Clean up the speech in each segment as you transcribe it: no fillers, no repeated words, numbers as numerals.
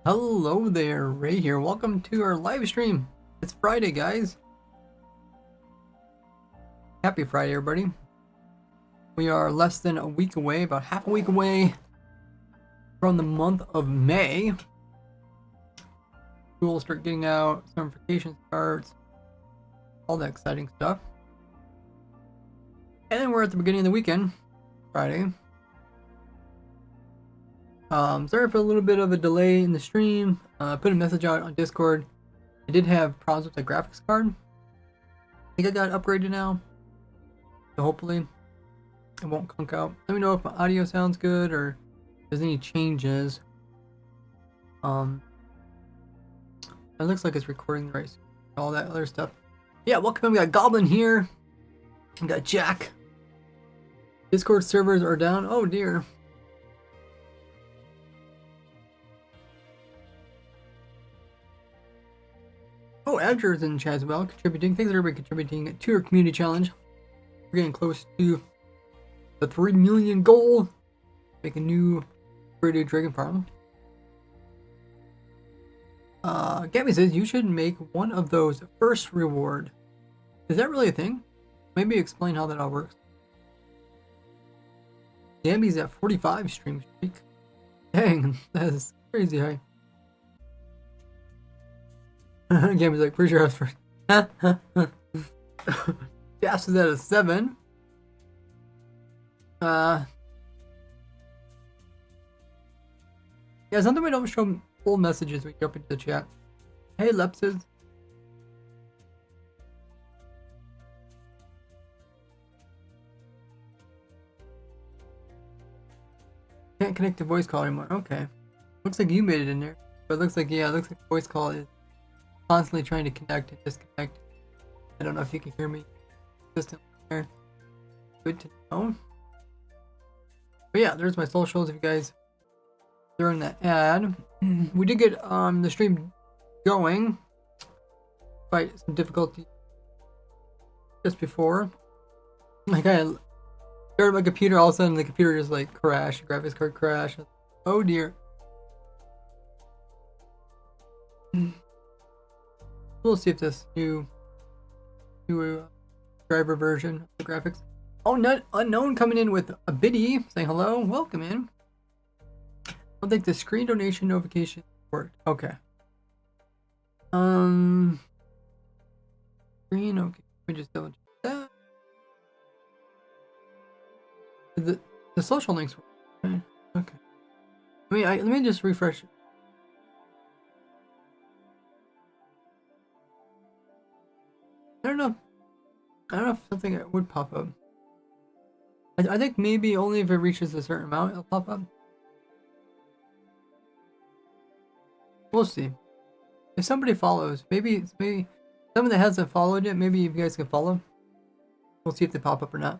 Hello there, Ray here. Welcome to our live stream. It's Friday, guys. Happy Friday, everybody. We are less than a week away, about half a week away from the month of May. School will start getting out, summer vacation starts, all that exciting stuff. And then we're at the beginning of the weekend, Friday. Sorry for a little bit of a delay in the stream. I put a message out on Discord. I did have problems with the graphics card. I think I got upgraded now. So hopefully it won't clunk out. Let me know if my audio sounds good or if there's any changes. It looks like it's recording the right, all that other stuff. Yeah, welcome. We got Goblin here. We got Jack. Discord servers are down. Oh dear. Oh, Azure is in chat as well, contributing. Thanks everybody contributing to our community challenge. We're getting close to the 3 million goal. Make a new radio dragon farm. Gabby says you should make one of those first reward. Is that really a thing? Maybe explain how that all works. Gabby's at 45 stream streak. Dang, that is crazy high. Gabby's like, pretty sure I was first. Jas is at a 7. Yeah, sometimes we don't show full messages when you jump into the chat. Hey, Lepses. Can't connect to voice call anymore. Okay. Looks like you made it in there. But it looks like, yeah, it looks like voice call is constantly trying to connect and disconnect. I don't know if you can hear me consistently there. Good to know. But yeah, there's my socials if you guys during the ad. We did get the stream going despite some difficulty just before. Like I started my computer, all of a sudden the computer just like crashed, graphics card crashed. Oh dear. We'll see if this new driver version of the graphics. Oh, not unknown coming in with a biddy saying hello. Welcome in. I don't think the screen donation notification worked. Okay. Screen. Okay. Let me just double check that. The social links work. Okay. Let me just refresh it. I don't know if something would pop up. I think maybe only if it reaches a certain amount it'll pop up. We'll see. If somebody follows, maybe someone that hasn't followed it, maybe you guys can follow. We'll see if they pop up or not.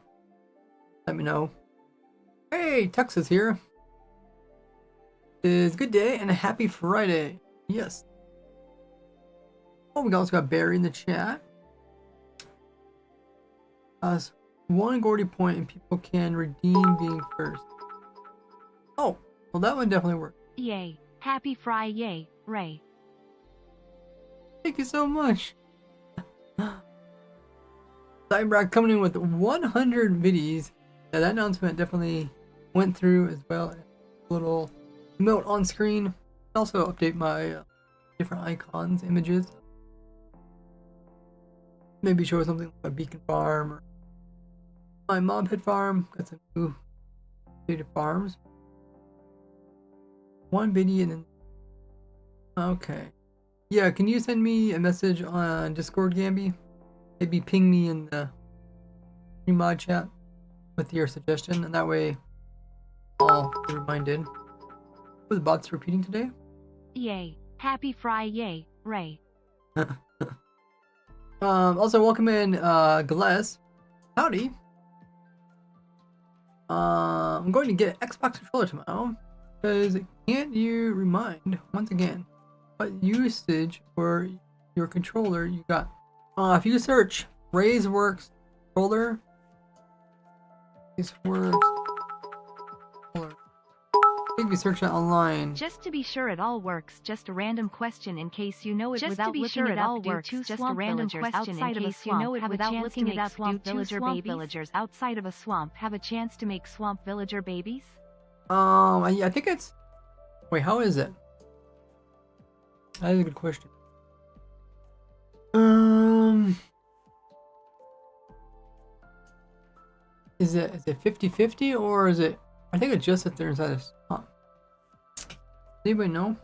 Let me know. Hey, Texas here. It's a good day and a happy Friday. Yes. Oh, we also got Barry in the chat. One Gordy point and people can redeem being first. Oh, well that one definitely worked. Yay. Happy Friday, Ray. Thank you so much. Cyberrock coming in with 100 videos. Yeah, that announcement definitely went through as well. A little note on screen. Also update my different icons, images. Maybe show something like a beacon farm or my mob pit farm. Got some new data farms. One biddy and then okay. Yeah, can you send me a message on Discord, Gamby? Maybe ping me in the mod chat with your suggestion, and that way I'll be reminded. Were the bots repeating today? Yay. Happy Friday, Ray. Also welcome in Gless. Howdy. I'm going to get an Xbox controller tomorrow because can't you remind once again what usage for your controller you got? If you search RazeWorks controller, RazeWorks controller, if you search that online. Just to be sure it all works, just a random question in case you know it Just without to be looking sure it it up. all Do works, two just a swamp random villagers question in outside of a case you know swamp it have a without chance to looking it make up. swamp Do two villager swamp babies? villagers outside of a swamp have a chance to make swamp villager babies? I think it's. Wait, how is it? That is a good question. Is it 50-50 or is it? I think it's just if they're inside a swamp. Does anybody know?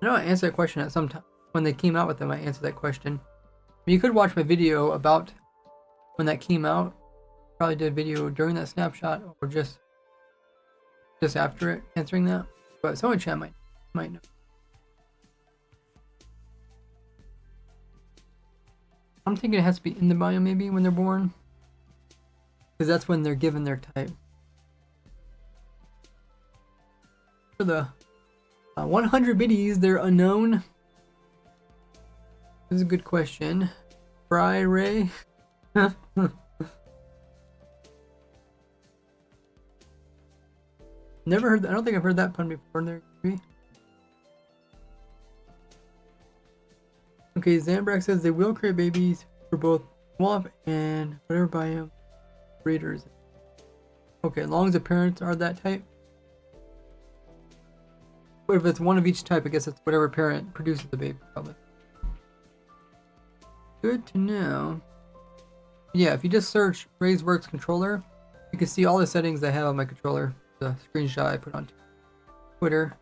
I know I answered that question at some time when they came out with them. I answered that question. You could watch my video about when that came out. Probably did a video during that snapshot or just after it answering that. But someone in chat might know. I'm thinking it has to be in the biome maybe when they're born. Because that's when they're given their type. For the 100 biddies, they're unknown. This is a good question. Fry Ray. Never heard that. I don't think I've heard that pun before. There, maybe. Okay, Zambrak says they will create babies for both swamp and whatever biome breeders. Okay, as long as the parents are that type. But if it's one of each type, I guess it's whatever parent produces the baby, probably. Good to know. Yeah, if you just search RazeWorks controller, you can see all the settings I have on my controller. The screenshot I put on Twitter.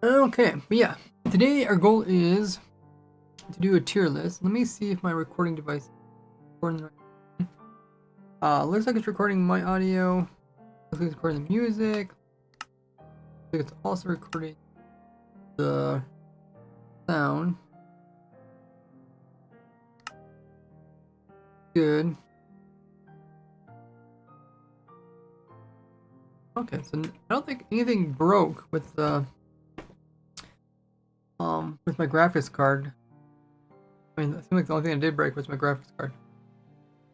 Okay, but yeah, today our goal is to do a tier list. Let me see if my recording device is recording right. Looks like it's recording my audio. Looks like it's recording the music. Looks like it's also recording the sound. Good. Okay, so I don't think anything broke with the with my graphics card. I mean, it seems like the only thing I did break was my graphics card.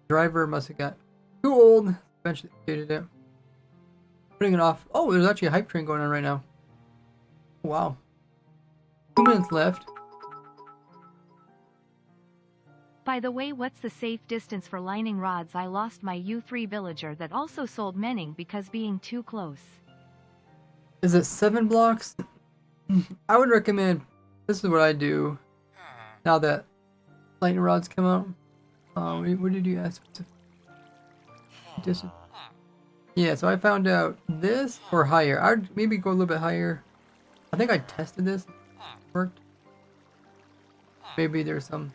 Driver must have got too old. Eventually updated it. Putting it off. Oh, there's actually a hype train going on right now. Wow. 2 minutes left. By the way, what's the safe distance for lining rods? I lost my U3 villager that also sold menning because being too close. Is it 7 blocks? I would recommend. This is what I do now that lightning rods come out. What did you ask? Distance. Yeah, so I found out this or higher. I'd maybe go a little bit higher. I think I tested this. It worked. Maybe there's some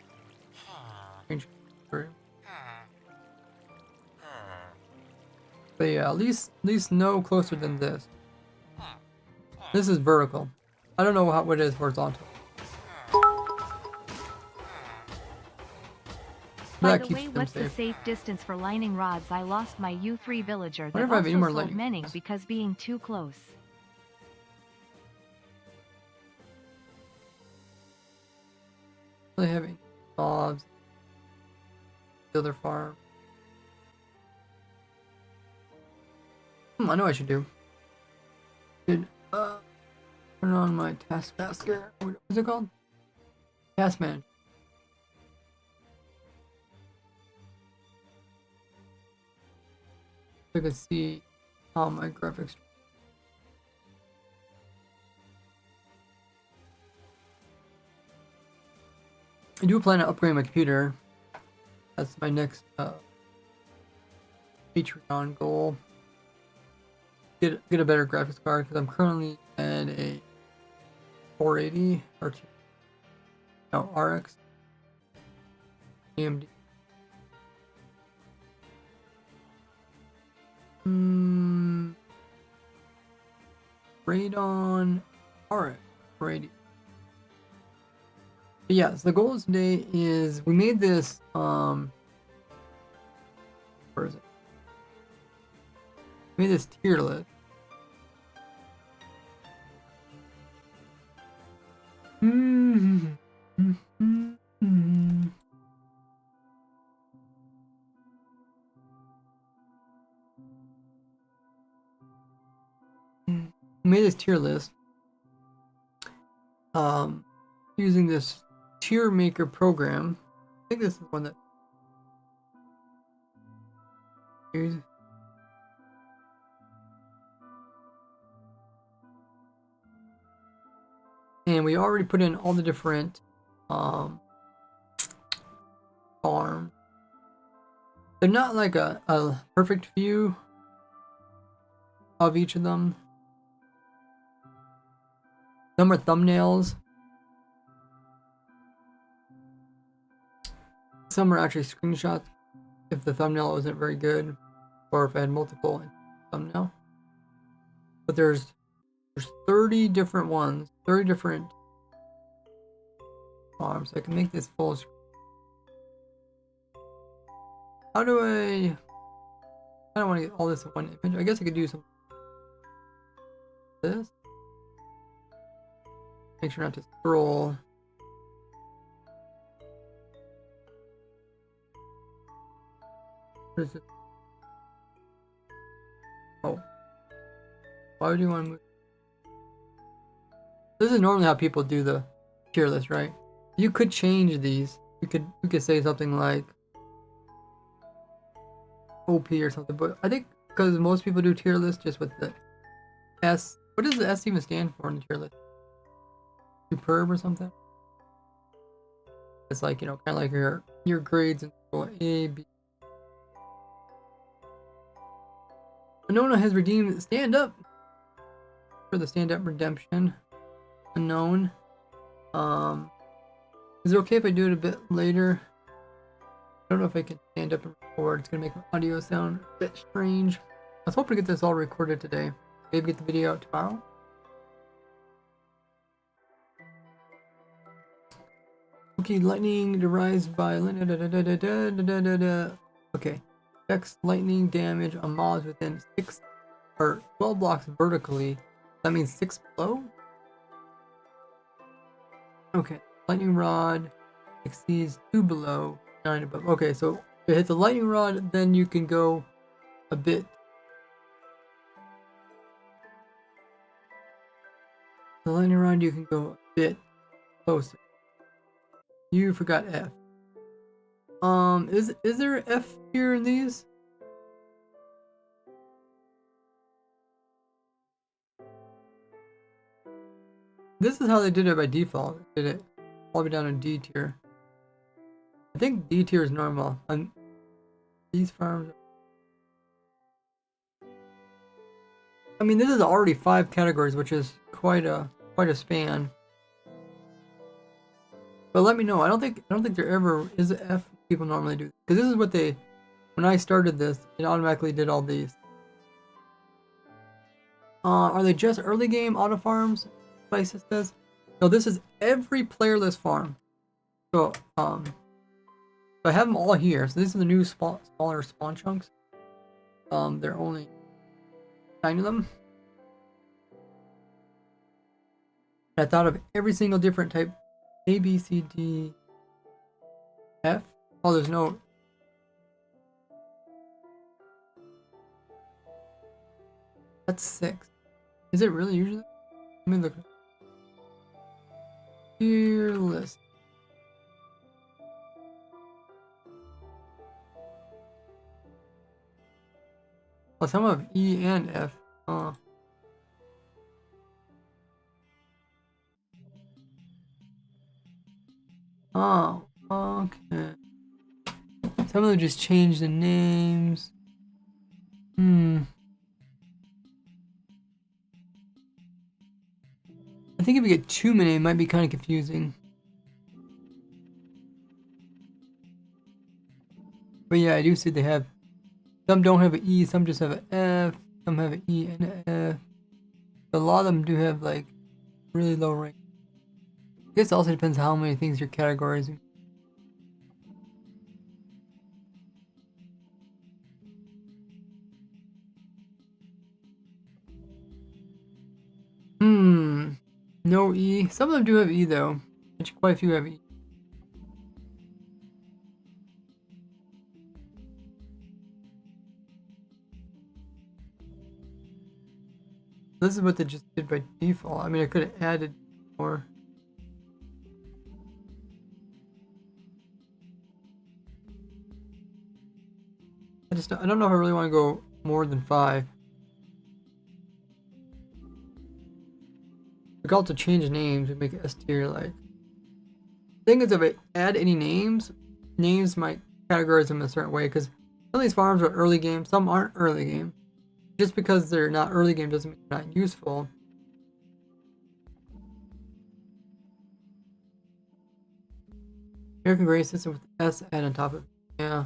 change. But yeah, at least no closer than this. This is vertical. I don't know what it is horizontal. By the way, what's the safe distance for lining rods? I lost my U3 villager that also sold menning because being too close. Really having jobs. The other farm. I know what I should do. Should turn on my taskmaster. What is it called? Task manager. So I can see how my graphics. I do plan on upgrading my computer. That's my next Patreon goal. Get a better graphics card because I'm currently at a 480 RT. No, RX. AMD. Radeon RX 480. But yeah, so the goal today is we made this where is it? We made this tier list. made this tier list using this tier maker program. I think this is one that and we already put in all the different farms. They're not like a perfect view of each of them. Some are thumbnails. Some are actually screenshots if the thumbnail wasn't very good, or if I had multiple thumbnail. But there's 30 different ones, 30 different farms. I can make this full screen. How do I don't want to get all this in one image. I guess I could do some this. Make sure not to scroll. What is it? Oh. Why would you want to move? This is normally how people do the tier list, right? You could change these. You could say something like OP or something, but I think because most people do tier list just with the S. What does the S even stand for in the tier list? Superb or something? It's like, you know, kind of like your grades and A, B. Anona has redeemed stand up for the stand up redemption. Unknown. Is it okay if I do it a bit later? I don't know if I can stand up and record. It's gonna make my audio sound a bit strange. I was hoping to get this all recorded today. Maybe get the video out tomorrow. Okay, lightning derives by okay. Affects lightning damage on mobs within 6 or 12 blocks vertically. That means 6 below? Okay. Lightning rod exceeds 2 below, 9 above. Okay, so if it hits a lightning rod, then you can go a bit. The lightning rod, you can go a bit closer. You forgot F. Is there F here in these? This is how they did it by default. Did it all the way down in D tier. I think D tier is normal. On these farms. I mean, this is already 5 categories, which is quite a span. But let me know. I don't think there ever is an F. People normally do, because this is what they. When I started this, it automatically did all these. Are they just early game auto farms? Places says. No, this is every playerless farm. So I have them all here. So these are the new smaller spawn chunks. There are only 9 of them. I thought of every single different type. A, B, C, D, F. Oh, there's no. That's 6. Is it really usually? Let me look. Tier list. Oh, some have E and F. Oh, okay. Some of them just change the names. I think if we get too many, it might be kind of confusing. But yeah, I do see they have. Some don't have an E, some just have an F, some have an E and an F. A lot of them do have like really low rank. I guess it also depends how many things you're categorizing. No E. Some of them do have E though. Actually, quite a few have E. This is what they just did by default. I mean, I could have added more. I don't know if I really want to go more than 5. We got to change names and make it S tier. Like, thing is, if I add any names might categorize them in a certain way because some of these farms are early game, some aren't early game. Just because they're not early game doesn't mean they're not useful. American grade system with S add on top of it. Yeah.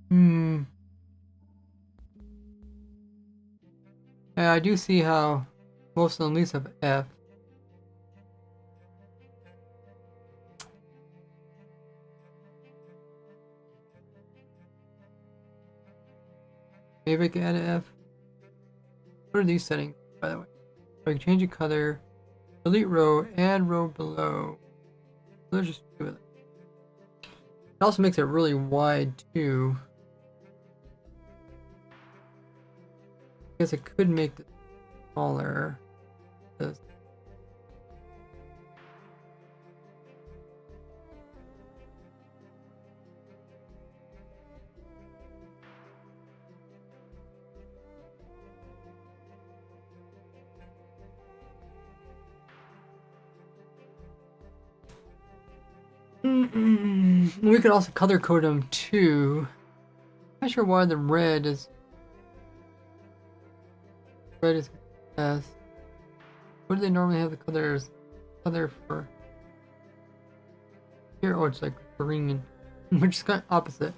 Hmm. Yeah, I do see how most of them at least have F. Maybe I can add an F. What are these settings, by the way? I can change the color, delete row, add row below. Let's just do it. It also makes it really wide too. I guess I could make it smaller. This. We could also color code them too. I'm not sure why the red is S. What do they normally have the color for? Here, oh, it's like green, which is kind of opposite.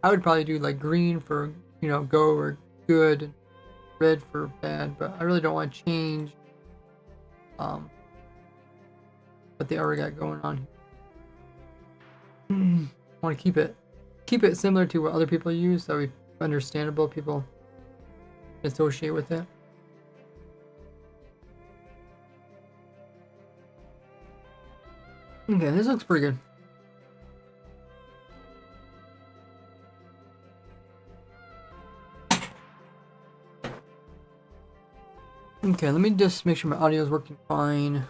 I would probably do like green for, you know, go or good, and red for bad, but I really don't want to change what they already got going on here. I want to keep it similar to what other people use, so it's understandable, people associate with it. Okay, this looks pretty good. Okay, let me just make sure my audio is working fine.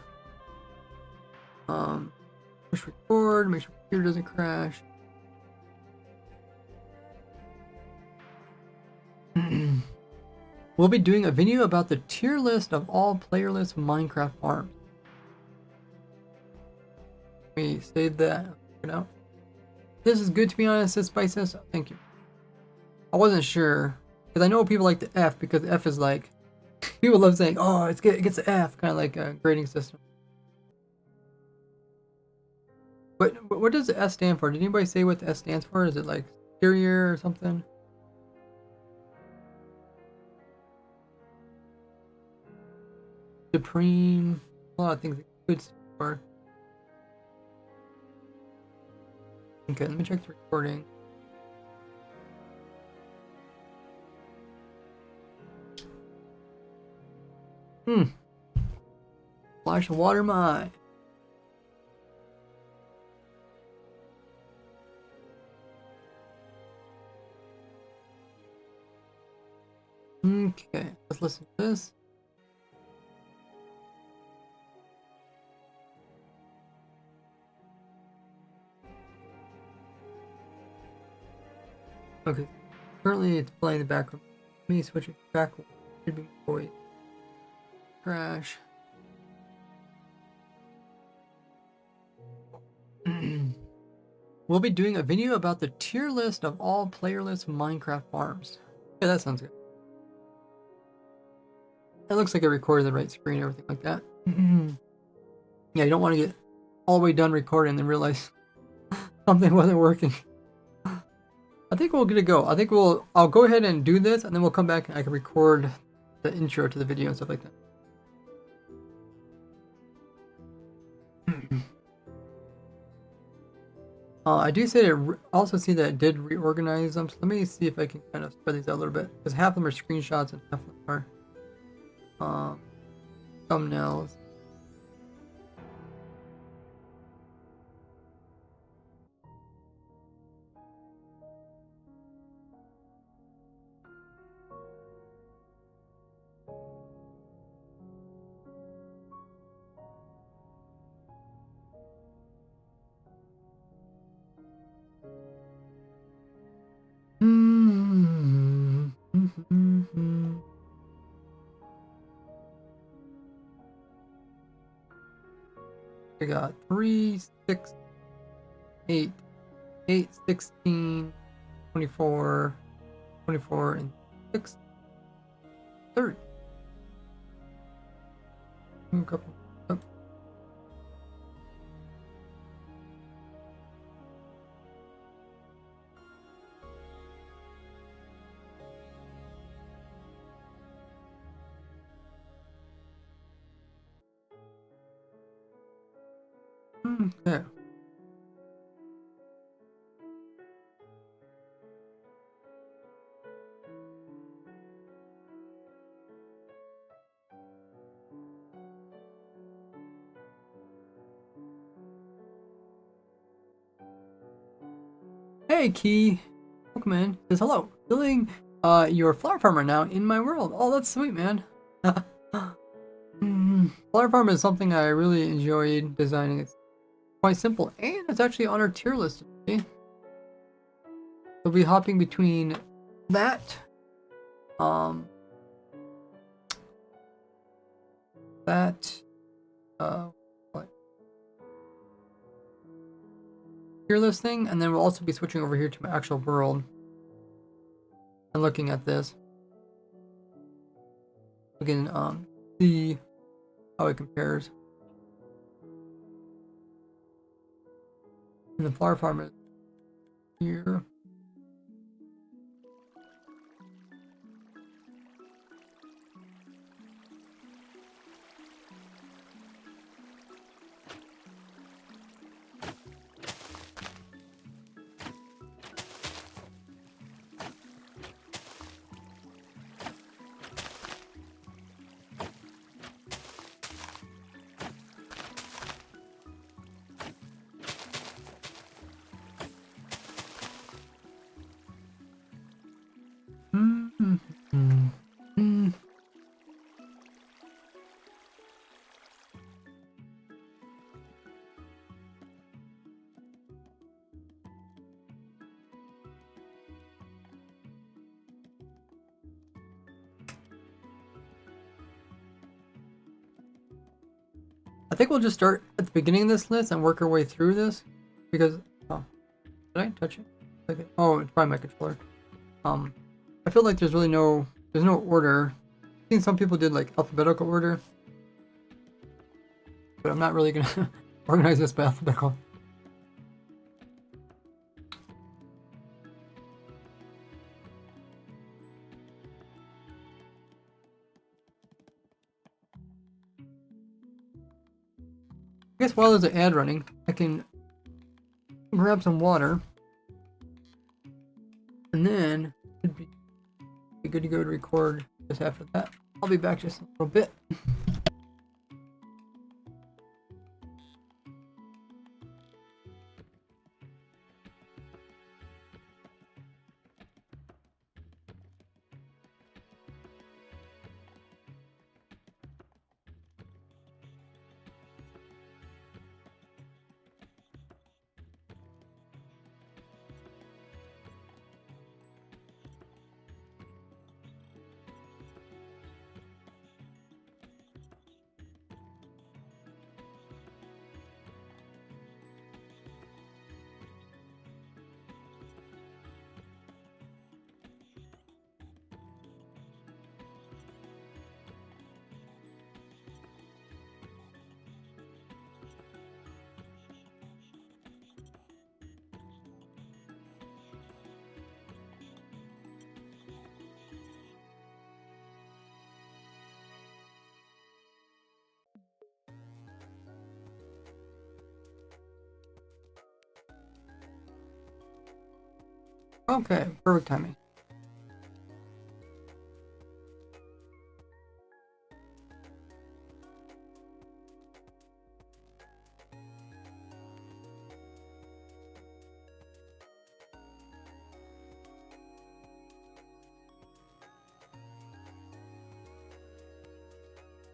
Push record, make sure my computer doesn't crash. We'll be doing a video about the tier list of all playerless Minecraft farms. Let me save that. You know, this is good to be honest. Says Spices. Thank you. I wasn't sure because I know people like the F because F is like people love saying, "Oh, it gets an F," kind of like a grading system. But what does the S stand for? Did anybody say what the S stands for? Is it like superior or something? Supreme? A lot of things it could stand for. Okay, let me check the recording. Flash of water my eye. Okay, let's listen to this. Okay, currently it's playing in the background. Let me switch it back. Should be voice. Crash. We'll be doing a video about the tier list of all playerless Minecraft farms. Yeah, that sounds good. It looks like I recorded the right screen, everything like that. Yeah, you don't want to get all the way done recording and then realize something wasn't working. I think we'll get it go. I'll go ahead and do this and then we'll come back and I can record the intro to the video and stuff like that. I do see that also see that it did reorganize them. So let me see if I can kind of spread these out a little bit because half of them are screenshots and half of them are thumbnails. We got 3, 6, 8, 8, 16, 24, 24, and 6, 30. A couple. Oh. Okay. Hey, Key. Welcome in. Says hello. Building your flower farmer now in my world. Oh, that's sweet, man. Flower farm is something I really enjoyed designing. It's quite simple, and it's actually on our tier list. Okay? We'll be hopping between that, um, what tier list thing, and then we'll also be switching over here to my actual world and looking at this. We can see how it compares. And the flower farm is here. I think we'll just start at the beginning of this list and work our way through this, because oh, did I touch it? Okay. Oh, it's probably my controller. I feel like there's no order. I've seen some people did like alphabetical order, but I'm not really gonna organize this by alphabetical. I guess while there's an ad running, I can grab some water, and then it'd be good to go to record just after that. I'll be back just a little bit. Okay, perfect timing.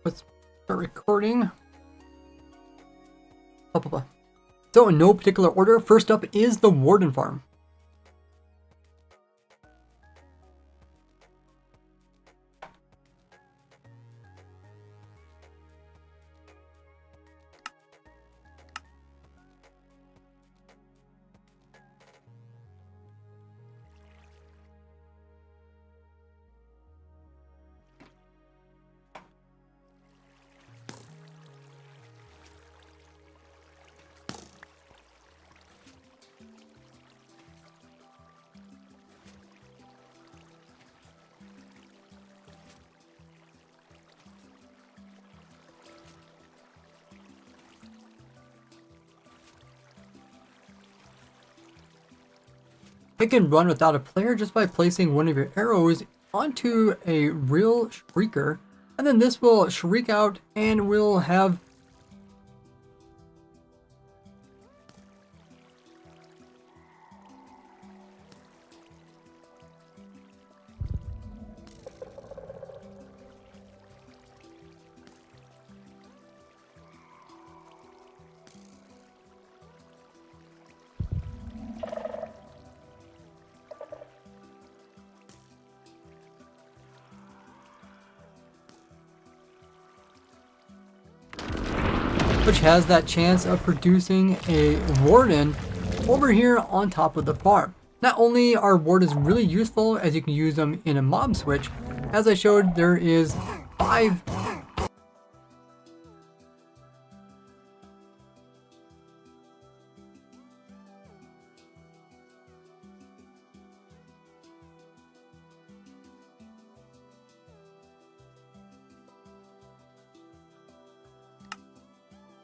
Let's start recording. So, in no particular order, first up is the Warden Farm. It can run without a player just by placing one of your arrows onto a real shrieker, and then this will shriek out and will have which has that chance of producing a warden over here on top of the farm. Not only are wardens really useful as you can use them in a mob switch, as I showed there is 5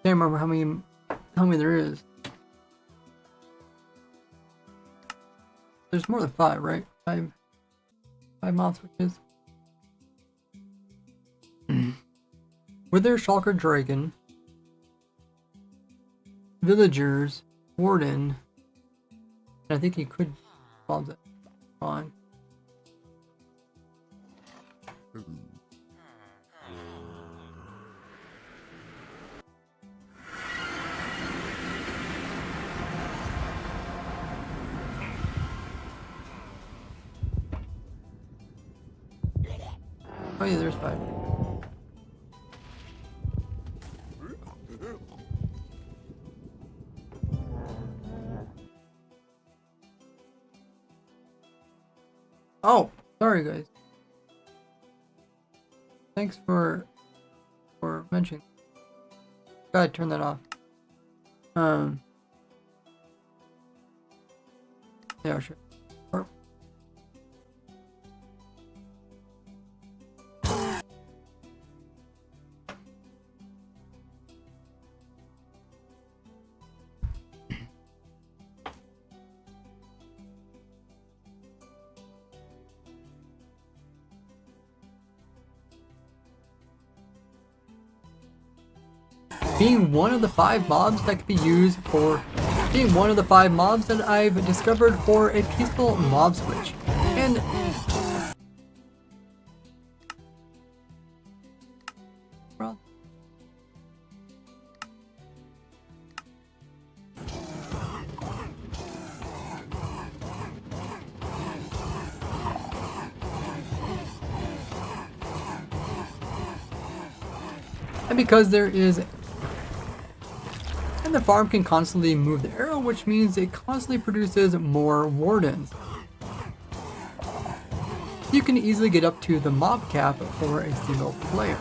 can't remember how many there is. There's more than 5, right? 5 mob switches. Wither, Shulker, Dragon, Villagers, Warden, and I think you could solve that on. Oh yeah, there's 5. Oh, sorry guys. Thanks for mentioning. Gotta turn that off. Yeah, sure. Being one of the 5 mobs that could be used for being one of the 5 mobs that I've discovered for a peaceful mob switch. And well, and because there is and the farm can constantly move the arrow, which means it constantly produces more wardens. You can easily get up to the mob cap for a single player.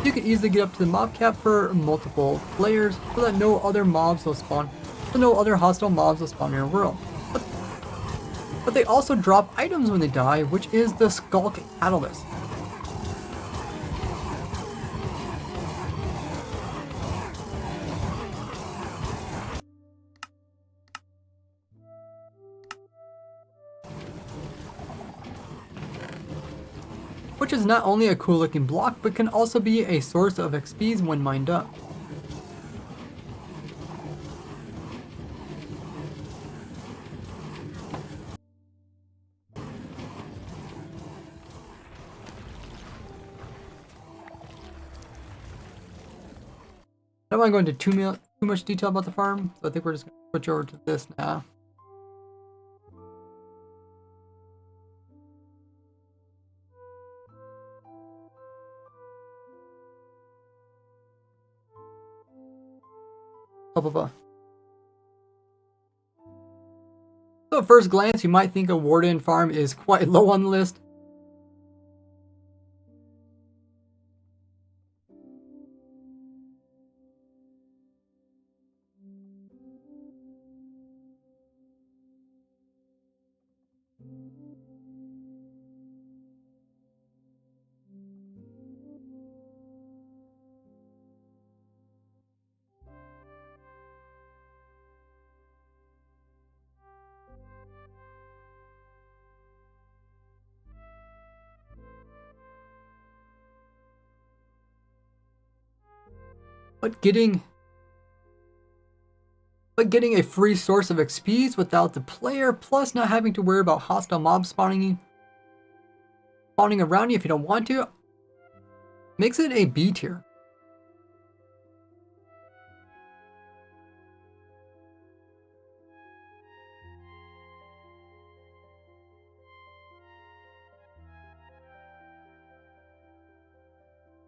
You can easily get up to the mob cap for multiple players so that no other mobs will spawn, so no other hostile mobs will spawn in your world. But they also drop items when they die, which is the Skulk Catalyst. Which is not only a cool looking block, but can also be a source of XPs when mined up. I don't want to go into too much detail about the farm, so I think we're just going to switch over to this now. So at first glance, you might think a warden farm is quite low on the list. But getting a free source of XPs without the player, plus not having to worry about hostile mobs spawning around you if you don't want to, makes it a B tier.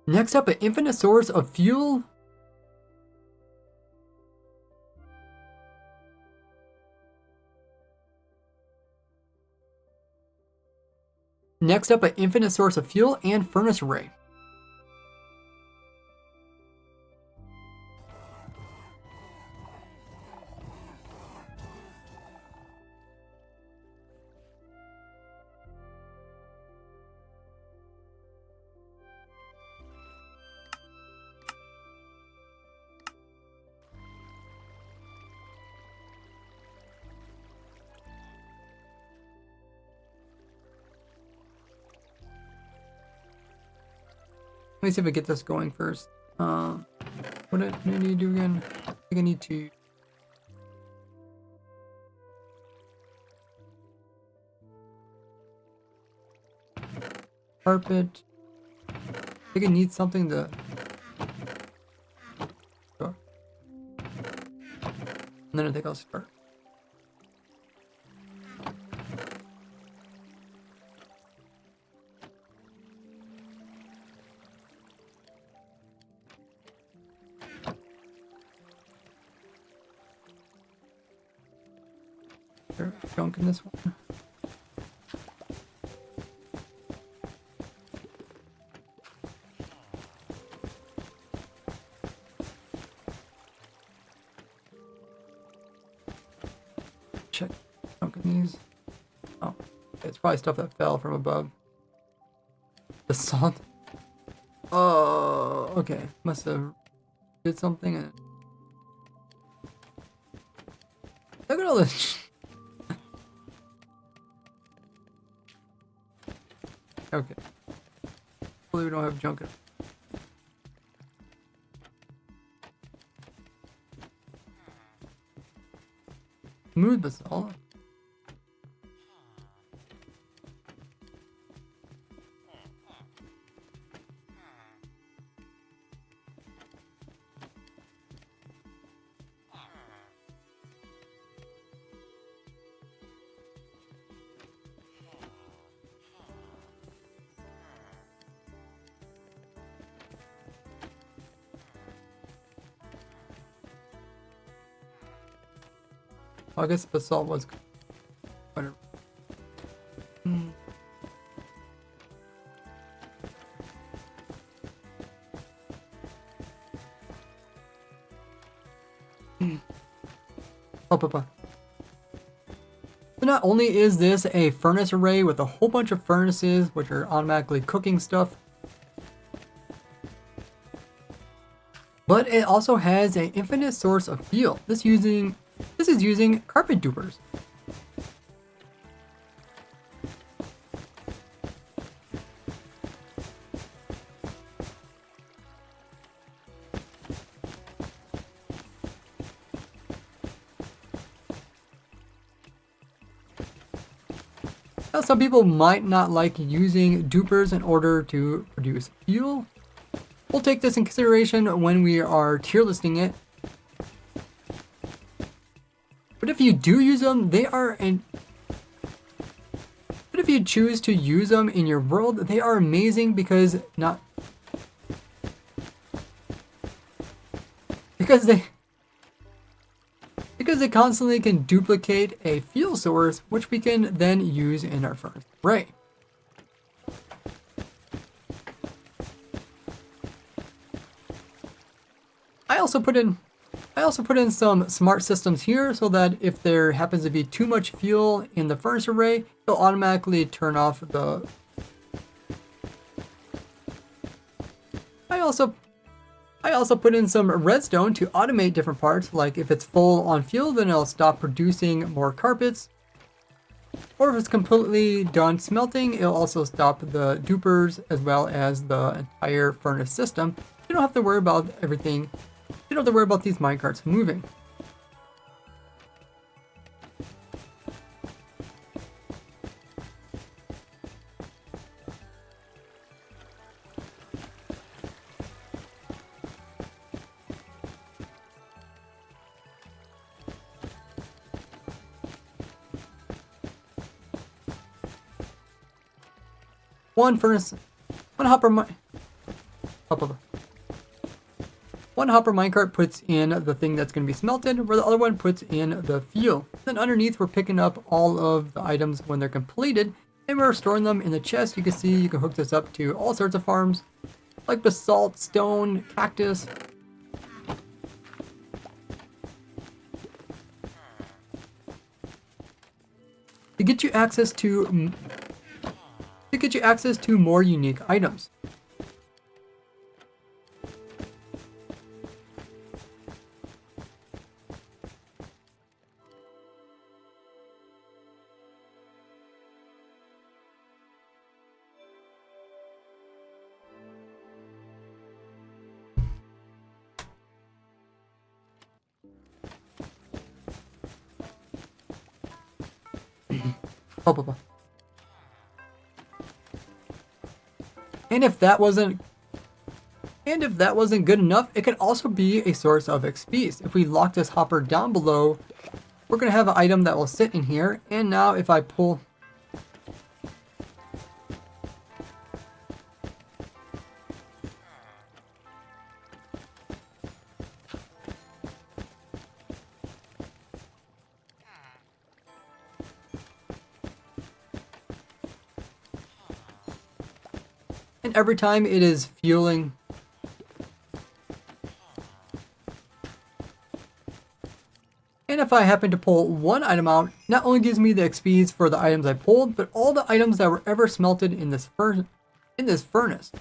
Next up, an infinite source of fuel. Next up, an infinite source of fuel and furnace array. Let me see if I get this going first. What do I need to do again? I think I need to... carpet. I think I need something to... Sure. And then I think I'll start. Junk in this one. Check junk in these. Oh, it's probably stuff that fell from above. The salt. Oh, okay. Must have did something. And... look at all this. Okay. Hopefully we don't have junk in it. Smooth basalt. I guess basalt was better. So not only is this a furnace array with a whole bunch of furnaces which are automatically cooking stuff, but it also has an infinite source of fuel. This is using carpet dupers. Now, some people might not like using dupers in order to produce fuel. We'll take this in consideration when we are tier listing it. But if you do use them, but if you choose to use them in your world, they are amazing because they constantly can duplicate a fuel source, which we can then use in our furnace array. I also put in some smart systems here so that if there happens to be too much fuel in the furnace array, it'll automatically turn off the... I also put in some redstone to automate different parts, like if it's full on fuel, then it'll stop producing more carpets. Or if it's completely done smelting, it'll also stop the dupers as well as the entire furnace system. You don't have to worry about everything You don't have to worry about these minecarts moving. One furnace, one hopper One hopper minecart puts in the thing that's going to be smelted, where the other one puts in the fuel. Then underneath, we're picking up all of the items when they're completed, and we're storing them in the chest. You can see you can hook this up to all sorts of farms, like basalt, stone, cactus. To get you access to more unique items. And if that wasn't good enough, it could also be a source of XP. If we lock this hopper down below, we're gonna have an item that will sit in here. And now if I pull, and every time it is fueling. And if I happen to pull one item out, not only gives me the XPs for the items I pulled, but all the items that were ever smelted in this furnace.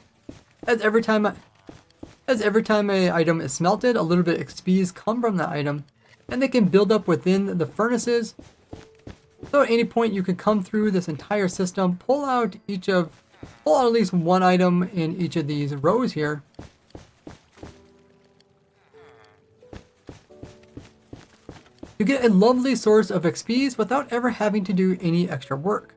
As every time a item is smelted, a little bit of XPs come from that item, and they can build up within the furnaces. So at any point you can come through this entire system, pull out at least one item in each of these rows here. You get a lovely source of XPs without ever having to do any extra work.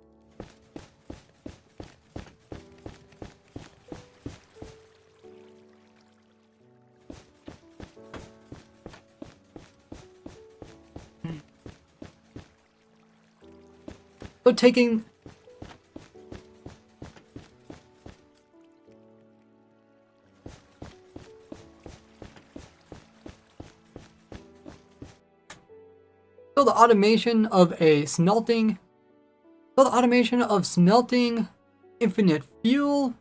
So taking the automation of smelting infinite fuel.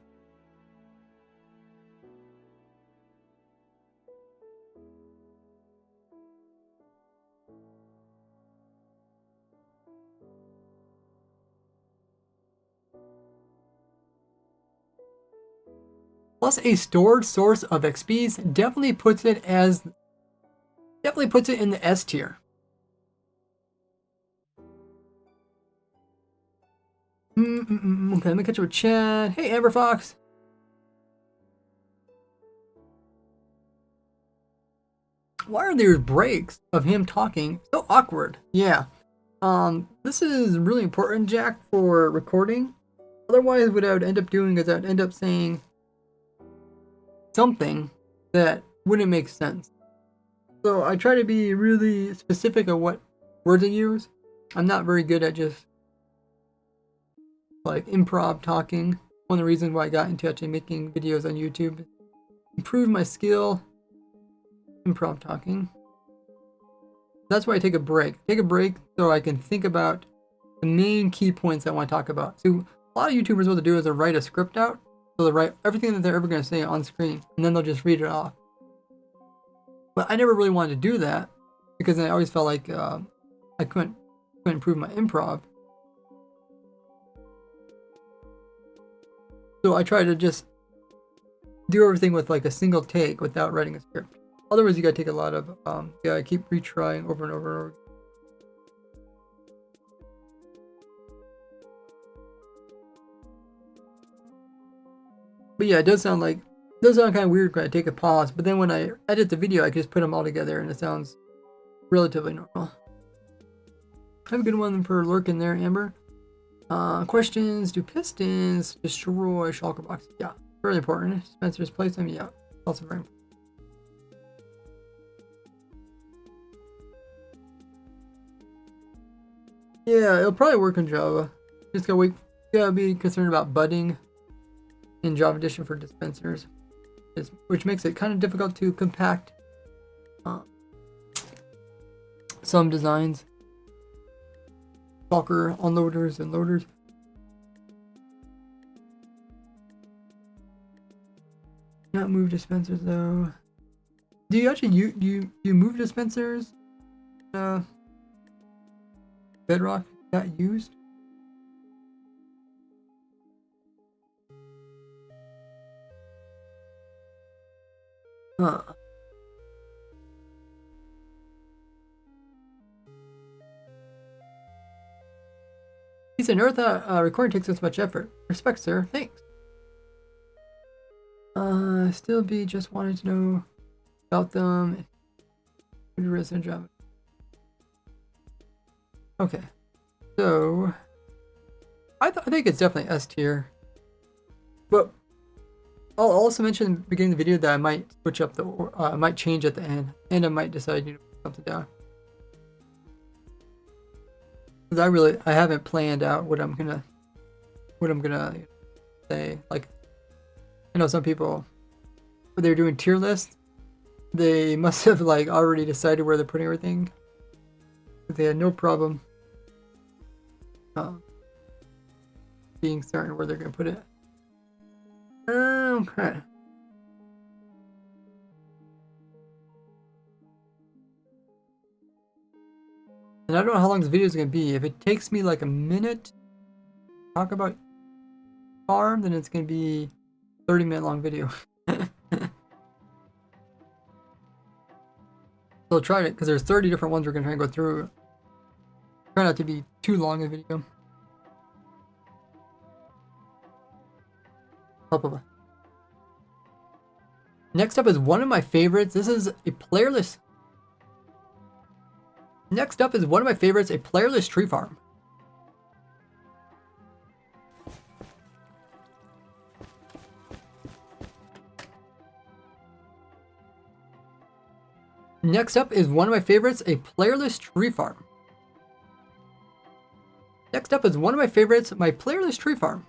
Plus a stored source of XPs definitely puts it in the S tier. Okay, let me catch up with chat. Hey, Amber Fox. Why are there breaks of him talking so awkward? Yeah. This is really important, Jack, for recording. Otherwise, what I would end up doing is I'd end up saying something that wouldn't make sense. So I try to be really specific of what words I use. I'm not very good at just like improv talking. One of the reasons why I got into actually making videos on YouTube. Improve my skill. Improv talking. That's why I take a break. Take a break so I can think about the main key points I want to talk about. So a lot of YouTubers, what they do is they write a script out. So they write everything that they're ever going to say on screen, and then they'll just read it off. But I never really wanted to do that because I always felt like I couldn't improve my improv. So I try to just do everything with like a single take without writing a script. Otherwise, you gotta take a lot of I keep retrying over and over and over. But yeah, it does sound like Those sound kind of weird when I take a pause, but then when I edit the video, I can just put them all together and it sounds relatively normal. Have a good one for lurking there, Amber. Questions: do pistons destroy shulker boxes? Yeah, very important. Dispensers place them. Yeah, also very important. Yeah, it'll probably work in Java. Just gotta wait. Gotta be concerned about budding in Java Edition for dispensers, which makes it kind of difficult to compact some designs. Shulker unloaders and loaders. Not move dispensers though. Do you actually you move dispensers? Bedrock got used. Huh. He said, "Never thought recording takes this much effort. Respect, sir. Thanks." Still be just wanted to know about them. Resident Java. Okay, so I think it's definitely S tier, but I'll also mention in the beginning of the video that I might switch up the, I might change at the end, and I might decide to put something down. Because I haven't planned out what I'm gonna say. Like, I know some people, when they're doing tier lists, they must have like already decided where they're putting everything. They had no problem being certain where they're gonna put it. Okay. And I don't know how long this video is gonna be. If it takes me like a minute to talk about farm, then it's gonna be 30-minute long video. So I'll try it because there's 30 different ones we're gonna try and go through. Try not to be too long a video. Next up is one of my favorites. This is a playerless. Next up is one of my favorites, a playerless tree farm. Next up is one of my favorites, a playerless tree farm. Next up is one of my favorites, my playerless tree farm.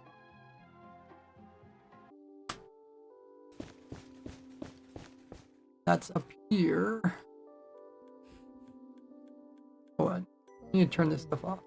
That's up here. Hold on. I need to turn this stuff off.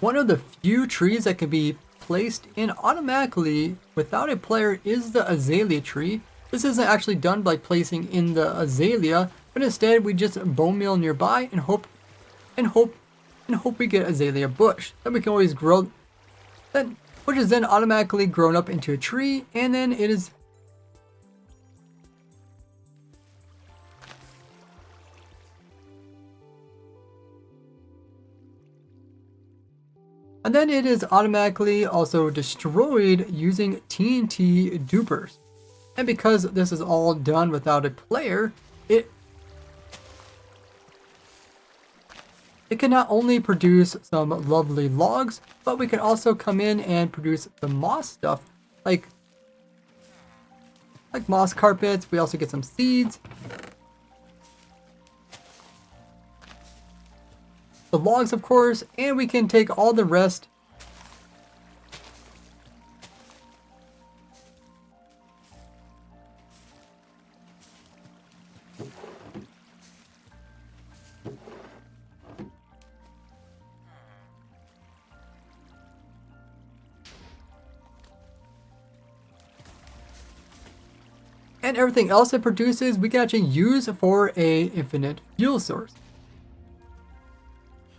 One of the few trees that can be placed in automatically without a player is the azalea tree. This isn't actually done by placing in the azalea, but instead we just bone meal nearby and hope we get azalea bush. Then we can always grow, which is then automatically grown up into a tree, and then it is automatically also destroyed using TNT dupers. And because this is all done without a player, it can not only produce some lovely logs, but we can also come in and produce the moss stuff, like moss carpets. We also get some seeds. The logs, of course, and we can take all the rest and everything else it produces, we can actually use for a infinite fuel source.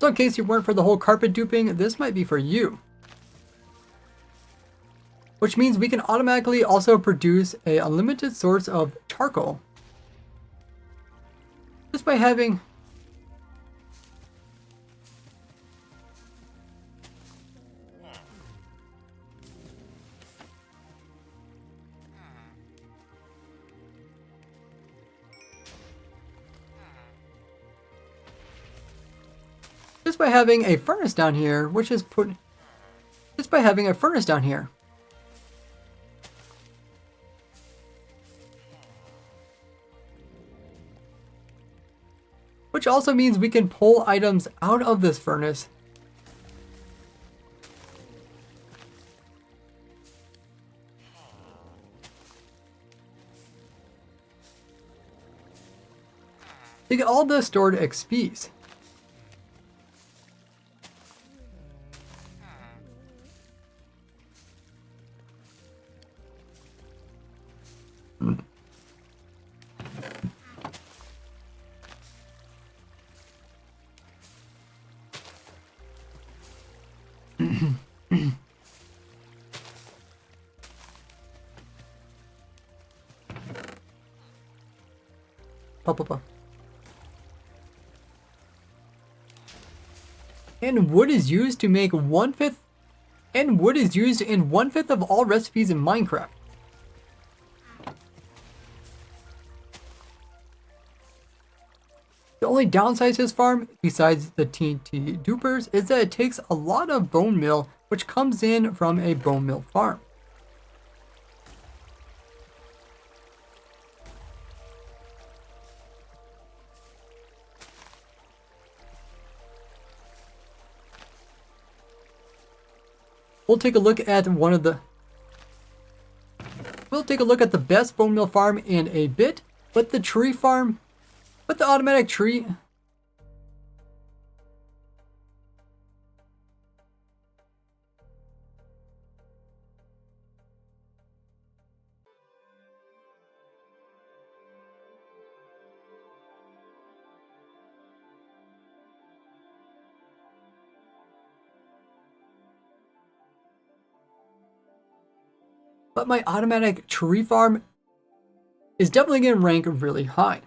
So in case you weren't for the whole carpet duping, this might be for you. Which means we can automatically also produce a unlimited source of charcoal. Just by having a furnace down here, which is put just by having a furnace down here. Which also means we can pull items out of this furnace. You get all the stored XPs. Papa. And wood is used to make 1/5, and wood is used in 1/5 of all recipes in Minecraft. The only downside to this farm, besides the TNT dupers, is that it takes a lot of bone meal, which comes in from a bone meal farm. We'll take a look at the best bone meal farm in a bit, but the automatic tree. But my automatic tree farm is definitely going to rank really high.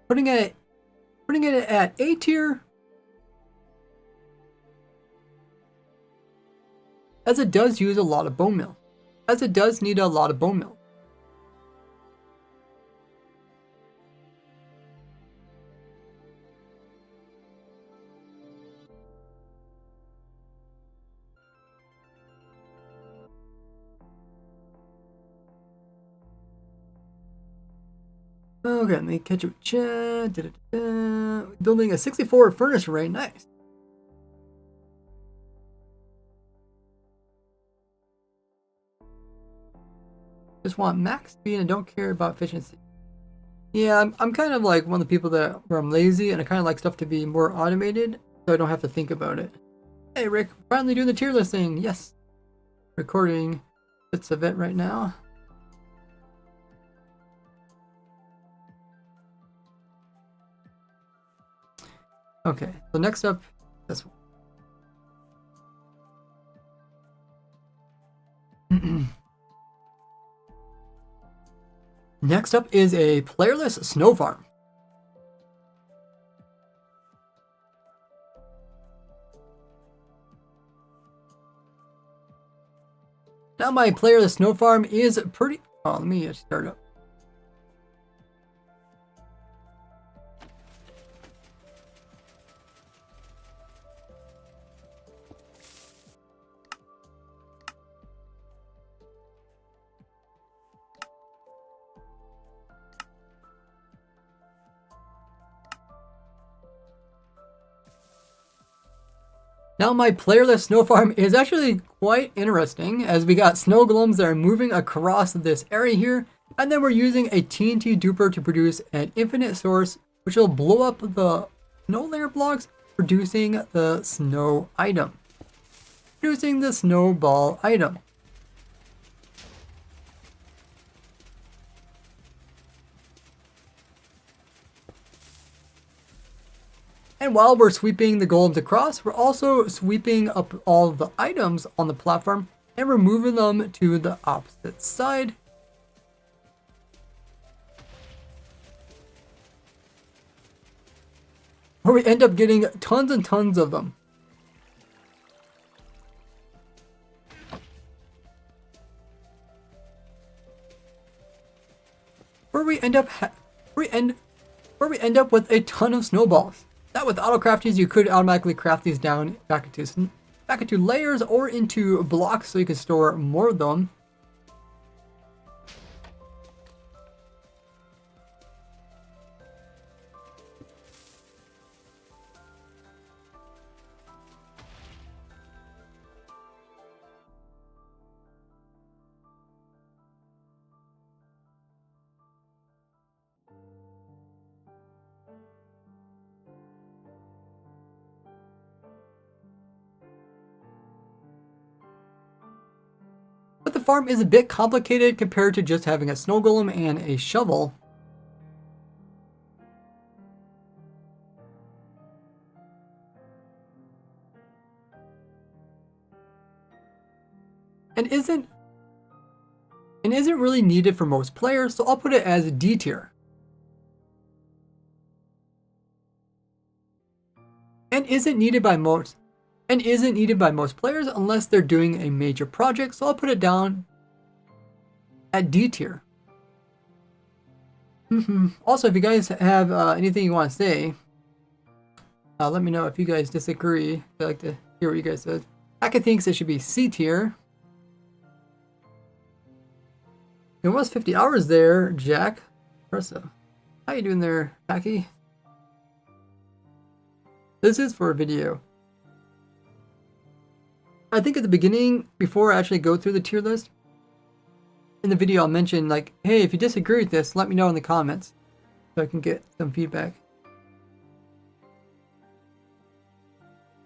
Putting it at A tier, as it does use a lot of bone meal, as it does need a lot of bone meal. Okay, let me catch up with chat. Building a 64 furnace array, nice. Just want max speed and don't care about efficiency. Yeah, I'm kind of like one of the people where I'm lazy and I kind of like stuff to be more automated, so I don't have to think about it. Hey Rick, finally doing the tier list thing. Yes, recording this event right now. Okay, so next up, this one. Next up is a playerless snow farm. Now my playerless snow farm is pretty... Oh, let me start up. Now my playerless snow farm is actually quite interesting, as we got snow golems that are moving across this area here, and then we're using a TNT duper to produce an infinite source, which will blow up the snow layer blocks, producing the snow item. Producing the snowball item. And while we're sweeping the golems across, we're also sweeping up all the items on the platform and removing them to the opposite side. Where we end up getting tons and tons of them. Where we end up with a ton of snowballs. Now with auto crafties, you could automatically craft these down back into layers or into blocks so you can store more of them. But the farm is a bit complicated compared to just having a snow golem and a shovel. And isn't really needed for most players, so I'll put it as a D tier. And isn't needed by most players unless they're doing a major project, so I'll put it down at D tier. Also, if you guys have anything you want to say, let me know if you guys disagree. I'd like to hear what you guys said. Aka thinks it should be C tier. It was 50 hours there, Jack. Impressive. How you doing there, Taki? This is for a video. I think at the beginning, before I actually go through the tier list, in the video I'll mention like, hey, if you disagree with this, let me know in the comments so I can get some feedback.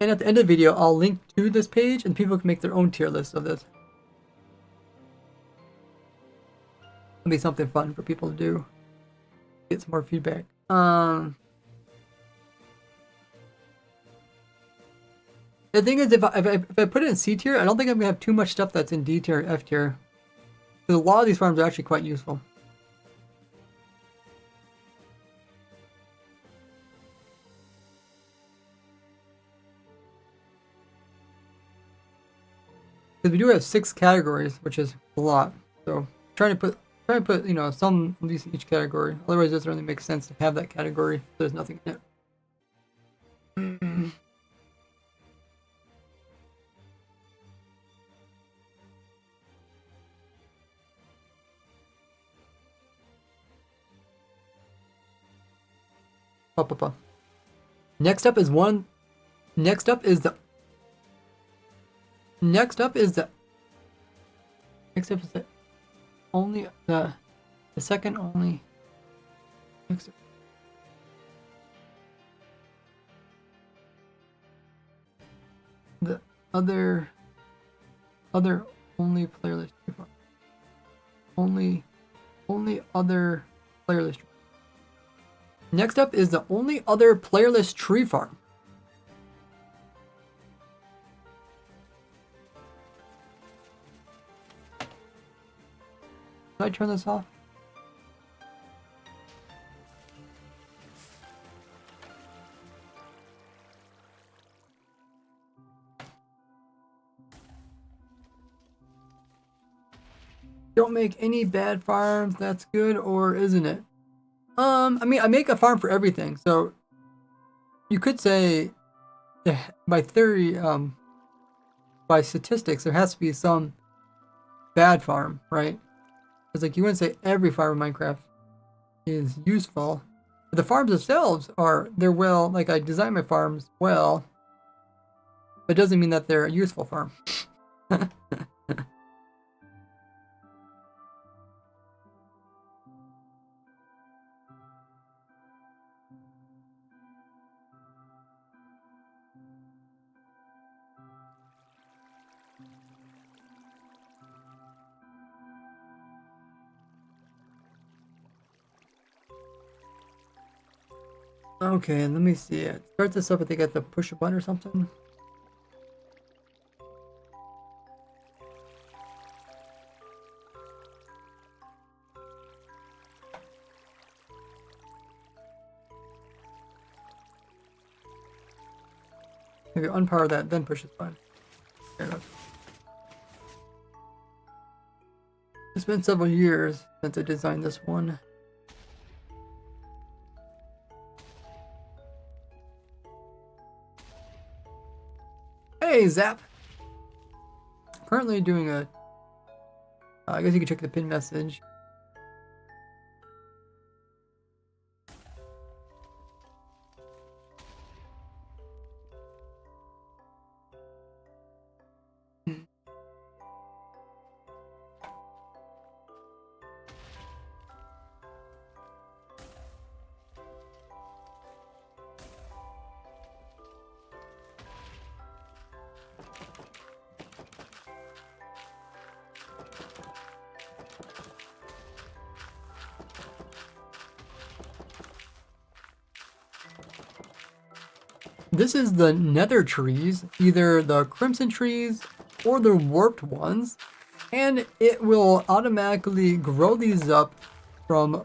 And at the end of the video, I'll link to this page and people can make their own tier list of this. It'll be something fun for people to do. Get some more feedback. The thing is, if I put it in C tier, I don't think I'm gonna have too much stuff that's in D tier or F tier. Because a lot of these farms are actually quite useful. Because we do have 6 categories, which is a lot. So trying to put you know, some at least in each category. Otherwise, it doesn't really make sense to have that category if there's nothing in it. Next up is the second only. The other only player list. Only other player list. Next up is the only other playerless tree farm. Should I turn this off? Don't make any bad farms, that's good, or isn't it? I mean, I make a farm for everything, so you could say, by theory, by statistics, there has to be some bad farm, right? It's like you wouldn't say every farm in Minecraft is useful, but the farms themselves they're well. Like I design my farms well, But it doesn't mean that they're a useful farm. Okay, let me see it. Start this up, I think I have to push a button or something. Maybe unpower that, then push this button. There it goes. It's been several years since I designed this one. Hey, Zap! Currently doing a... I guess you can check the pin message. This is the nether trees, either the crimson trees or the warped ones, and it will automatically grow these up from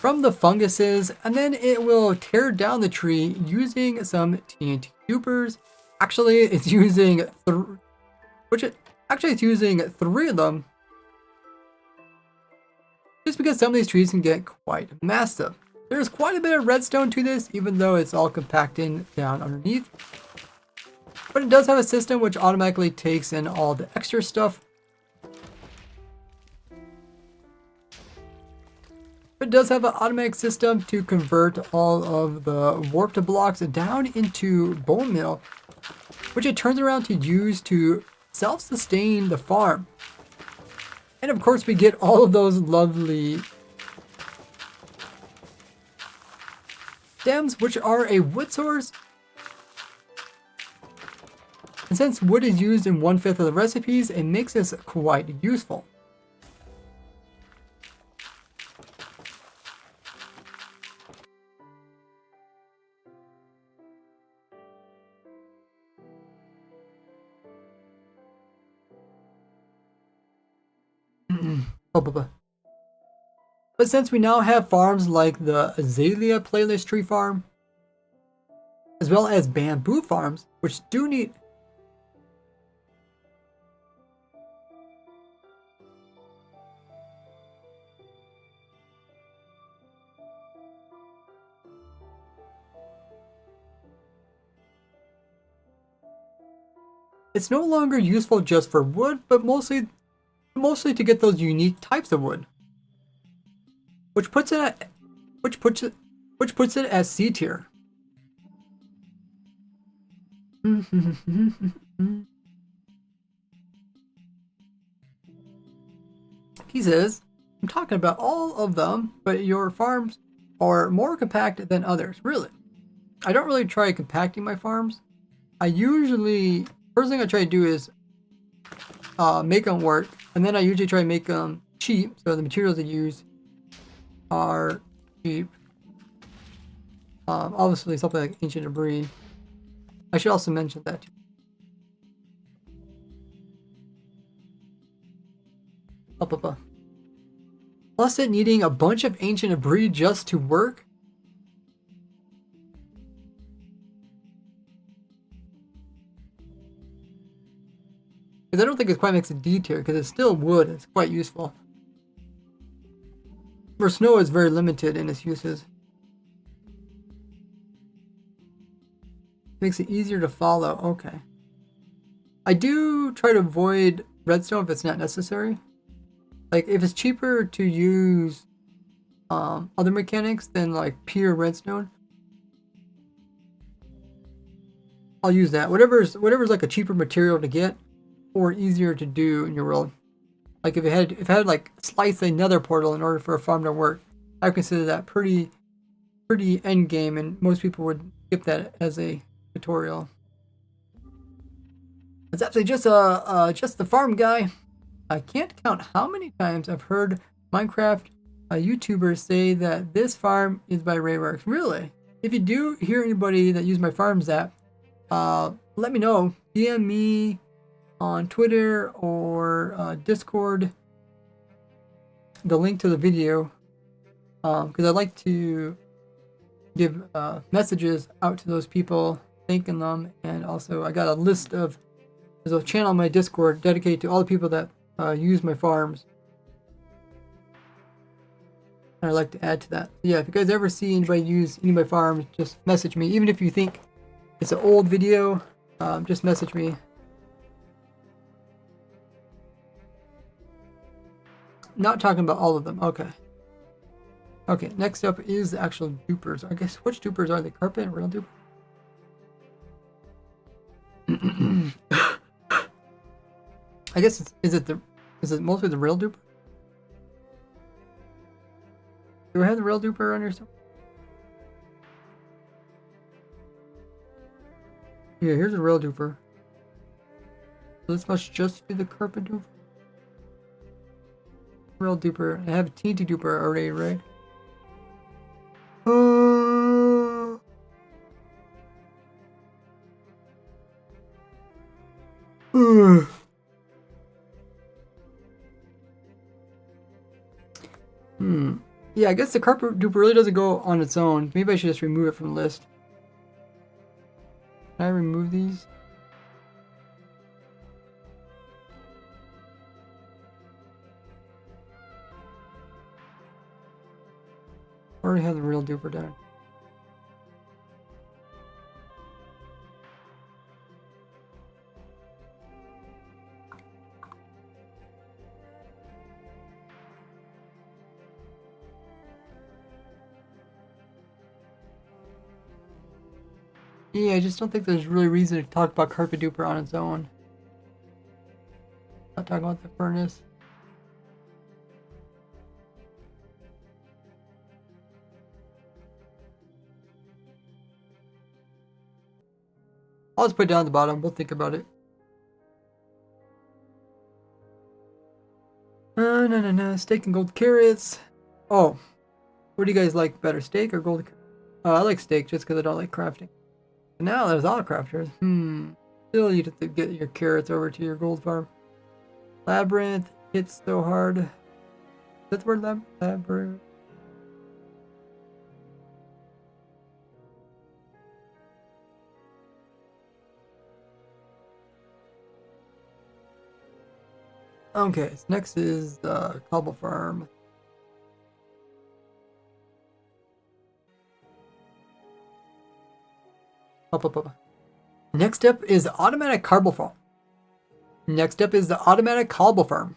the funguses, and then it will tear down the tree using some TNT cubers. Actually, it's using it's using 3 of them. Just because some of these trees can get quite massive. There's quite a bit of redstone to this, even though it's all compacting down underneath. But it does have a system which automatically takes in all the extra stuff. It does have an automatic system to convert all of the warped blocks down into bone meal, which it turns around to use to self-sustain the farm. And of course we get all of those lovely stems, which are a wood source. And since wood is used in 1/5 of the recipes, it makes this quite useful. But since we now have farms like the Azalea Playlist Tree Farm, as well as bamboo farms, which do need... It's no longer useful just for wood, but mostly to get those unique types of wood. Which puts it as C tier. He says, I'm talking about all of them, but your farms are more compact than others. Really? I don't really try compacting my farms. First thing I try to do is make them work, and then I usually try to make them cheap, so the materials I use are cheap. Obviously something like ancient debris. I should also mention that too. Plus it needing a bunch of ancient debris just to work. Because I don't think it quite makes a D tier, because it's still wood, it's quite useful. For snow is very limited in its uses. Makes it easier to follow, okay. I do try to avoid redstone if it's not necessary. Like, if it's cheaper to use other mechanics than like pure redstone, I'll use that. Whatever's like a cheaper material to get or easier to do in your world. Like if I had like slice another portal in order for a farm to work, I would consider that pretty end game, and most people would skip that as a tutorial. It's actually just the farm guy. I can't count how many times I've heard Minecraft YouTubers say that this farm is by Rayworks. Really? If you do hear anybody that use my farms app, let me know. DM me on Twitter or Discord the link to the video, because I'd like to give messages out to those people, thanking them, and also I got a list of there's a channel on my Discord dedicated to all the people that use my farms. And I'd like to add to that. Yeah, if you guys ever see anybody use any of my farms, just message me. Even if you think it's an old video, just message me. Not talking about all of them. Okay. Okay, next up is the actual dupers. I guess, which dupers are they? Carpet and real duper? I guess is it mostly the real duper? Do I have the real duper on here somewhere? Yeah, here's a real duper. So this must just be the carpet duper. Real duper. I have a TNT duper already, right? Yeah, I guess the carpet duper really doesn't go on its own. Maybe I should just remove it from the list. Can I remove these? I already have the real duper down. Yeah, I just don't think there's really reason to talk about carpet duper on its own. Not talking about the furnace. I'll just put it down at the bottom. We'll think about it. No. Steak and gold carrots. Oh, what do you guys like better, steak or gold? I like steak just because I don't like crafting. But now there's auto crafters. Still, you have to get your carrots over to your gold farm. Labyrinth hits so hard. Is that the word labyrinth? Okay, so next is the cobble farm. Up. Next up is the automatic cobble farm. Next up is the automatic cobble farm.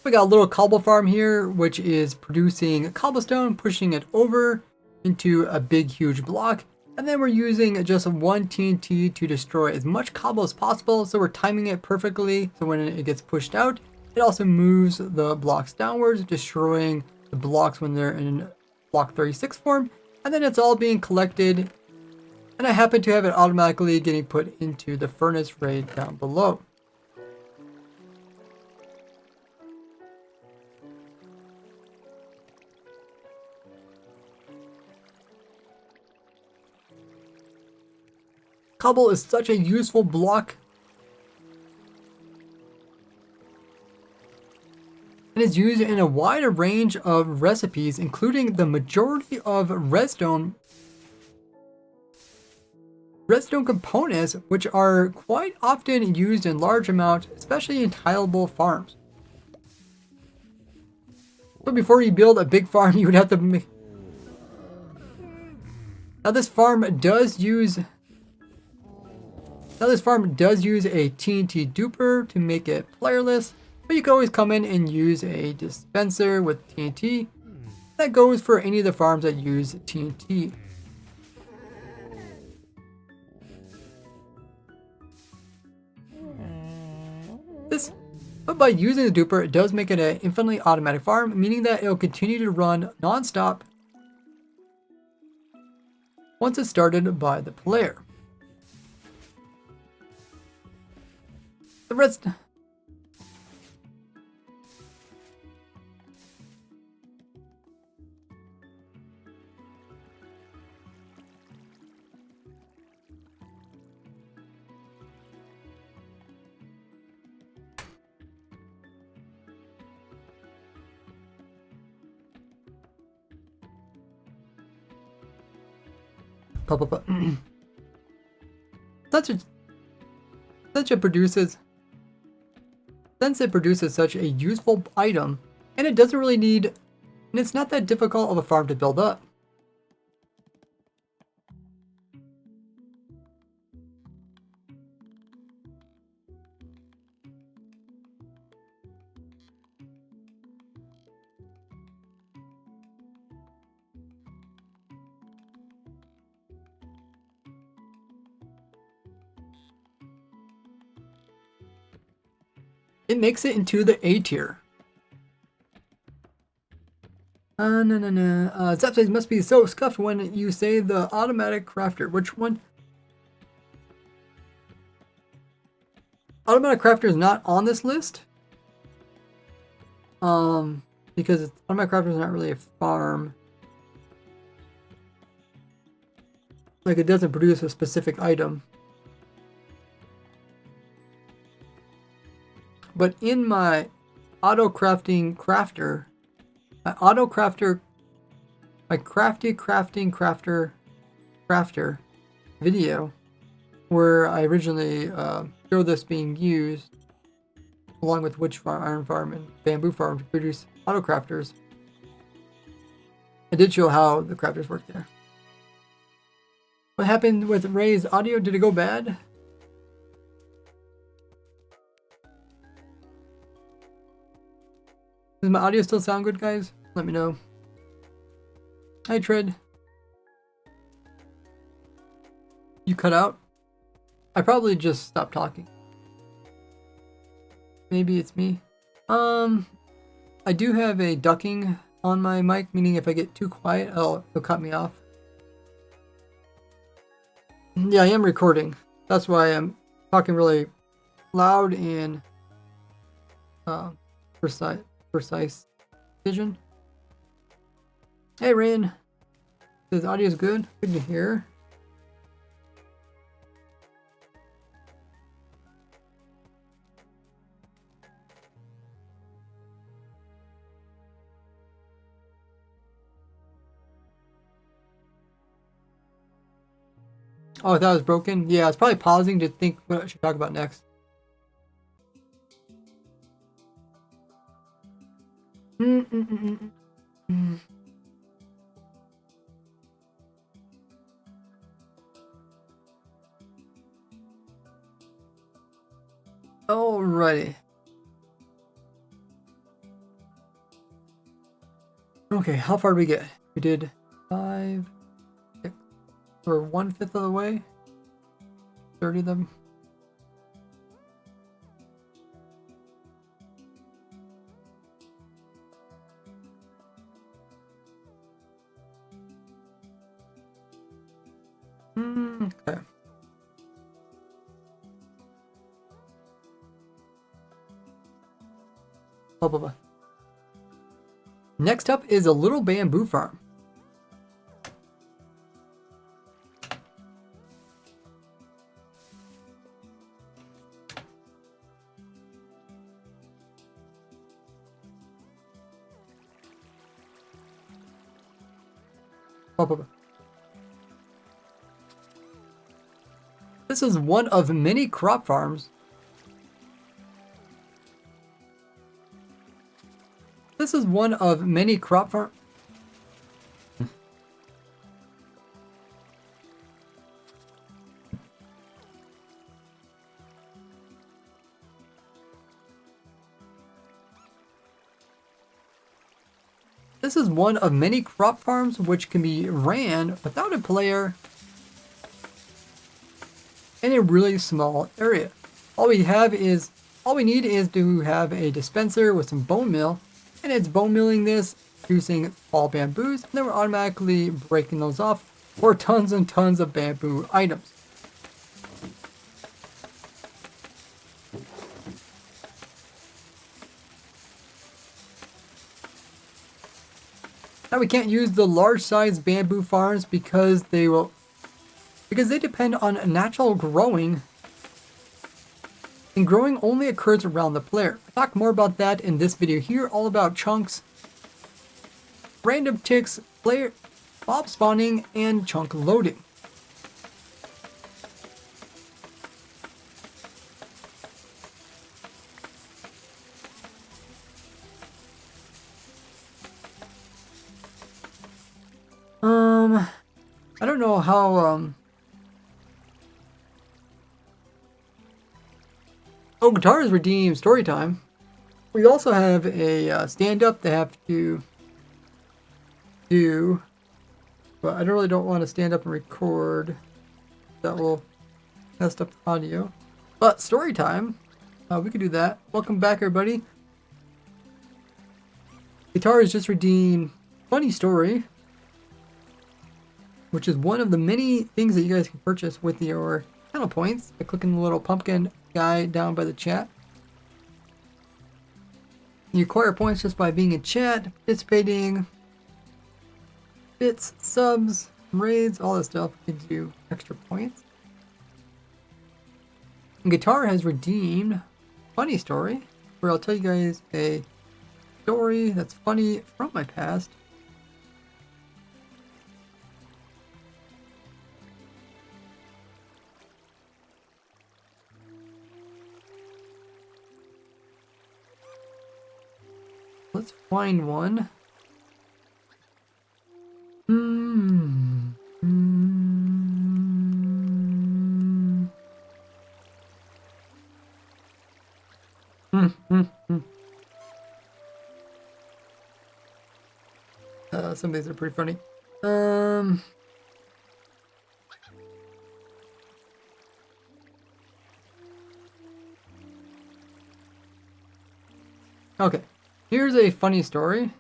We got a little cobble farm here, which is producing cobblestone, pushing it over into a big, huge block. And then we're using just one TNT to destroy as much cobble as possible. So we're timing it perfectly. So when it gets pushed out, it also moves the blocks downwards, destroying the blocks when they're in block 36 form. And then it's all being collected. And I happen to have it automatically getting put into the furnace right down below. Cobble is such a useful block. It is used in a wide range of recipes, including the majority of redstone components, which are quite often used in large amounts, especially in tileable farms. So before you build a big farm, you would have to make... Now this farm does use a TNT duper to make it playerless, but you can always come in and use a dispenser with TNT. That goes for any of the farms that use TNT. But by using the duper, it does make it an infinitely automatic farm, meaning that it'll continue to run non-stop once it's started by the player. The rest... Since it produces such a useful item, and it doesn't really need, and it's not that difficult of a farm to build up. It makes it into the A tier. Zapsides must be so scuffed when you say the automatic crafter. Which one? Automatic crafter is not on this list. Because automatic crafter is not really a farm. Like it doesn't produce a specific item. But in my auto crafting crafter, my crafting crafter video, where I originally showed this being used along with witch farm, iron farm, and bamboo farm to produce auto crafters. I did show how the crafters work there. What happened with Ray's audio? Did it go bad? Does my audio still sound good, guys? Let me know. Hi, Tread. You cut out? I probably just stopped talking. Maybe it's me. I do have a ducking on my mic, meaning if I get too quiet, it'll cut me off. Yeah, I am recording. That's why I'm talking really loud and precise vision. Hey, Rain. The audio is good. Good to hear. Oh, I thought it was broken. Yeah, I was probably pausing to think what I should talk about next. Alrighty. Okay, how far did we get? We did 5, 6, we're 1/5 of the way. 30 of them. Okay. Blah, blah, blah. Next up is a little bamboo farm. Blah, blah, blah. This is one of many crop farms. This is one of many crop farm. This is one of many crop farms which can be ran without a player in a really small area. All we need is to have a dispenser with some bone meal, and it's bone milling this, producing all bamboos, and then we're automatically breaking those off for tons and tons of bamboo items. Now we can't use the large size bamboo farms because they depend on natural growing, and growing only occurs around the player. I'll talk more about that in this video here, all about chunks, random ticks, player mob spawning, and chunk loading. I don't know how Oh, guitars redeem story time. We also have a stand-up they have to do, but I really don't want to stand up and record. That will mess up the audio. But story time, we could do that. Welcome back, everybody. Guitar has just redeemed Funny Story, which is one of the many things that you guys can purchase with your channel points by clicking the little pumpkin guy down by the chat. You acquire points just by being in chat, participating, bits, subs, raids, all this stuff gives you extra points. And Guitar has redeemed Funny Story, where I'll tell you guys a story that's funny from my past. Let's find one. Some of these are pretty funny. Okay. Here's a funny story.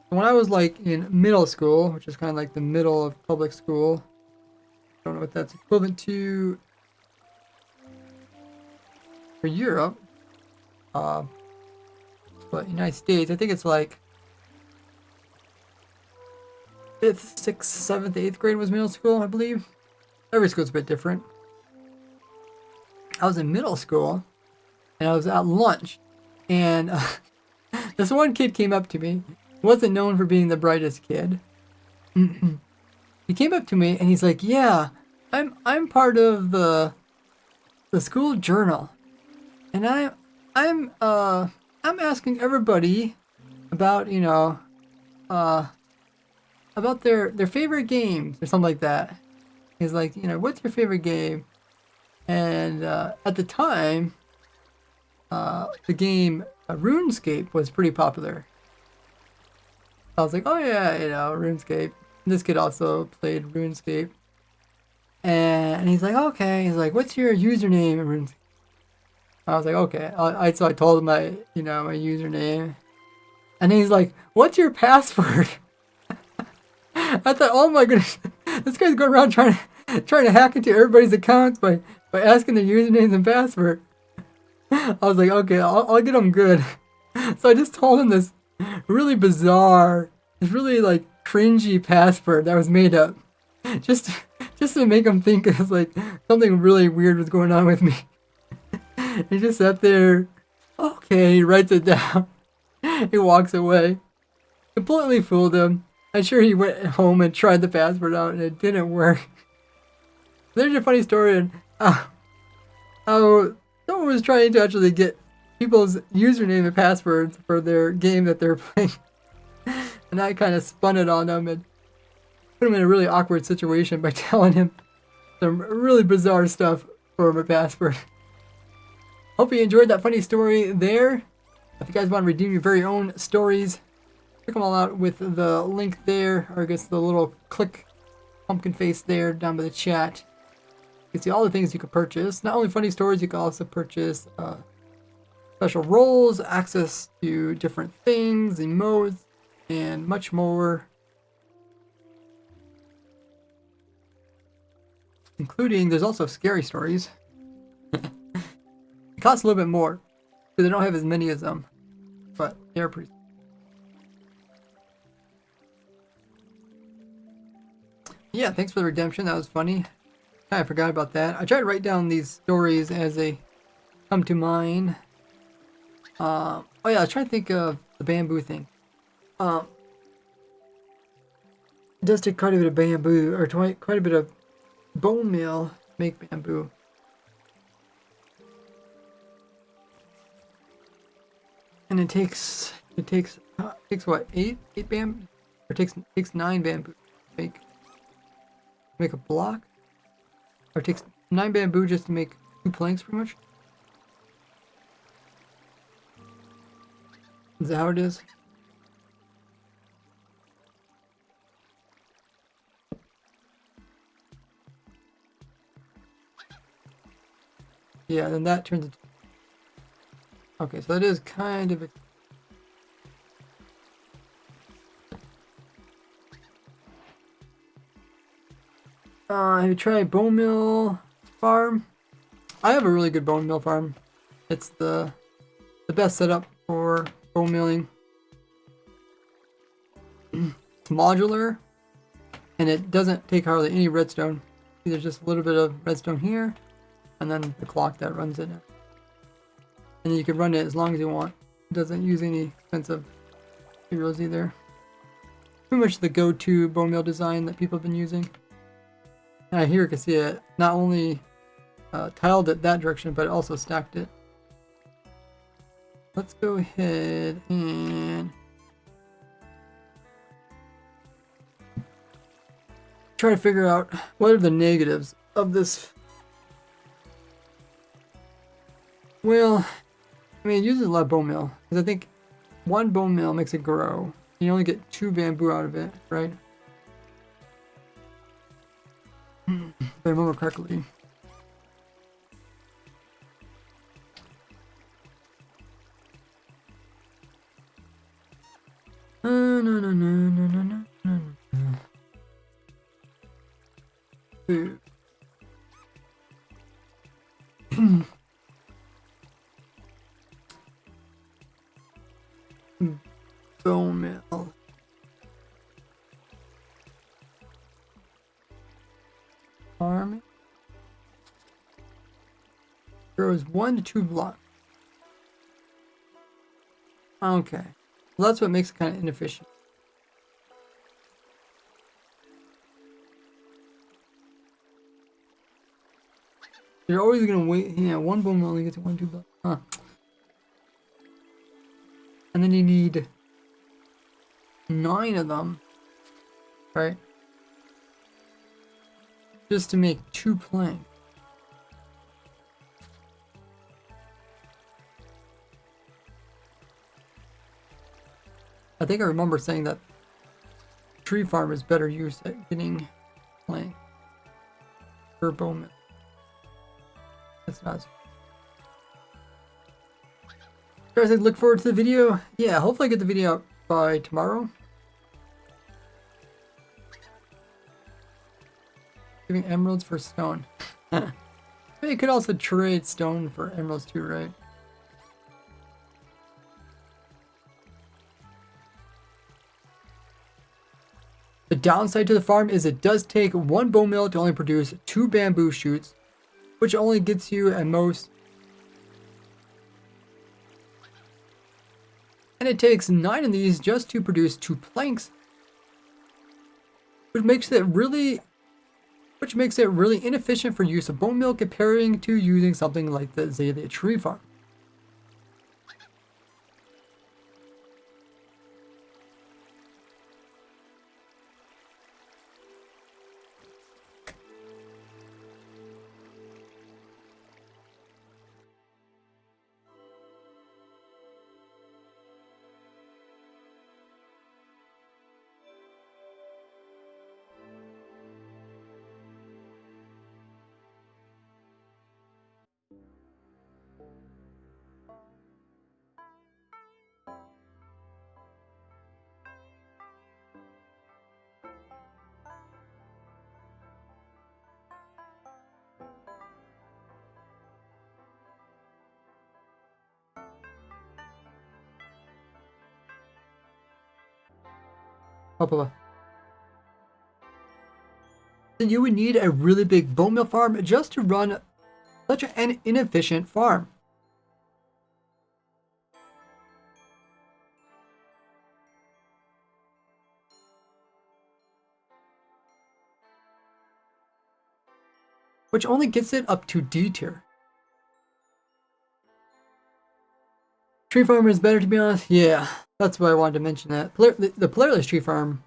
When I was like in middle school, which is kind of like the middle of public school, I don't know what that's equivalent to for Europe, but United States, I think it's like 5th, 6th, 7th, 8th grade was middle school, I believe. Every school's a bit different. I was in middle school, and I was at lunch, and this one kid came up to me. He wasn't known for being the brightest kid. He came up to me and he's like, "Yeah, I'm part of the school journal, and I'm asking everybody about about their favorite games or something like that." He's like, "What's your favorite game?" And at the time, the game RuneScape was pretty popular. I was like, oh yeah, RuneScape. This kid also played RuneScape. And he's like, okay. He's like, what's your username in RuneScape? I was like, okay. So I told him my username. And he's like, what's your password? I thought, oh my goodness, this guy's going around trying to hack into everybody's accounts by asking their usernames and password. I was like, okay, I'll get him good. So I just told him this really bizarre, this really like cringy password that was made up, just to make him think it's like something really weird was going on with me. He just sat there. Okay, he writes it down. He walks away. Completely fooled him. I'm sure he went home and tried the password out and it didn't work. There's a funny story on how someone was trying to actually get people's username and passwords for their game that they're playing. And I kind of spun it on them and put him in a really awkward situation by telling him some really bizarre stuff for my password. Hope you enjoyed that funny story there. If you guys want to redeem your very own stories, check them all out with the link there, or I guess the little click pumpkin face there down by the chat. You can see all the things you can purchase. Not only funny stories, you can also purchase special roles, access to different things, emotes, and much more. Including, there's also scary stories. It costs a little bit more, because they don't have as many as them, but they're pretty. Yeah, thanks for the redemption. That was funny. I forgot about that. I try to write down these stories as they come to mind. Oh yeah, I was trying to think of the bamboo thing. It does take quite a bit of bamboo, or quite a bit of bone meal to make bamboo. And it takes what, eight bamboo, or takes 9 bamboo to make a block, or it takes 9 bamboo just to make 2 planks, pretty much. Is that how it is? Yeah, then that turns into. Okay, so that is kind of. Have you tried bone meal farm? I have a really good bone meal farm. It's the best setup for bone milling. It's modular, and it doesn't take hardly any redstone. There's just a little bit of redstone here, and then the clock that runs it. And you can run it as long as you want. It doesn't use any expensive materials either. Pretty much the go-to bone meal design that people have been using. And here you can see it not only tiled it that direction, but it also stacked it. Let's go ahead and try to figure out what are the negatives of this. Well, I mean, it uses a lot of bone meal, because I think 1 bone meal makes it grow. You only get 2 bamboo out of it, right? If I remember correctly. No. Food. Bone meal. Farming. Grows 1 to 2 blocks. Okay. Well, that's what makes it kind of inefficient. You're always gonna wait. Yeah, 1 bone meal only gets 1 to 2 blocks. Huh. And then you need 9 of them, right? Just to make 2 planks. I think I remember saying that tree farm is better use at getting plank for bone meal. That's not. Guys, I look forward to the video. Yeah, hopefully I get the video out by tomorrow. Giving emeralds for stone. You could also trade stone for emeralds too, right? The downside to the farm is it does take 1 bone meal to only produce 2 bamboo shoots, which only gets you at most. And it takes 9 of these just to produce 2 planks, which makes it really inefficient for use of bone meal comparing to using something like the Azalea tree farm. Then you would need a really big bone meal farm just to run such an inefficient farm. Which only gets it up to D tier. Tree farm is better, to be honest. Yeah, that's why I wanted to mention that. The playerless tree farm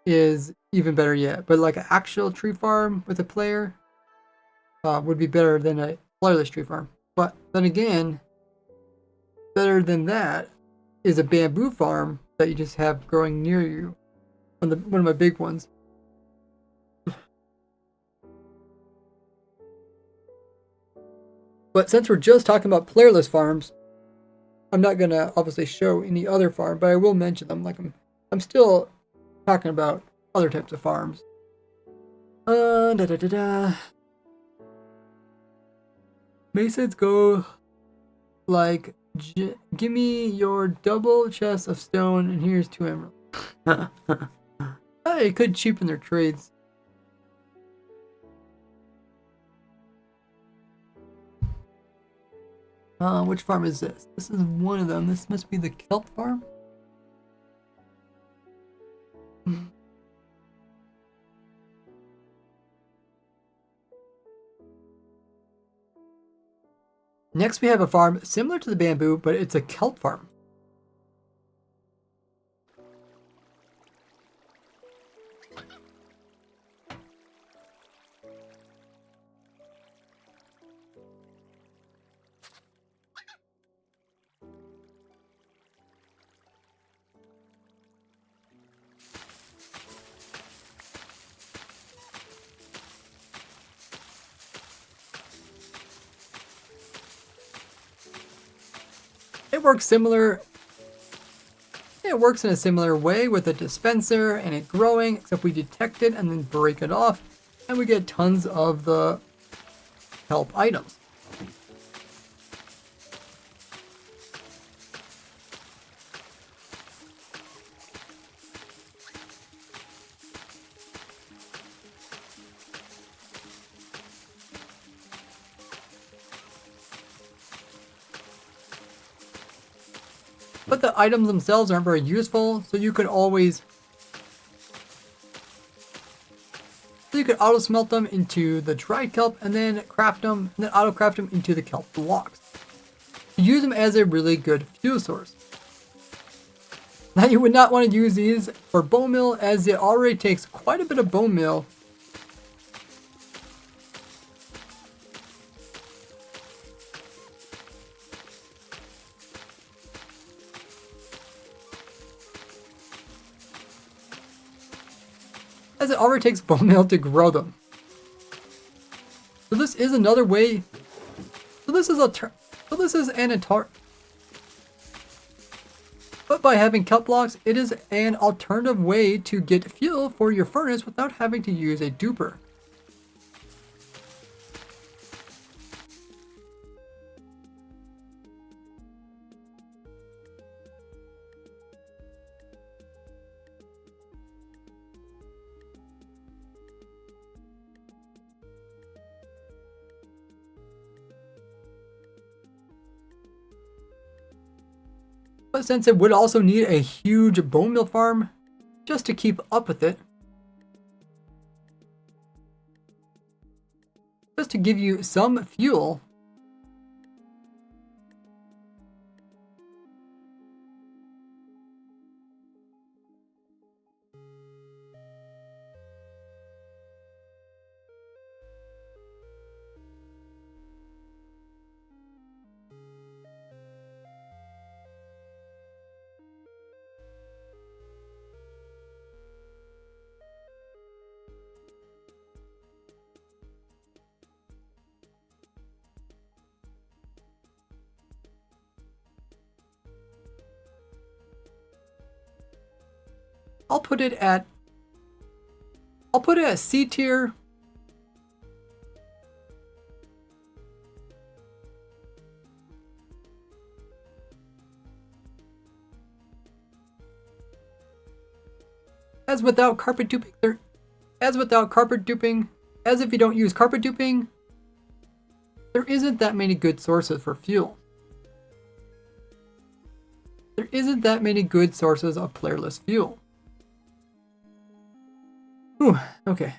is even better yet, but like an actual tree farm with a player would be better than a playerless tree farm. But then again, better than that is a bamboo farm that you just have growing near you. One of my big ones. But since we're just talking about playerless farms, I'm not gonna obviously show any other farm, but I will mention them. Like I'm still talking about other types of farms. Masons go like, give me your double chest of stone, and here's 2 emeralds. It could cheapen their trades. Which farm is this? This is one of them. This must be the kelp farm. Next we have a farm similar to the bamboo, but it's a kelp farm. It works similar. It works in a similar way with a dispenser and it growing, except we detect it and then break it off, and we get tons of the kelp items. But the items themselves aren't very useful, so you could always... So you could auto smelt them into the dried kelp and then craft them, and then auto craft them into the kelp blocks. Use them as a really good fuel source. Now you would not want to use these for bone meal, as it already takes quite a bit of bone meal. as it already takes bone meal to grow them. So this is another way. So this is an but by having kelp blocks, it is an alternative way to get fuel for your furnace without having to use a duper. But since it would also need a huge bone meal farm just to keep up with it, just to give you some fuel, I'll put it at C tier. As without carpet duping, as if you don't use carpet duping, there isn't that many good sources for fuel. There isn't that many good sources of playerless fuel. Whew, okay.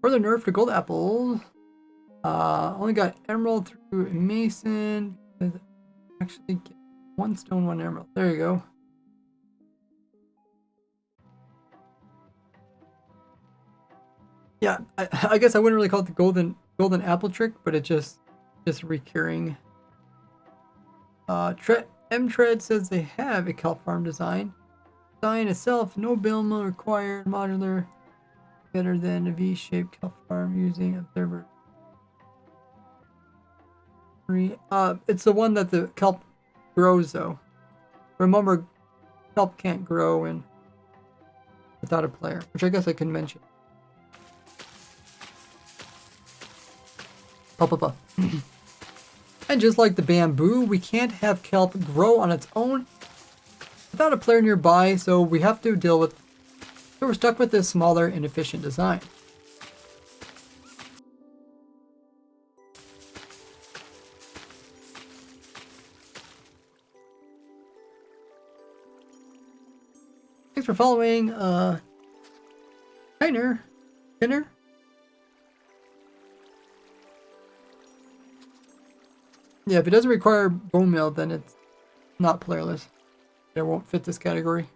Further nerf to gold apples. Only got emerald through mason. Actually, get 1 stone, 1 emerald. There you go. Yeah, I guess I wouldn't really call it the golden apple trick, but it's just recurring. M-Tread says they have a kelp farm design. Design itself, no build required, modular, better than a V-shaped kelp farm using observer. It's the one that the kelp grows though. Remember, kelp can't grow without a player, which I guess I can mention. And just like the bamboo, we can't have kelp grow on its own without a player nearby, so we're stuck with this smaller, inefficient design. Thanks for following, Pinner. Yeah, if it doesn't require bone meal, then it's not playerless. It won't fit this category.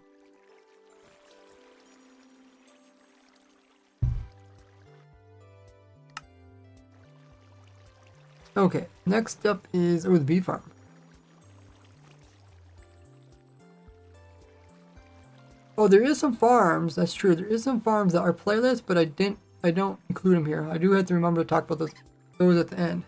Okay, next up is the bee farm. Oh, there is some farms. That's true. There is some farms that are playlists, but I don't include them here. I do have to remember to talk about those at the end.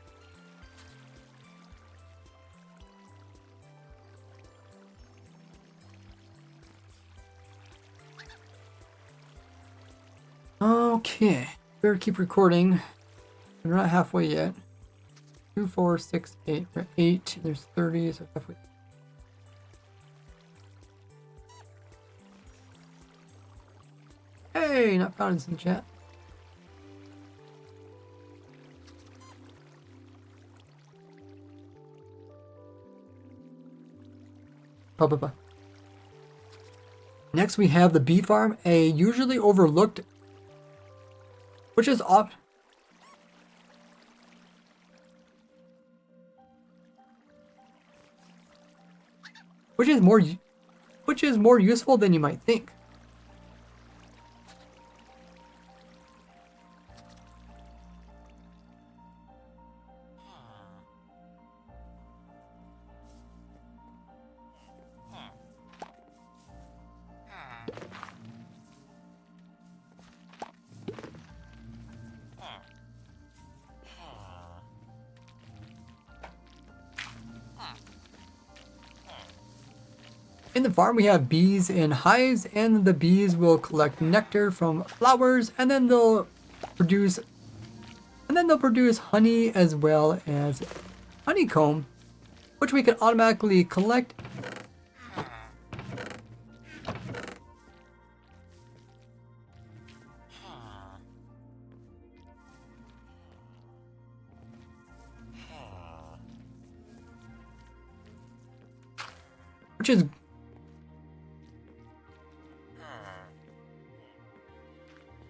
Okay, better keep recording. We're not halfway yet. 2, 4, 6, 8. We're at 8. There's 30, so halfway. Hey, not found in some chat. Next, we have the bee farm, a usually overlooked, which is more useful than you might think. In the farm, we have bees in hives, and the bees will collect nectar from flowers, and then they'll produce honey as well as honeycomb, which we can automatically collect. Which is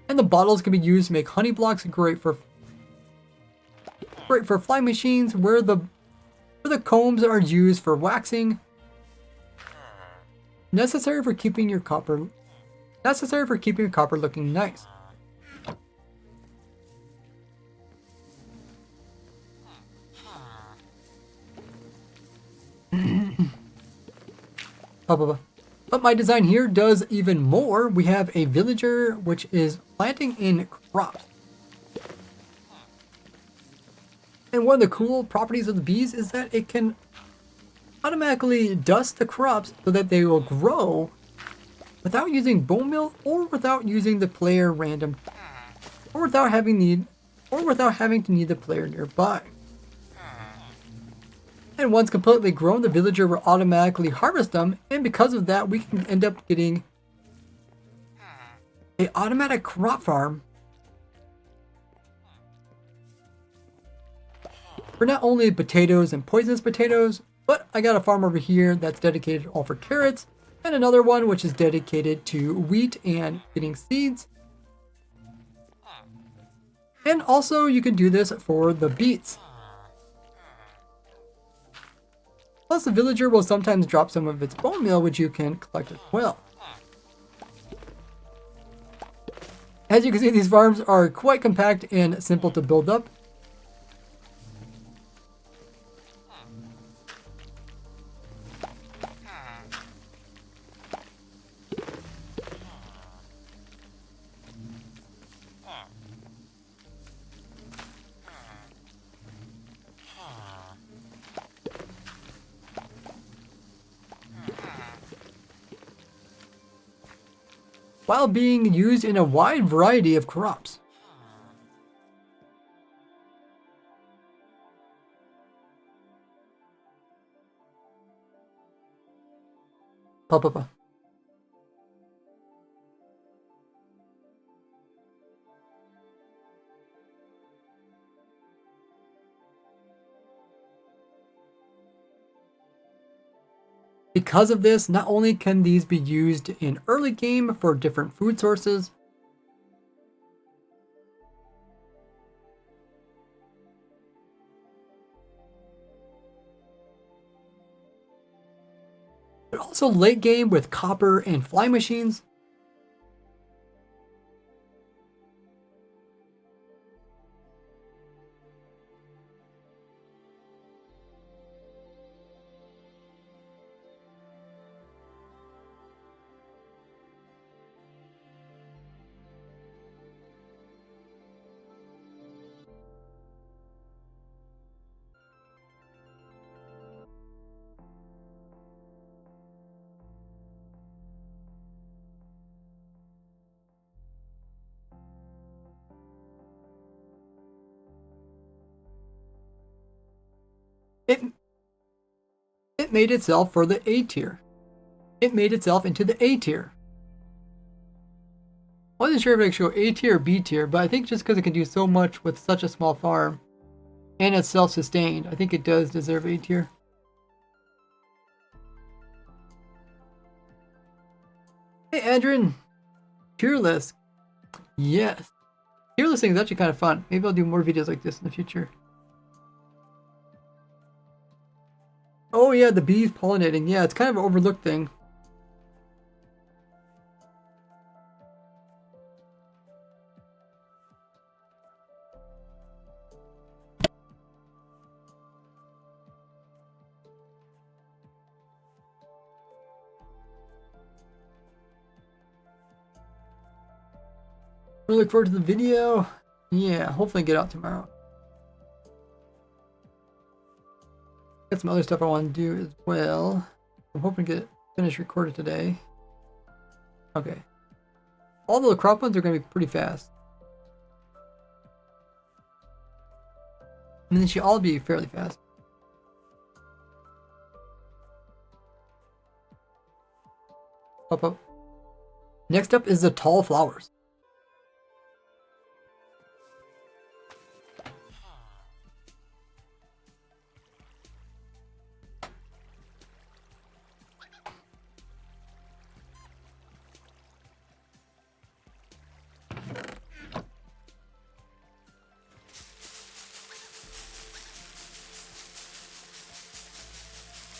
and the bottles can be used to make honey blocks, great for fly machines, where the combs are used for waxing, necessary for keeping your copper looking nice. But my design here does even more. We have a villager which is planting in crops. And one of the cool properties of the bees is that it can automatically dust the crops so that they will grow without using bone meal or without using the player random or without having to need the player nearby. And once completely grown, the villager will automatically harvest them, and because of that, we can end up getting an automatic crop farm for not only potatoes and poisonous potatoes, but I got a farm over here that's dedicated all for carrots, and another one which is dedicated to wheat and getting seeds. And also you can do this for the beets. Plus the villager will sometimes drop some of its bone meal, which you can collect as well. As you can see, these farms are quite compact and simple to build up. While being used in a wide variety of crops. Pa. Because of this, not only can these be used in early game for different food sources, but also late game with copper and fly machines. It made itself for the A tier. It made itself into the A tier. I wasn't sure if I could show A tier or B tier, but I think just because it can do so much with such a small farm, and it's self-sustained, I think it does deserve A tier. Hey Adrian, tier list. Yes. Tier listing is actually kind of fun. Maybe I'll do more videos like this in the future. Oh yeah, the bees pollinating. Yeah, it's kind of an overlooked thing. I look forward to the video. Yeah, hopefully get out tomorrow. Got some other stuff I want to do as well. I'm hoping to get finish recording today. Okay. All the crop ones are going to be pretty fast. And they should all be fairly fast. Up. Next up is the tall flowers.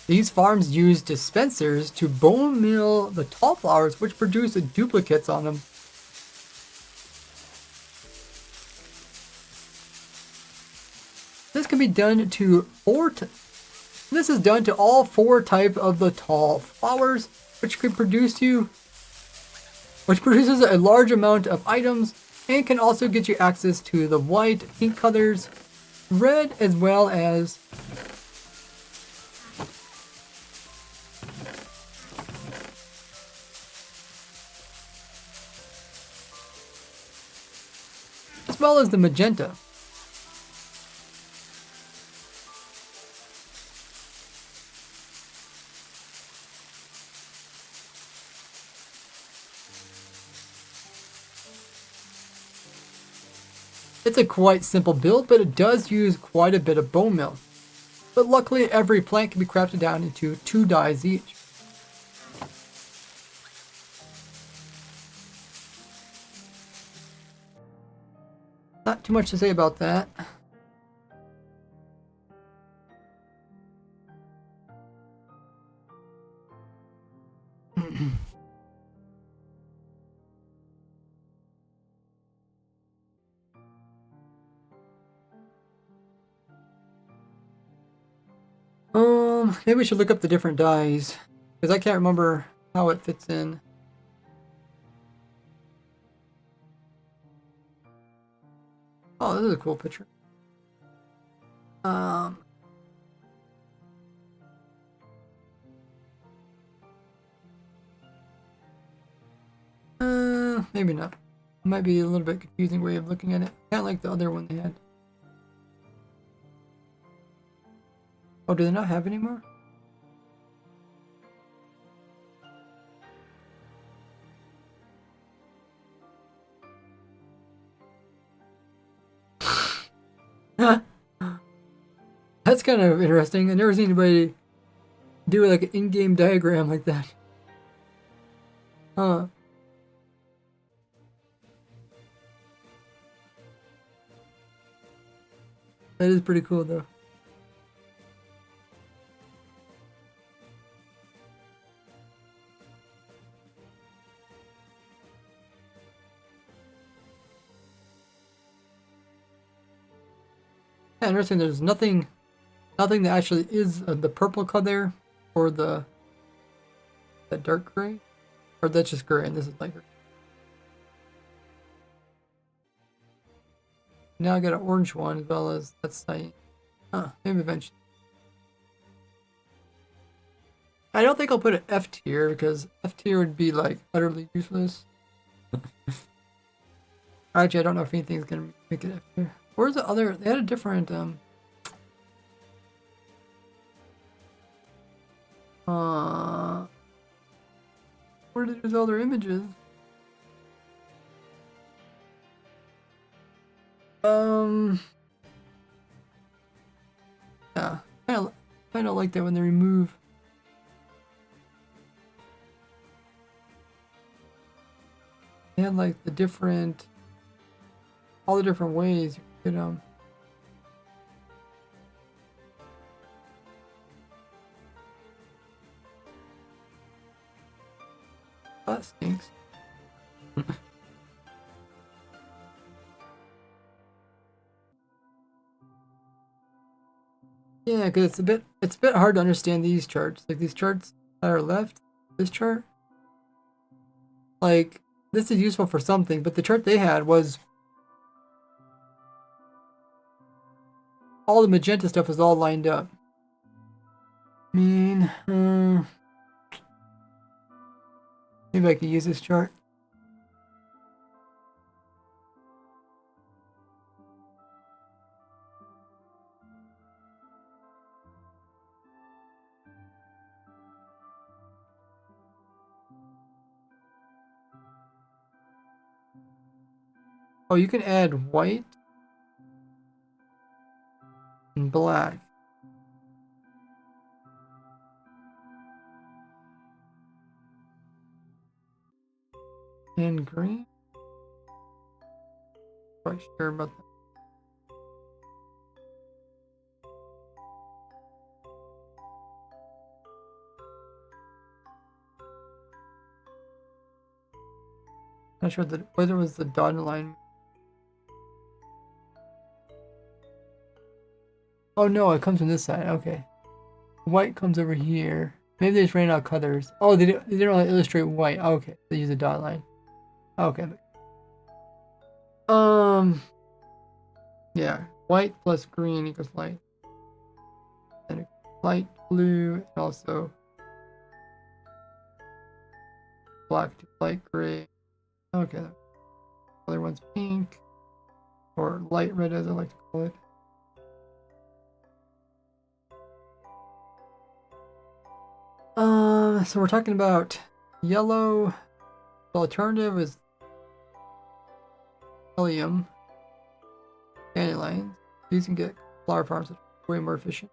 These farms use dispensers to bone mill the tall flowers, which produce duplicates on them. This can be done to This is done to all 4 types of the tall flowers, which produces a large amount of items, and can also get you access to the white, pink colors, red, as well as the magenta. It's a quite simple build, but it does use quite a bit of bone meal. But luckily, every plant can be crafted down into 2 dyes each. Not too much to say about that. Maybe we should look up the different dyes, because I can't remember how it fits in. Oh, this is a cool picture. Maybe not. It might be a little bit confusing way of looking at it. Kind of like the other one they had. Oh, do they not have any more? That's kind of interesting. I've never seen anybody do like an in-game diagram like that. Huh. That is pretty cool though. Yeah, interesting. There's nothing that actually is the purple color or that dark gray, or that's just gray and this is light gray. Now I got an orange one as well as that's cyan. Maybe eventually. I don't think I'll put an F tier because F tier would be like utterly useless. Actually, I don't know if anything's gonna make it F tier. Where's the other? They had a different where did all their images? Yeah, kind of like that when they remove. They had like all the different ways you could that stinks. Yeah, because it's a bit hard to understand these charts. Like these charts that are left, this chart. Like this is useful for something, but the chart they had was all the magenta stuff was all lined up. I mean, Maybe I could use this chart. Oh, you can add white and black. And green? Quite sure about that. Not sure whether it was the dotted line. Oh no, it comes from this side. Okay. White comes over here. Maybe they just ran out of colors. Oh, they didn't really illustrate white. Okay, they use a dot line. Okay. Yeah, white plus green equals light. And light blue, and also black to light gray. Okay. The other one's pink, or light red as I like to call it. So we're talking about yellow. The alternative is helium, dandelions. These can get flower farms, which are way more efficient.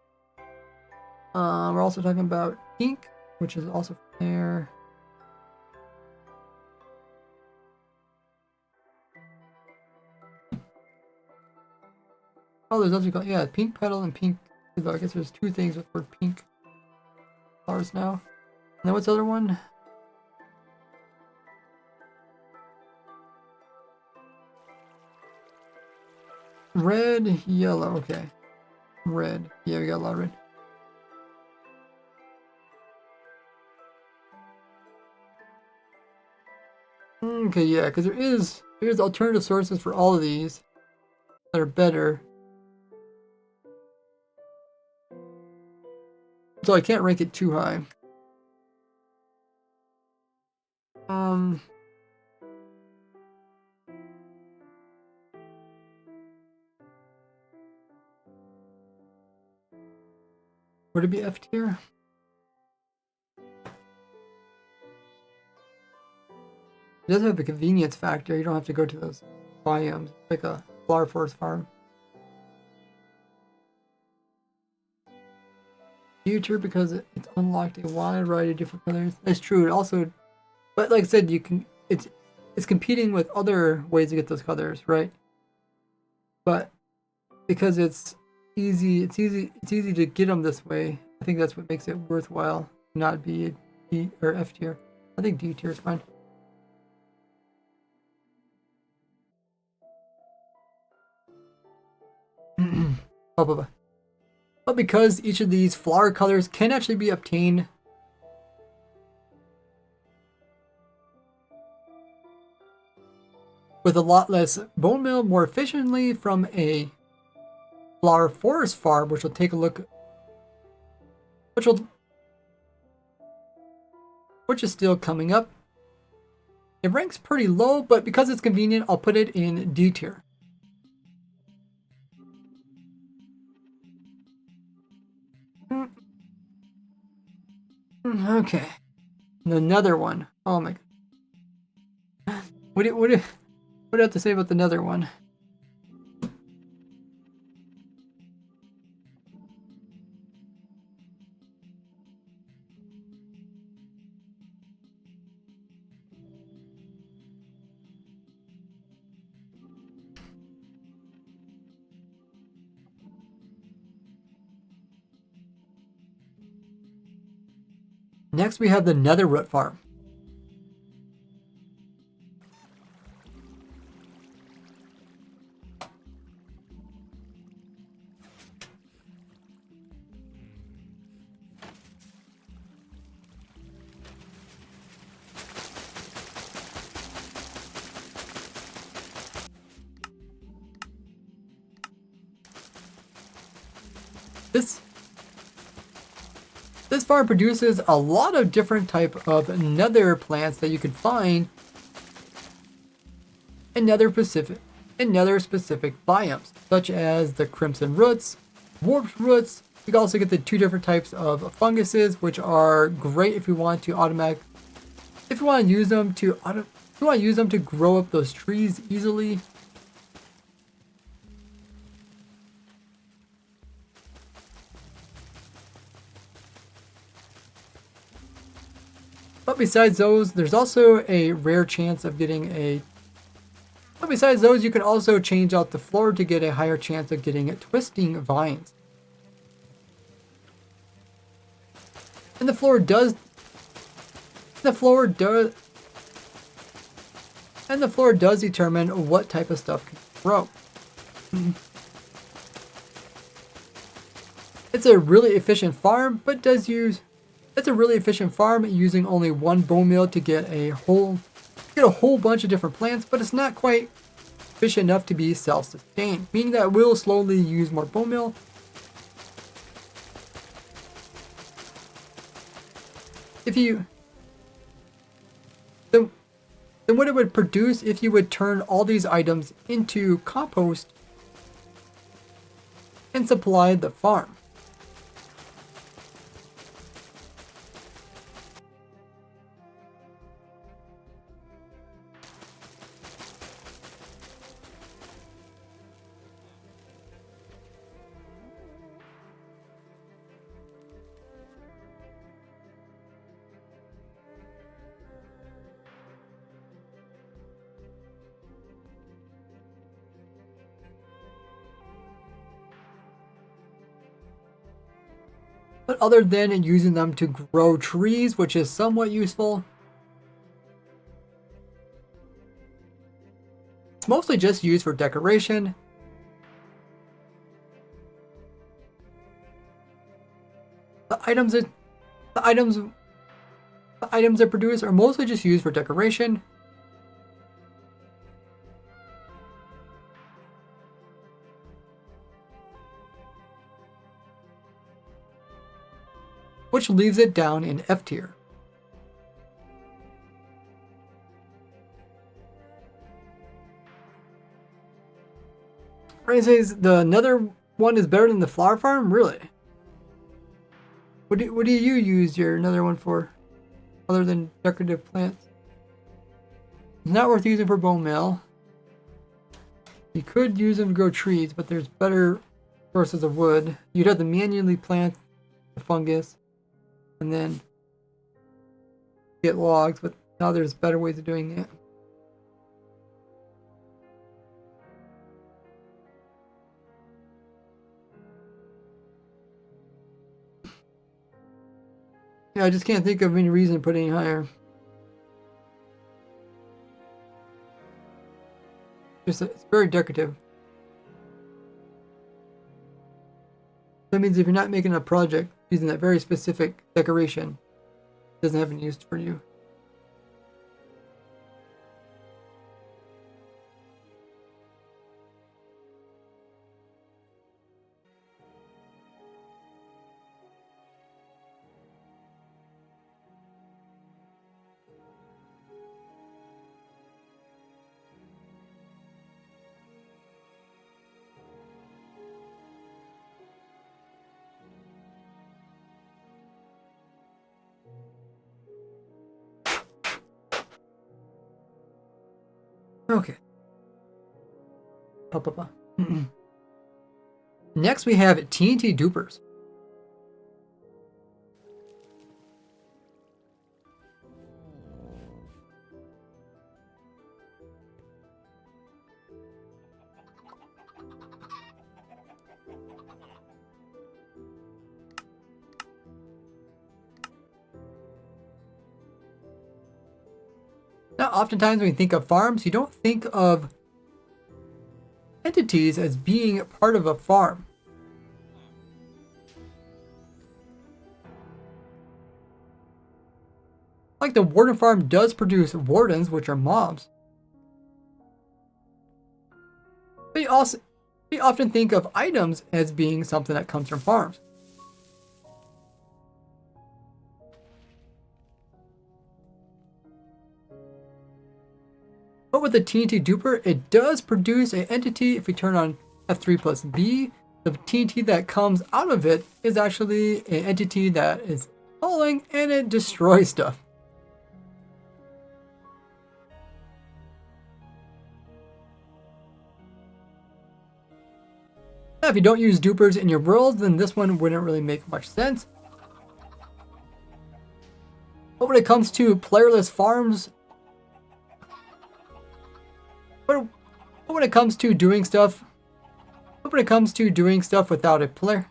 We're also talking about pink, which is also from there. Oh, there's also, yeah, pink petal and pink. I guess there's two things with word pink flowers now. And then what's the other one? Red, yellow, okay. Red. Yeah, we got a lot of red. Okay, yeah, because there's alternative sources for all of these that are better. So I can't rank it too high. Would it be F tier? It does have a convenience factor. You don't have to go to those biomes like a flower forest farm. Future because it's unlocked a wide variety of different colors. That's true. It also, but like I said, you can it's competing with other ways to get those colors, right? But because it's easy to get them this way. I think that's what makes it worthwhile. Not be a D or F tier. I think D tier is fine. Blah, blah, blah. But because each of these flower colors can actually be obtained with a lot less bone meal more efficiently from a flower forest farm, which will take a look, which is still coming up. It ranks pretty low, but because it's convenient, I'll put it in D tier. Okay. Another one. Oh my god. What do you have to say about the nether one? Next, we have the nether root farm. This farm produces a lot of different type of nether plants that you can find in nether specific biomes, such as the crimson roots, warped roots. You can also get the 2 different types of funguses, which are great if you want to use them to grow up those trees easily. But besides those, there's also a rare chance of getting a... But besides those, you can also change out the floor to get a higher chance of getting twisting vines. And the floor does determine what type of stuff can grow. It's a really efficient farm, but it's a really efficient farm using only 1 bone meal to get a whole bunch of different plants, but it's not quite efficient enough to be self-sustained, meaning that we'll slowly use more bone meal. Then what it would produce if you would turn all these items into compost and supply the farm. But other than using them to grow trees, which is somewhat useful, it's mostly just used for decoration. The items that produce are mostly just used for decoration. Which leaves it down in F tier. Right, says the nether one is better than the flower farm? Really? What do you use your nether one for? Other than decorative plants? It's not worth using for bone meal. You could use them to grow trees, but there's better sources of wood. You'd have to manually plant the fungus and then get logs, but now there's better ways of doing it. Yeah, I just can't think of any reason to put any higher. It's very decorative. That means if you're not making a project using that very specific decoration, it doesn't have any use for you. Okay. Next we have TNT dupers. Now, oftentimes when you think of farms, you don't think of entities as being part of a farm. Like the warden farm does produce wardens, which are mobs. But you often think of items as being something that comes from farms. But with the TNT duper, it does produce an entity. If we turn on F3 plus B, the TNT that comes out of it is actually an entity that is falling and it destroys stuff. Now, if you don't use dupers in your worlds, then this one wouldn't really make much sense. But when it comes to playerless farms, but when it comes to doing stuff without a player,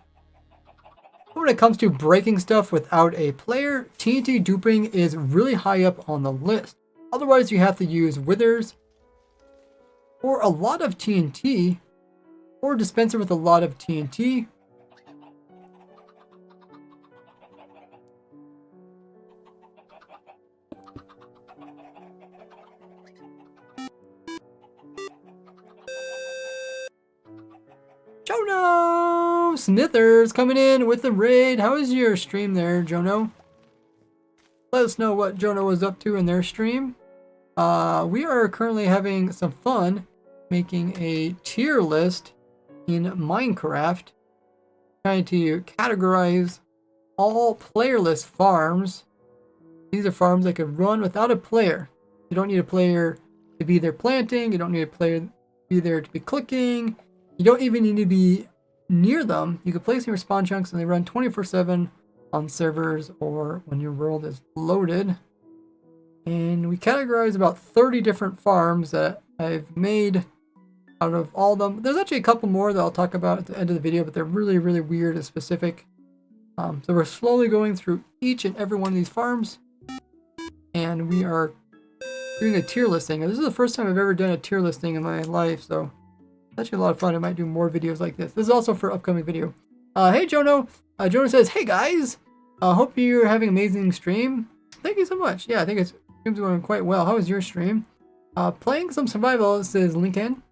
when it comes to breaking stuff without a player, TNT duping is really high up on the list. Otherwise, you have to use withers or a lot of TNT or dispenser with a lot of TNT. Jono Smithers coming in with the raid. How was your stream there, Jono? Let us know what Jono was up to in their stream. We are currently having some fun making a tier list in Minecraft, trying to categorize all playerless farms. These are farms that could run without a player. You don't need a player to be there planting. You don't need a player to be there to be clicking. You don't even need to be near them. You can place your spawn chunks and they run 24/7 on servers or when your world is loaded. And we categorize about 30 different farms that I've made out of all of them. There's actually a couple more that I'll talk about at the end of the video, but they're really, really weird and specific. So we're slowly going through each and every one of these farms. And we are doing a tier listing. This is the first time I've ever done a tier listing in my life, so it's actually a lot of fun. I might do more videos like this. This is also for upcoming video. Hey, Jono. Jono says, hey, guys. Hope you're having an amazing stream. Thank you so much. Yeah, I think it's stream's going quite well. How was your stream? Playing some survival, says Lincoln.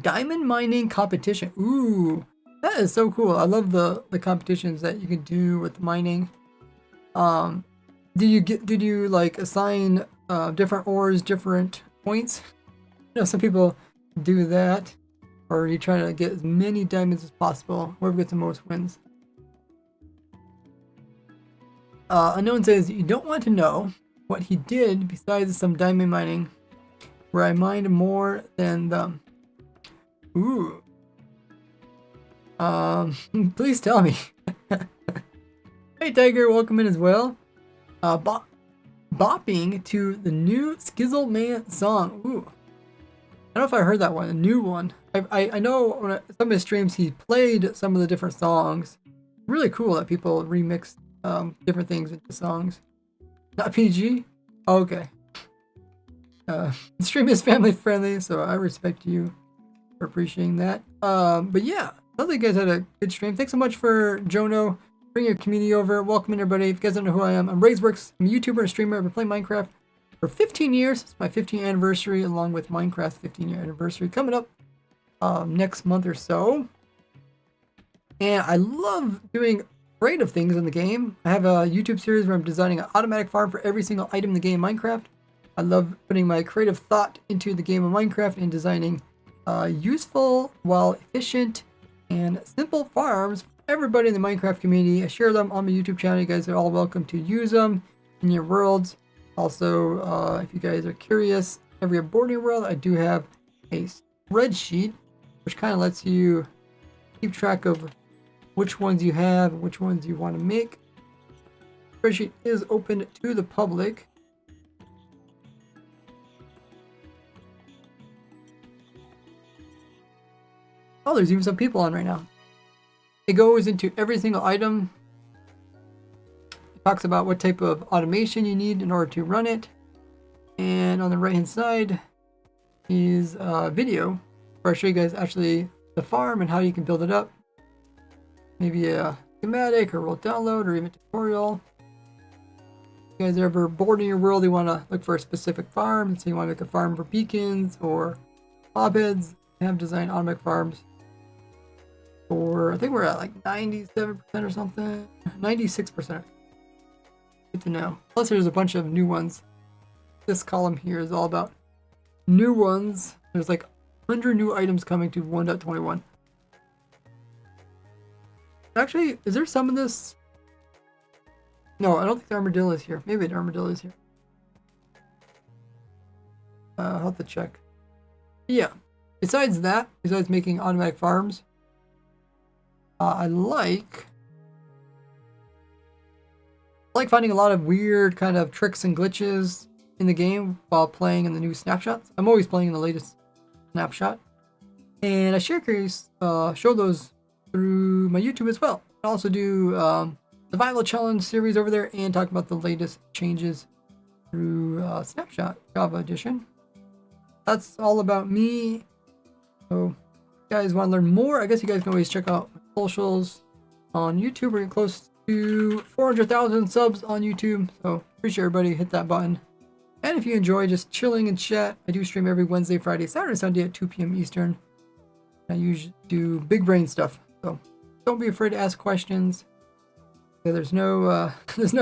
Diamond mining competition. Ooh, that is so cool. I love the competitions that you can do with mining. Did you like assign different ores different points? You know, some people do that. Or you try to get as many diamonds as possible. Whoever gets the most wins. Unknown says, you don't want to know what he did besides some diamond mining, where I mined more than them. Ooh. Please tell me. Hey, Tiger, welcome in as well. Bopping to the new Skizzle Man song. Ooh. I don't know if I heard that one, a new one. I know when some of his streams he played some of the different songs. Really cool that people remix different things into songs. Not PG? Oh, okay. The stream is family friendly, so I respect you for appreciating that. But yeah, sounds like you guys had a good stream. Thanks so much for Jono. Bring your community over. Welcome in, everybody. If you guys don't know who I am, I'm RazeWorks. I'm a YouTuber and streamer. I've been playing Minecraft for 15 years. It's my 15th anniversary, along with Minecraft's 15-year anniversary coming up next month or so. And I love doing creative things in the game. I have a YouTube series where I'm designing an automatic farm for every single item in the game Minecraft. I love putting my creative thought into the game of Minecraft and designing useful, while efficient, and simple farms for everybody in the Minecraft community. I share them on my YouTube channel. You guys are all welcome to use them in your worlds. Also, if you guys are curious, every boarding world, I do have a spreadsheet, which kind of lets you keep track of which ones you have, which ones you want to make. Spreadsheet is open to the public. Oh, there's even some people on right now. It goes into every single item. It talks about what type of automation you need in order to run it. And on the right hand side is a video where I show you guys actually the farm and how you can build it up. Maybe a schematic or world download or even tutorial. If you guys are ever bored in your world, you want to look for a specific farm. So you want to make a farm for beacons or hobheads. I have designed automatic farms. I think we're at like 97% or something. 96%. Good to know. Plus there's a bunch of new ones. This column here is all about new ones. There's like 100 new items coming to 1.21. Actually, is there some of this? No, I don't think the armadillo is here. Maybe the armadillo is here. I'll have to check. Yeah. Besides that, besides making automatic farms, I like finding a lot of weird kind of tricks and glitches in the game while playing in the new snapshots. I'm always playing in the latest snapshot, and I show those through my YouTube as well. I also do the Survival Challenge series over there and talk about the latest changes through Snapshot Java Edition. That's all about me. So, if you guys want to learn more, I guess you guys can always check out my socials on YouTube. We're getting close to 400,000 subs on YouTube, so appreciate everybody. Hit that button. And if you enjoy just chilling and chat, I do stream every Wednesday, Friday, Saturday, Sunday at 2 p.m. Eastern. I usually do big brain stuff, so don't be afraid to ask questions. Yeah, there's no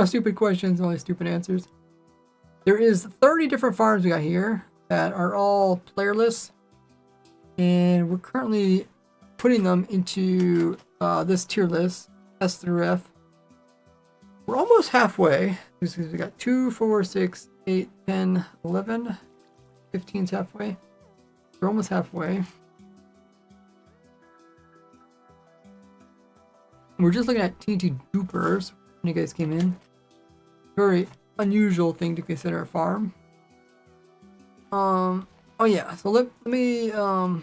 stupid questions, only stupid answers. There is 30 different farms we got here that are all playerless, and we're currently putting them into this tier list, S through F. We're almost halfway. We got 2, 4, 6, 8, 10, 11, 15's halfway. We're almost halfway. We're just looking at TNT dupers when you guys came in. Very unusual thing to consider a farm. Oh yeah, so let me and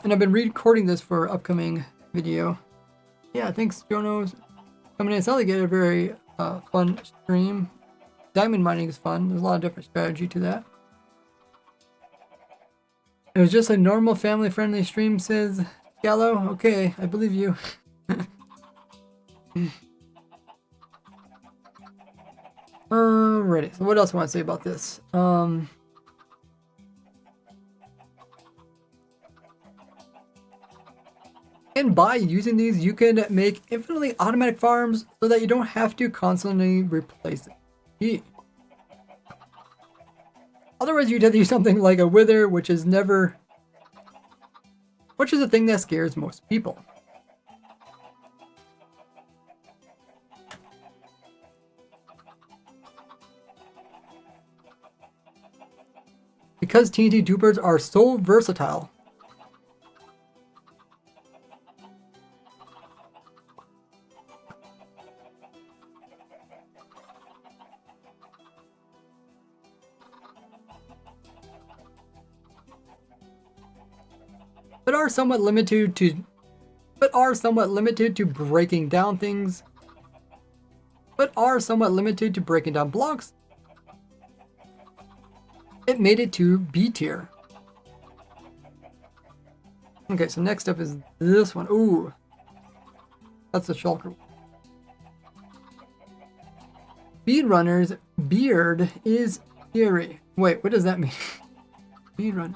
I've been recording this for upcoming video. Yeah, thanks Jono's coming in. It's like a very fun stream. Diamond mining is fun. There's a lot of different strategy to that. It was just a normal family-friendly stream, says Gallo. Okay, I believe you. Alrighty, so what else I want to say about this? And by using these, you can make infinitely automatic farms so that you don't have to constantly replace it. Otherwise, you'd have to use something like a wither, which is a thing that scares most people. Because TNT dupers are so versatile. But are somewhat limited to breaking down things. But are somewhat limited to breaking down blocks. It made it to B tier. Okay, so next up is this one. Ooh. That's the shulker. Speedrunner's beard is scary. Wait, what does that mean? Speedrunner.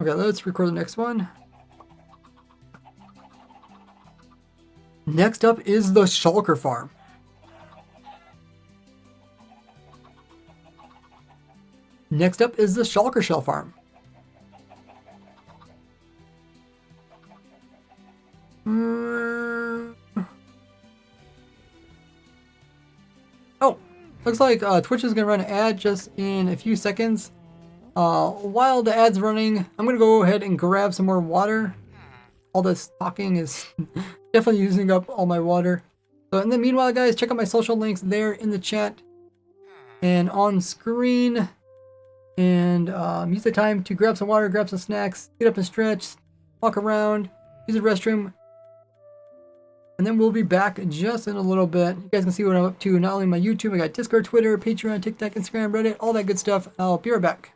Okay, let's record the next one. Next up is the shulker farm. Next up is the shulker shell farm. Oh, looks like Twitch is gonna run an ad just in a few seconds. While the ad's running, I'm gonna go ahead and grab some more water. All this talking is definitely using up all my water. So, and then meanwhile, guys, check out my social links there in the chat and on screen. And use the time to grab some water, grab some snacks, get up and stretch, walk around, use the restroom. And then we'll be back just in a little bit. You guys can see what I'm up to, not only my YouTube, I got Discord, Twitter, Patreon, TikTok, Instagram, Reddit, all that good stuff. I'll be right back.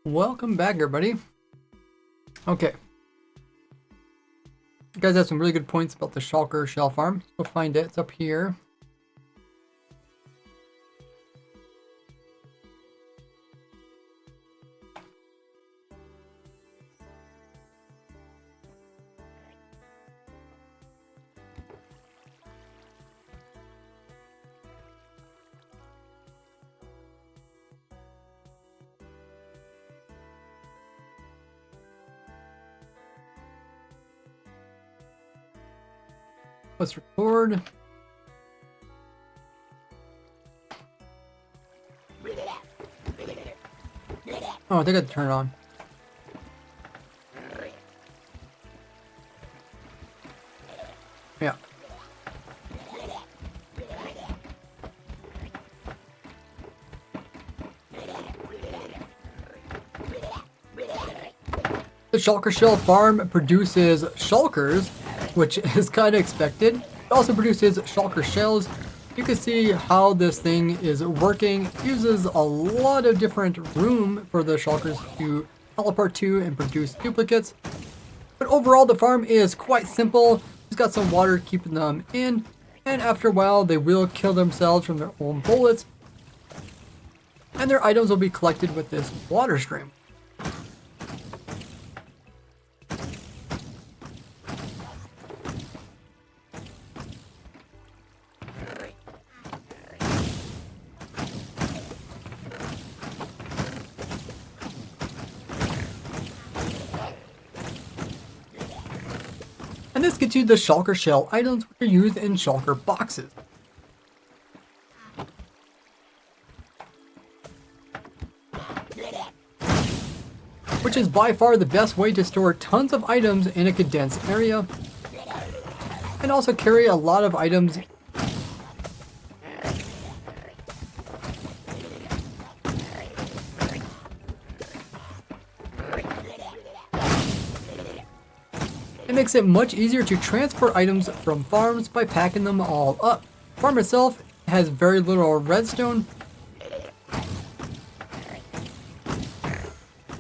Welcome back, everybody. Okay. You guys have some really good points about the Shulker Shell Farm. Go find it. It's up here. Let's record. Oh, I think I have to turn it on. Yeah. The Shulker Shell Farm produces shulkers, which is kind of expected. It also produces shulker shells. You can see how this thing is working. It uses a lot of different room for the shulkers to teleport to and produce duplicates. But overall, the farm is quite simple. It's got some water keeping them in, and after a while, they will kill themselves from their own bullets. And their items will be collected with this water stream. And this gets you the shulker shell items, which are used in shulker boxes. Which is by far the best way to store tons of items in a condensed area. And also carry a lot of items. It makes it much easier to transfer items from farms by packing them all up. The farm itself has very little redstone.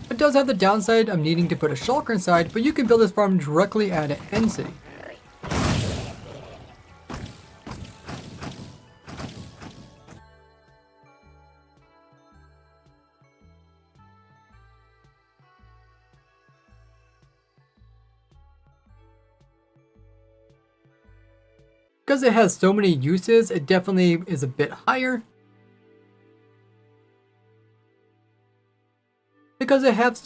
It does have the downside of needing to put a shulker inside, but you can build this farm directly at an end city. Because it has so many uses, it definitely is a bit higher. Because it has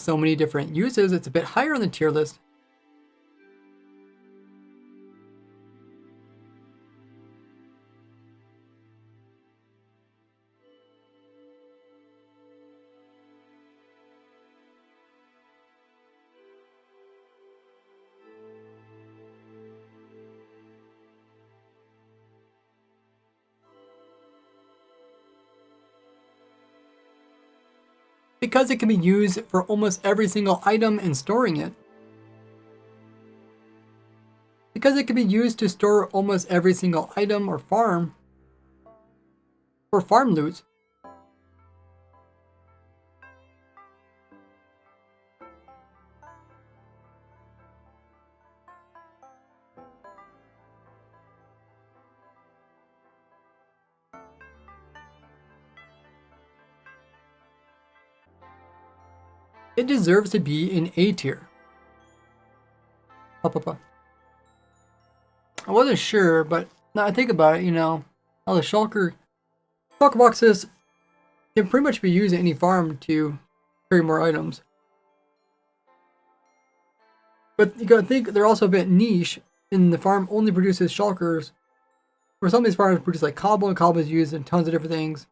so many different uses, it's a bit higher on the tier list. Because it can be used for almost every single item and storing it. Because it can be used to store almost every single item or farm loot. It deserves to be in A tier. I wasn't sure, but now I think about it, you know, how the shulker boxes can pretty much be used at any farm to carry more items. But you gotta think they're also a bit niche, and the farm only produces shulkers. Where some of these farms produce like cobble, and cobble is used in tons of different things.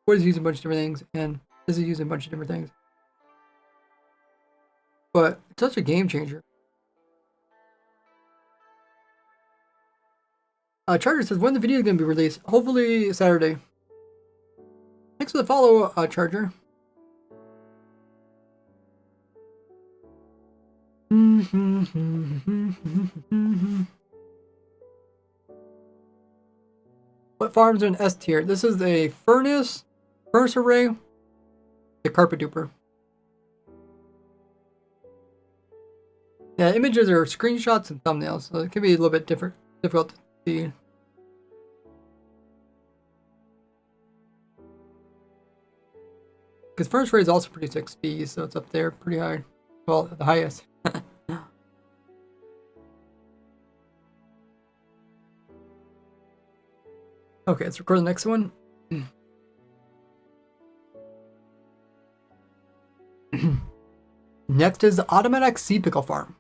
Wood is used in a bunch of different things, and this is used in a bunch of different things. But it's such a game changer. Charger says, when the video is going to be released? Hopefully Saturday. Thanks for the follow, Charger. What farms are in S tier? This is a furnace array, The carpet duper. Yeah, images are screenshots and thumbnails, so it can be a little bit difficult to see. Because Furnace Rays also produce XP, so it's up there pretty high. Well, the highest. Okay, let's record the next one. Next is the automatic sea pickle farm.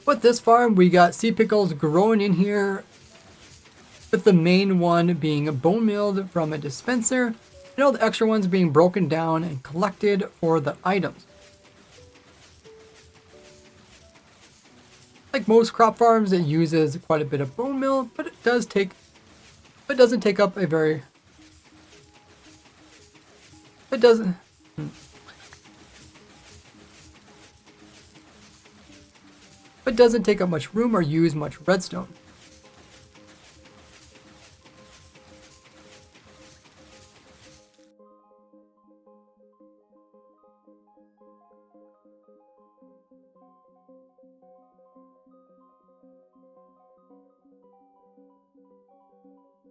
With this farm, we got sea pickles growing in here, with the main one being bone milled from a dispenser, and all the extra ones being broken down and collected for the items. Like most crop farms, it uses quite a bit of bone meal, but it doesn't take up a very. It doesn't. But doesn't take up much room or use much redstone.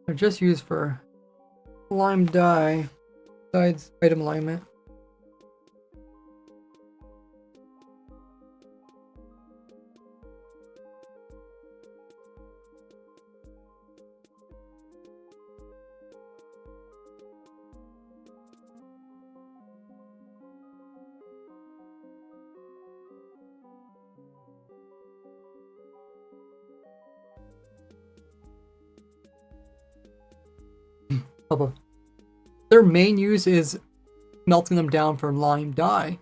They're just used for lime dye, besides item alignment. Their main use is melting them down for lime dye.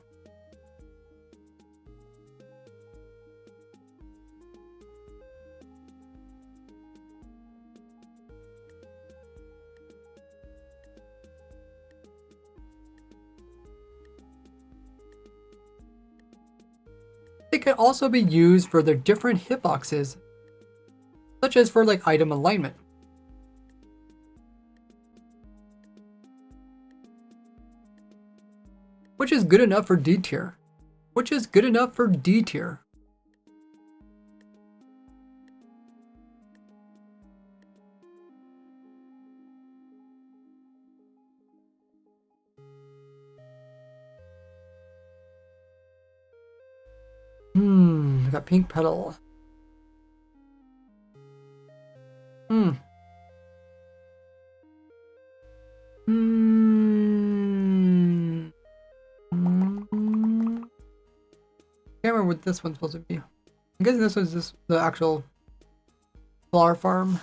They can also be used for their different hitboxes, such as for like item alignment. Which is good enough for D tier. Which is good enough for D tier. I got pink petal. Can't remember what this one's supposed to be. I'm guessing this was just the actual flower farm.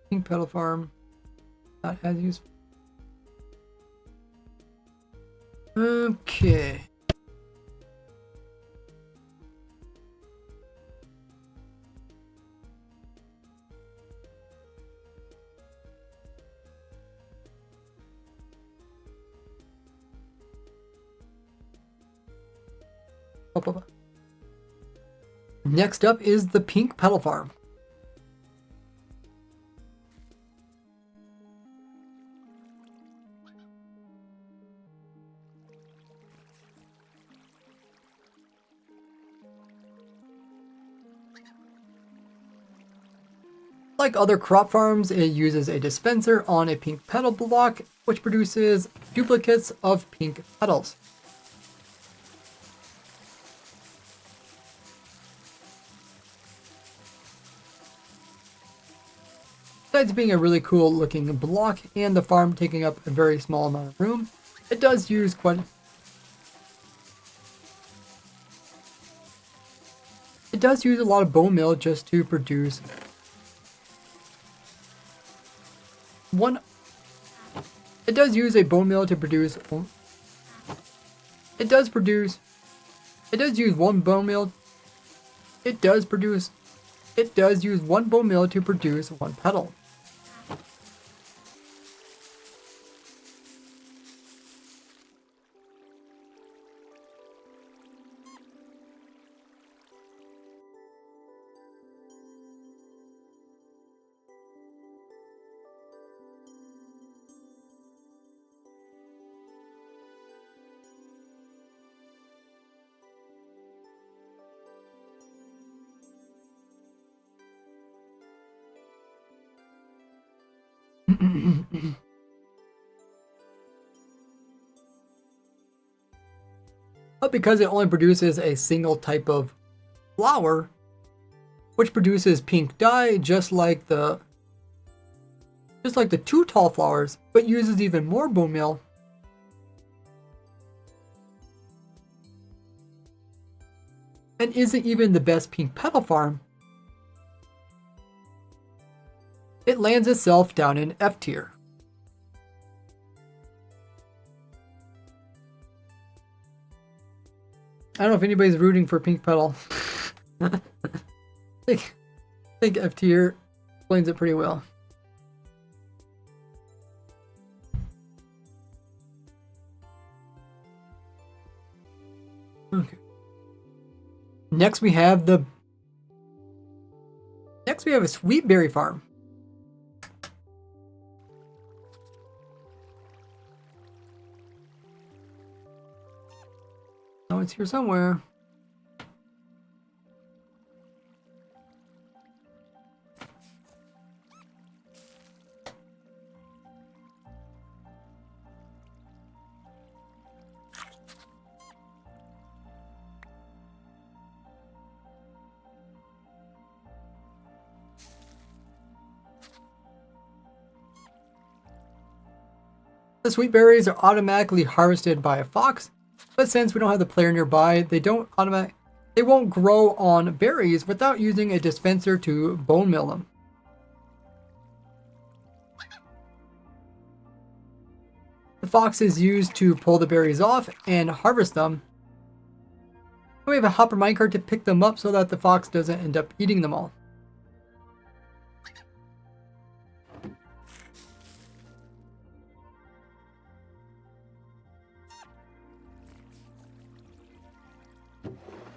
Pink petal farm. Not as useful. Okay. Next up is the pink petal farm. Like other crop farms, it uses a dispenser on a pink petal block, which produces duplicates of pink petals. Besides being a really cool looking block and the farm taking up a very small amount of room, it does use a lot of bone meal just to produce one. It does use a bone meal to produce. It does produce. It does use one bone meal. It does produce. It does use one bone meal to produce one petal. But because it only produces a single type of flower, which produces pink dye just like the two tall flowers, but uses even more bone meal, and isn't even the best pink petal farm, it lands itself down in F tier. I don't know if anybody's rooting for pink petal. I think F tier explains it pretty well. Okay. Next we have a sweet berry farm. Oh, it's here somewhere. The sweet berries are automatically harvested by a fox, but since we don't have the player nearby, they won't grow on berries without using a dispenser to bone meal them. The fox is used to pull the berries off and harvest them. We have a hopper minecart to pick them up so that the fox doesn't end up eating them all.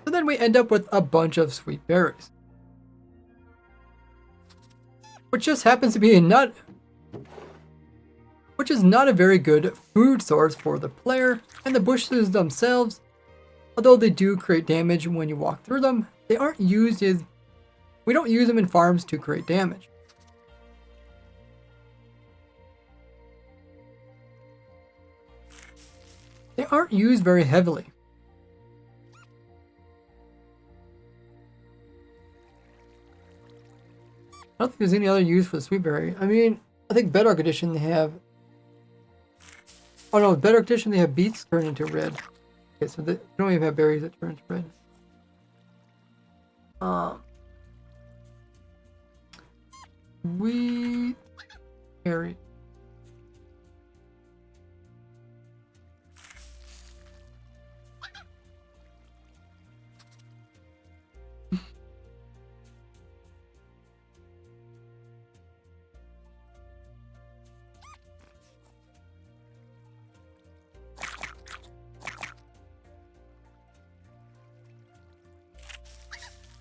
So then we end up with a bunch of sweet berries, which just happens to be which is not a very good food source for the player, and the bushes themselves, although they do create damage when you walk through them, we don't use them in farms to create damage. They aren't used very heavily. I don't think there's any other use for the sweet berry. I mean, I think Bedrock Edition they have. Oh no, Bedrock Edition they have beets turn into red. Okay, so they don't even have berries that turn into red. Sweet berry.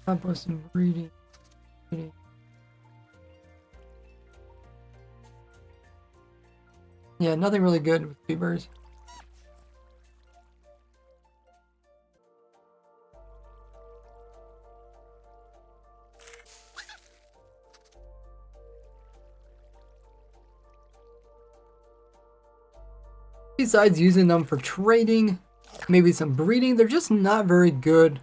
Compost and breeding. Yeah, nothing really good with sweet berries. Besides using them for trading, maybe some breeding, they're just not very good.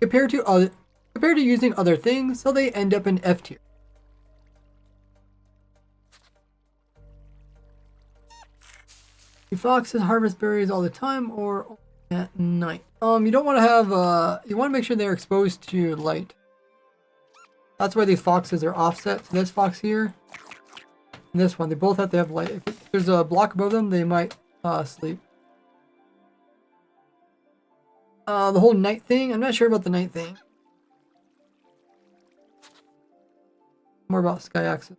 Compared to using other things, so they end up in F tier. The foxes harvest berries all the time, or at night. You don't want to have, you want to make sure they're exposed to light. That's why these foxes are offset. So this fox here and this one, they both have to have light. If there's a block above them, they might sleep. The whole night thing, I'm not sure about the night thing. More about sky access.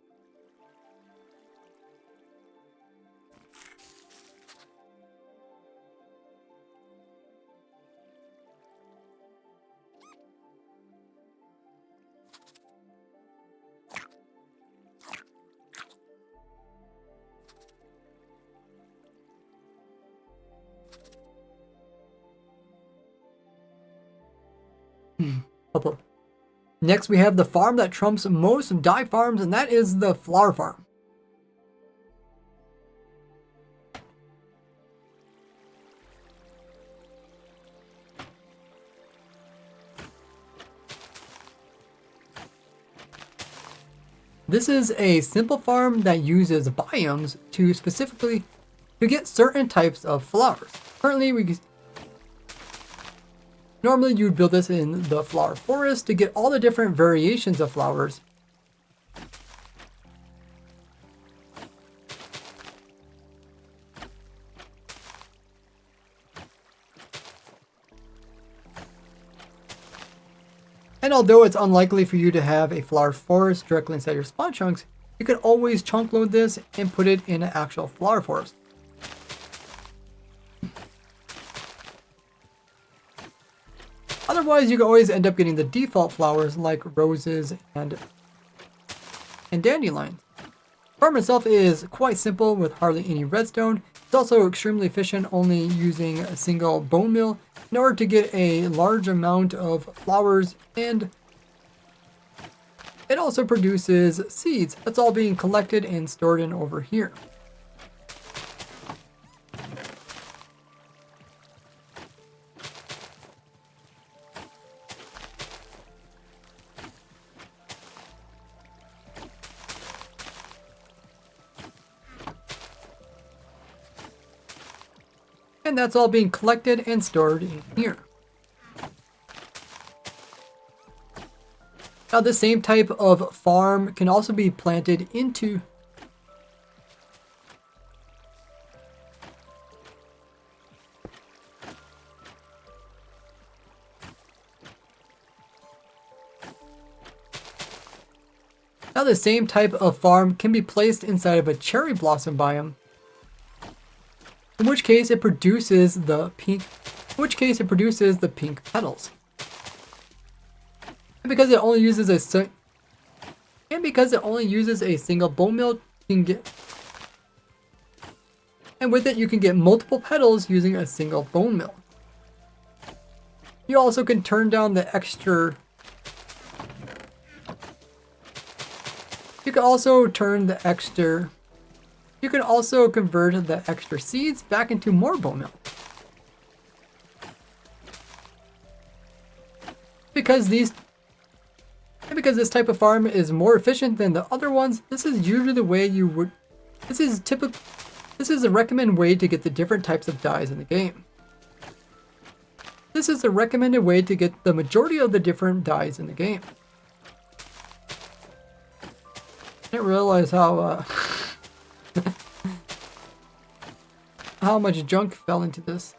Next, we have the farm that trumps most dye farms, and that is the flower farm. This is a simple farm that uses biomes to specifically to get certain types of flowers. Normally you would build this in the flower forest to get all the different variations of flowers. And although it's unlikely for you to have a flower forest directly inside your spawn chunks, you can always chunk load this and put it in an actual flower forest. Otherwise, you can always end up getting the default flowers like roses and dandelions. The farm itself is quite simple with hardly any redstone. It's also extremely efficient, only using a single bone meal in order to get a large amount of flowers, and it also produces seeds. That's all being collected and stored in over here. And that's all being collected and stored in here. Now, the same type of farm can also be planted into placed inside of a cherry blossom biome. In which case it produces the pink petals. And because it only uses a single bone meal, with it you can get multiple petals using a single bone meal. You also can turn down the extra. You can also convert the extra seeds back into more bone meal. Because this type of farm is more efficient than the other ones, this is usually the way you would. This is a recommended way to get the different types of dyes in the game. This is a recommended way to get the majority of the different dyes in the game. I didn't realize how how much junk fell into this.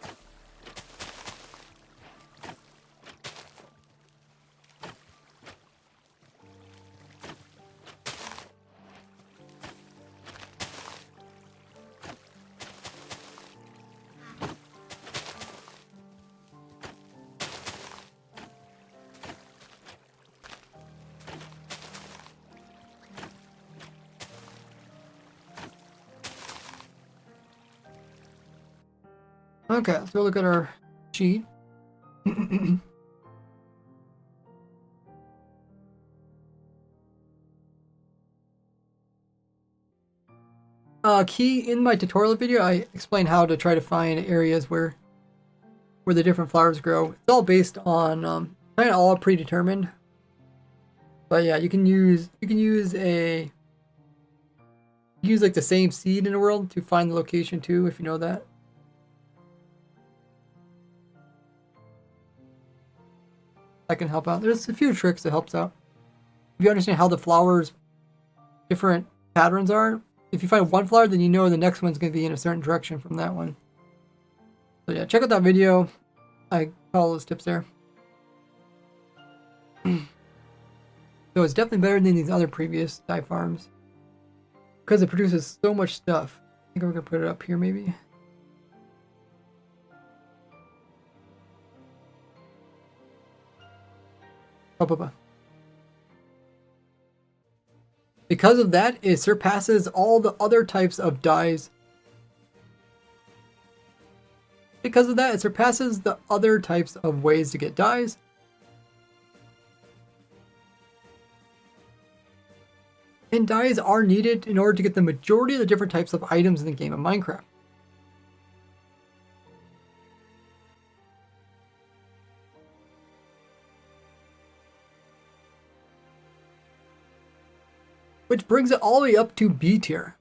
Okay, let's go look at our sheet. In my tutorial video, I explained how to try to find areas where the different flowers grow. It's all based on kind of all predetermined. But yeah, you can use like the same seed in the world to find the location too, if you know that. that can help out. There's a few tricks that helps out. If you understand how the flowers' different patterns are, if you find one flower, then you know the next one's going to be in a certain direction from that one. So yeah, check out that video. I follow those tips there. So it's definitely better than these other previous dye farms because it produces so much stuff. I think we're going to put it up here maybe. Because of that, it surpasses all the other types of dyes. Because of that, it surpasses the other types of ways to get dyes. And dyes are needed in order to get the majority of the different types of items in the game of Minecraft. Which brings it all the way up to B tier.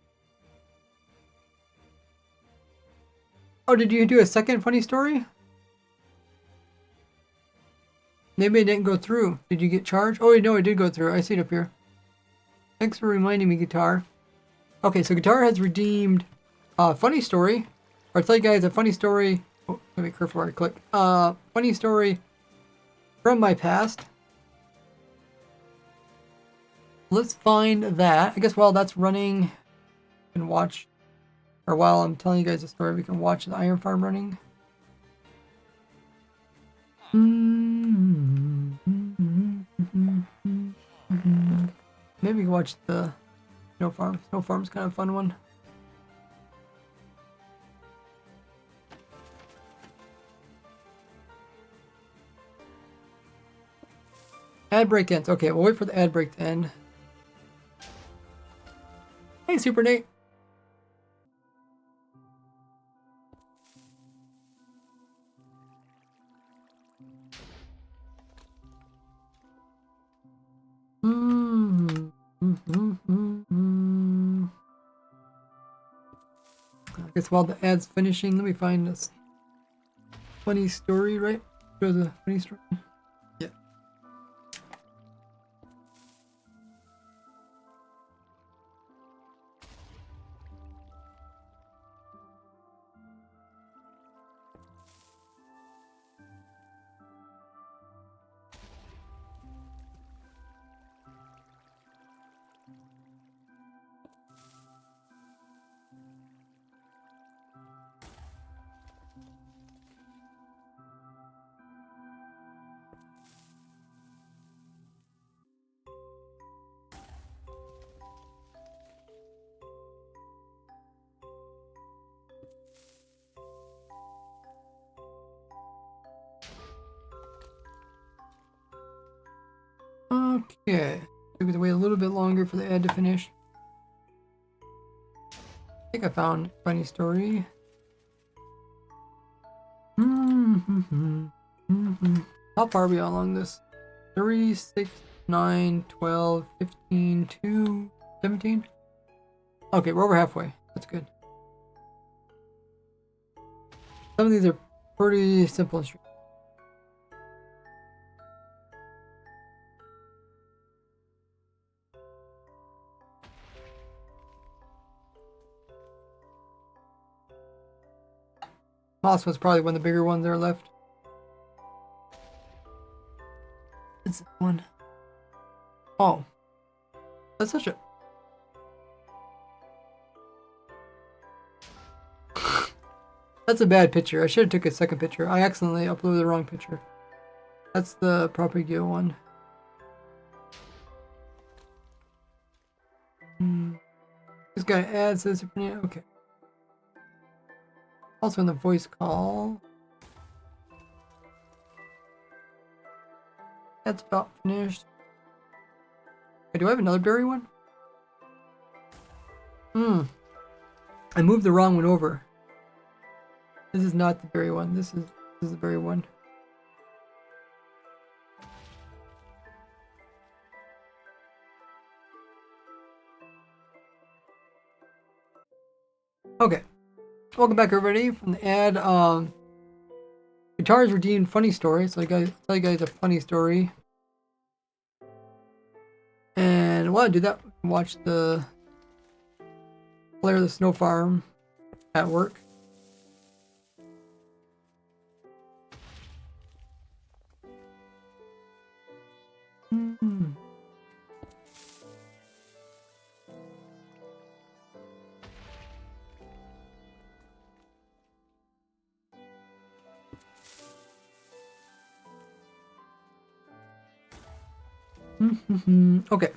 Oh, did you do a second funny story? Maybe it didn't go through. Did you get charged? Oh, no, it did go through. I see it up here. Thanks for reminding me, Guitar. Okay, so Guitar has redeemed a funny story. Or I'll tell you guys a funny story. Oh, let me careful where I click. Funny story from my past. Let's find that. I guess while that's running, you can watch, or while I'm telling you guys the story, we can watch the iron farm running. Maybe we can watch the snow farm. Snow farm's kind of a fun one. Ad break ends. Okay, we'll wait for the ad break to end. Hey, Super Nate. I guess while the ad's finishing, let me find this funny story, right? Show the funny story. Yeah. Okay. We're gonna wait a little bit longer for the ad to finish. I think I found a funny story. How far are we along this? 3, 6, 9, 12, 15, 2, 17? Okay, we're over halfway. That's good. Some of these are pretty simple and straight. Moss was probably one of the bigger ones that are left. It's one. Oh. That's such a... That's a bad picture. I should have took a second picture. I accidentally uploaded the wrong picture. That's the Propagio one. This guy adds this. Okay. Also in the voice call. That's about finished. Okay, do I have another berry one? I moved the wrong one over. This is not the berry one. This is the berry one. Okay. Welcome back, everybody, from the ad. Guitars redeemed funny story. So I tell you guys a funny story. And while I do that, watch the Flare the Snow Farm at work. Okay,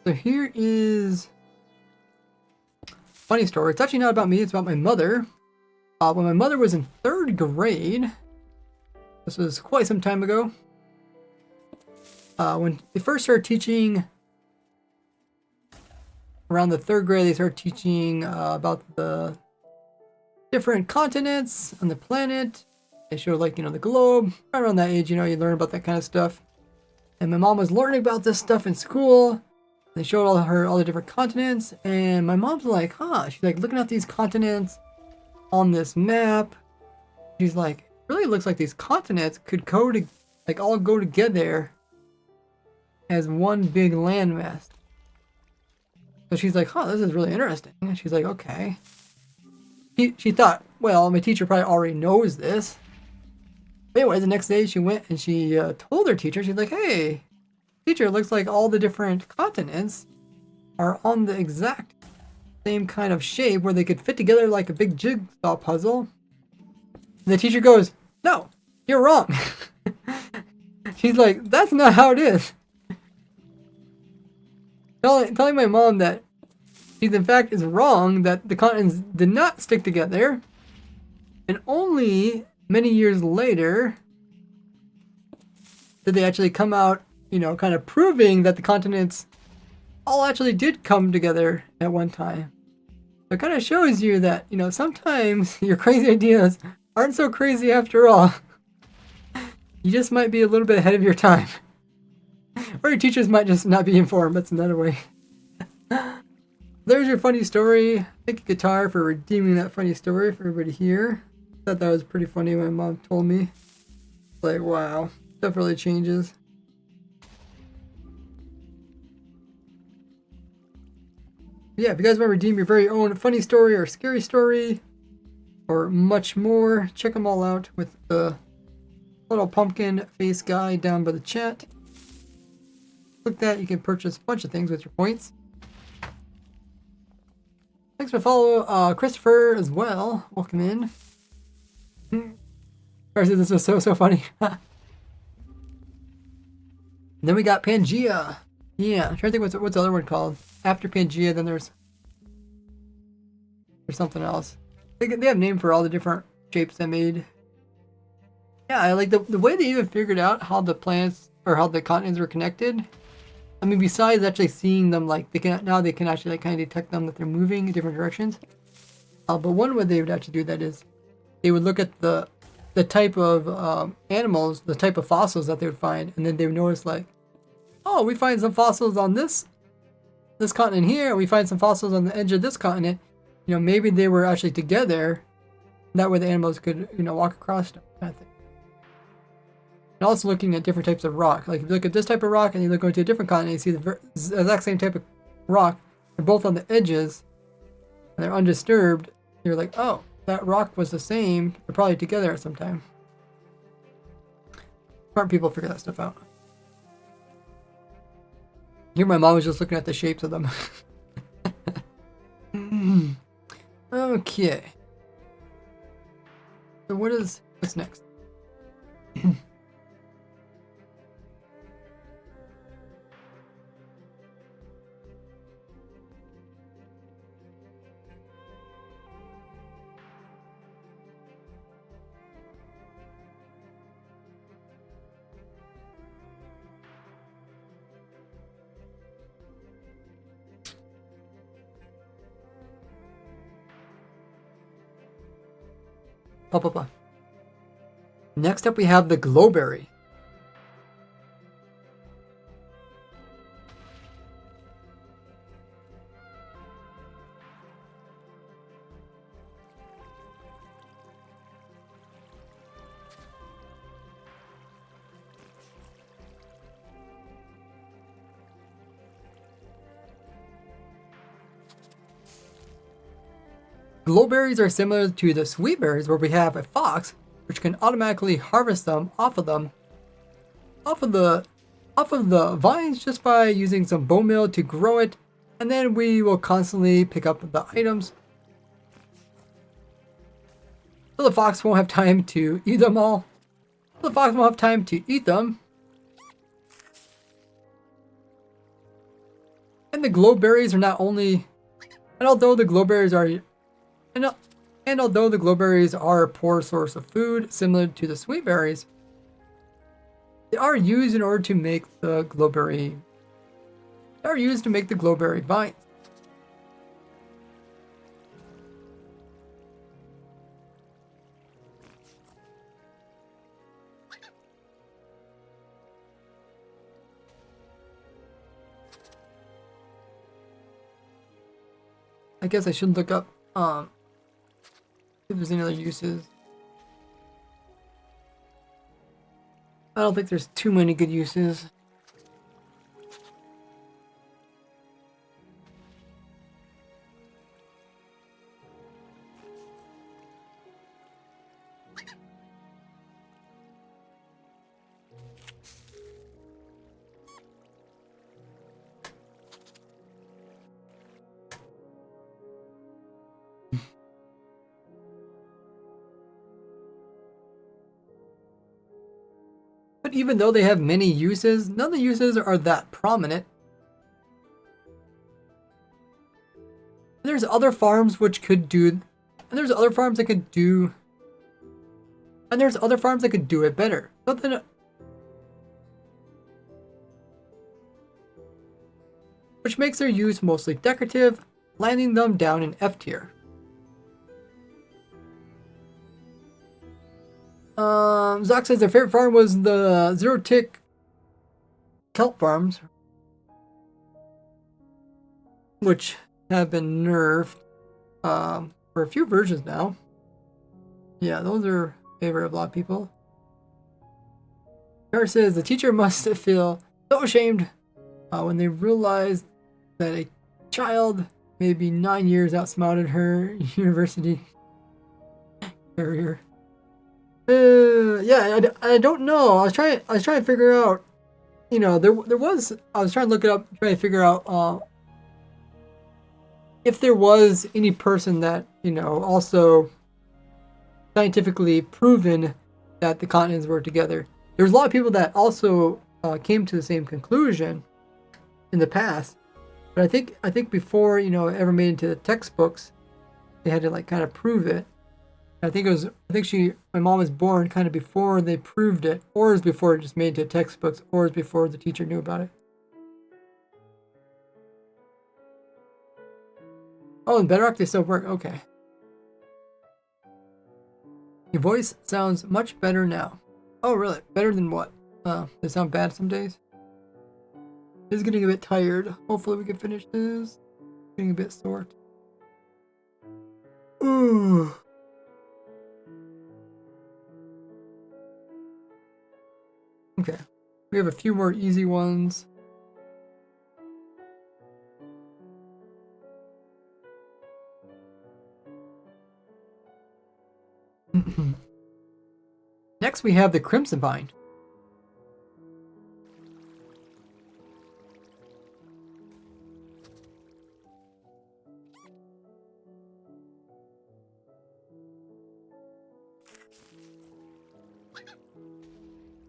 so here is funny story. It's actually not about me. It's about my mother. When my mother was in 3rd grade, this was quite some time ago. When they first started teaching, around the 3rd grade, they started teaching about the different continents on the planet. They showed like, the globe. Right around that age, you learn about that kind of stuff. And my mom was learning about this stuff in school. They showed all the different continents, and my mom's like, huh? She's like looking at these continents on this map. She's like, it really looks like these continents could all go together as one big landmass. So she's like, huh, this is really interesting. And she's like, okay. She thought, well, my teacher probably already knows this. But anyway, the next day she went and she told her teacher, she's like, hey, teacher, it looks like all the different continents are on the exact same kind of shape where they could fit together like a big jigsaw puzzle. And the teacher goes, no, you're wrong. She's like, that's not how it is. Telling my mom that she in fact is wrong, that the continents did not stick together. And only many years later did they actually come out, kind of proving that the continents all actually did come together at one time. So it kind of shows you that, sometimes your crazy ideas aren't so crazy after all. You just might be a little bit ahead of your time. Or your teachers might just not be informed. That's another way. There's your funny story. Thank you, Guitar, for redeeming that funny story for everybody here. Thought that was pretty funny when my mom told me. Like, wow, stuff really changes. Yeah, if you guys want to redeem your very own funny story or scary story or much more, check them all out with the little pumpkin face guy down by the chat. Click that, you can purchase a bunch of things with your points. Thanks for follow, Christopher as well. Welcome in. This was so funny. Then we got Pangea. Yeah, I'm trying to think what's the other one called. After Pangea, then there's something else. They have a name for all the different shapes they made. Yeah, I like the way they even figured out how the planets or how the continents were connected. I mean, besides actually seeing them, like they can actually like kind of detect them that they're moving in different directions. But one way they would actually do that is they would look at the type of animals, the type of fossils that they would find, and then they would notice like, oh, we find some fossils on this continent here. We find some fossils on the edge of this continent. Maybe they were actually together. That way the animals could, walk across them, kind of thing. And also looking at different types of rock. Like if you look at this type of rock and you look into a different continent, you see the exact same type of rock. They're both on the edges and they're undisturbed. You're like, oh, that rock was the same. They're probably together at some time. Smart people figure that stuff out. Here my mom was just looking at the shapes of them. Okay. So what's next? Next up we have the glowberry. Glowberries are similar to the sweet berries, where we have a fox which can automatically harvest them off of the vines just by using some bone meal to grow it, and then we will constantly pick up the items. So the fox won't have time to eat them all. So the fox won't have time to eat them. And the glowberries are not only, and although the glowberries are, and although the glowberries are a poor source of food, similar to the sweet berries, they are used in order to make the glowberry. They are used to make the glowberry vines. I guess I should look up if there's any other uses. I don't think there's too many good uses. But even though they have many uses, none of the uses are that prominent. And there's other farms which could do, and there's other farms that could do, and there's other farms that could do it better. Something, which makes their use mostly decorative, landing them down in F tier. Zach says their favorite farm was the zero tick kelp farms, which have been nerfed for a few versions now. Yeah, those are favorite of a lot of people. Car says the teacher must feel so ashamed when they realized that a child, maybe 9 years, outsmarted her university career. Yeah, I don't know. I was trying to figure out. You know, I was trying to look it up, trying to figure out if there was any person that, you know, also scientifically proven that the continents were together. There's a lot of people that also came to the same conclusion in the past, but I think before, you know, it ever made into the textbooks, they had to like kind of prove it. I think my mom was born kind of before they proved it, or it was before it just made it to textbooks, or it was before the teacher knew about it. Oh, in Bedrock they still work. Okay. Your voice sounds much better now. Oh, really? Better than what? Does it sound bad some days? It's getting a bit tired. Hopefully we can finish this. Getting a bit sore. Ooh. Okay. We have a few more easy ones. Next we have the Crimson Vine.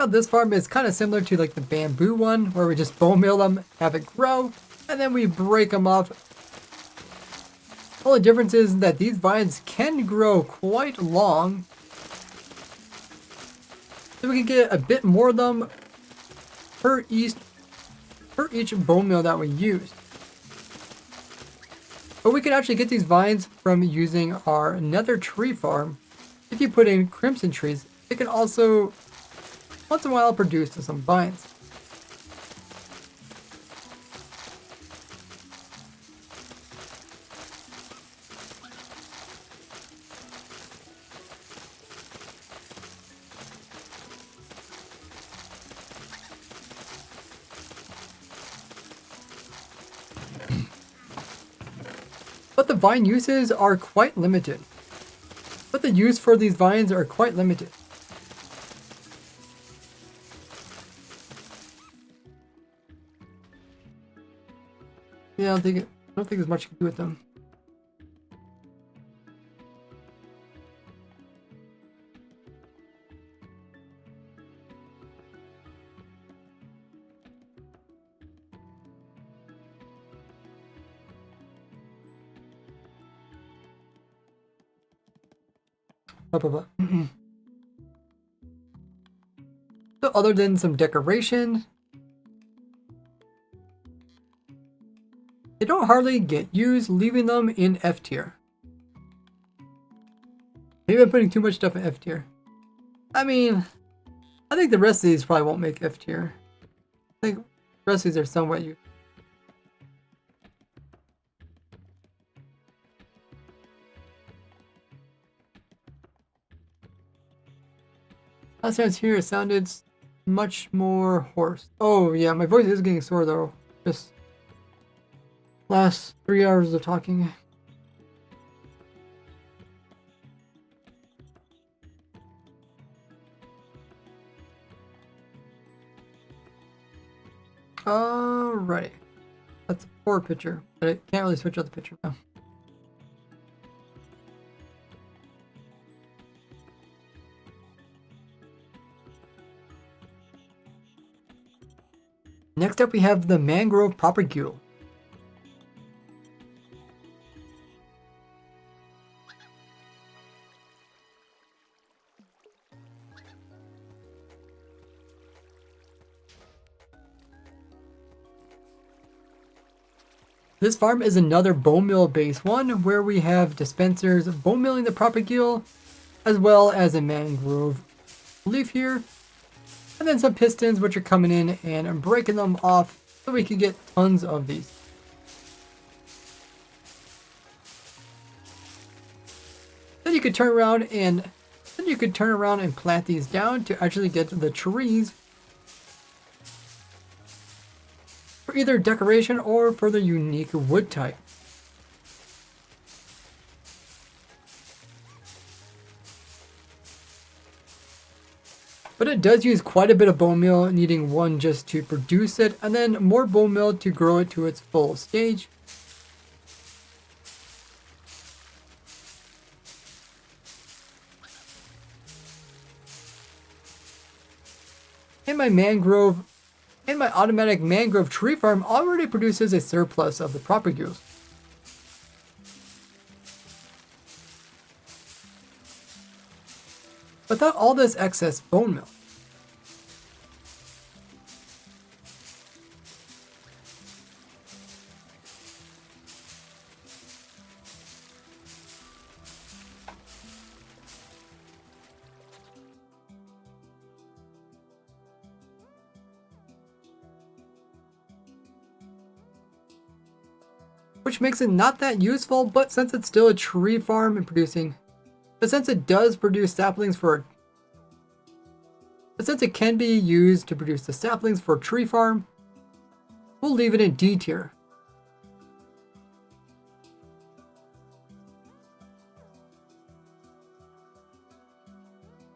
This farm is kind of similar to like the bamboo one, where we just bone meal them, have it grow, and then we break them off. The only difference is that these vines can grow quite long, so we can get a bit more of them per each bone meal that we use. But we can actually get these vines from using our nether tree farm. If you put in crimson trees, it can also once in a while produce some vines. But But the vine uses are quite limited. But the use for these vines are quite limited. Yeah, I don't think there's much you can do with them. So other than some decoration, they don't hardly get used, leaving them in F tier. Maybe I'm putting too much stuff in F tier. I mean, I think the rest of these probably won't make F tier. I think the rest of these are somewhat used. Last time I was here, it sounded much more hoarse. Oh yeah, my voice is getting sore though. Just last 3 hours of talking. Alright. That's a poor picture, but I can't really switch out the picture now. Next up we have the mangrove propagule. This farm is another bone mill based one where we have dispensers bone milling the propagule as well as a mangrove leaf here. And then some pistons which are coming in and breaking them off so we can get tons of these. Then you could turn around and plant these down to actually get the trees for either decoration or for the unique wood type. But it does use quite a bit of bone meal, needing one just to produce it, and then more bone meal to grow it to its full stage. And my automatic mangrove tree farm already produces a surplus of the propagules. Without all this excess bone meal. Which makes it not that useful, but since it's still a tree farm and since it does produce saplings since it can be used to produce the saplings for a tree farm, we'll leave it in D tier.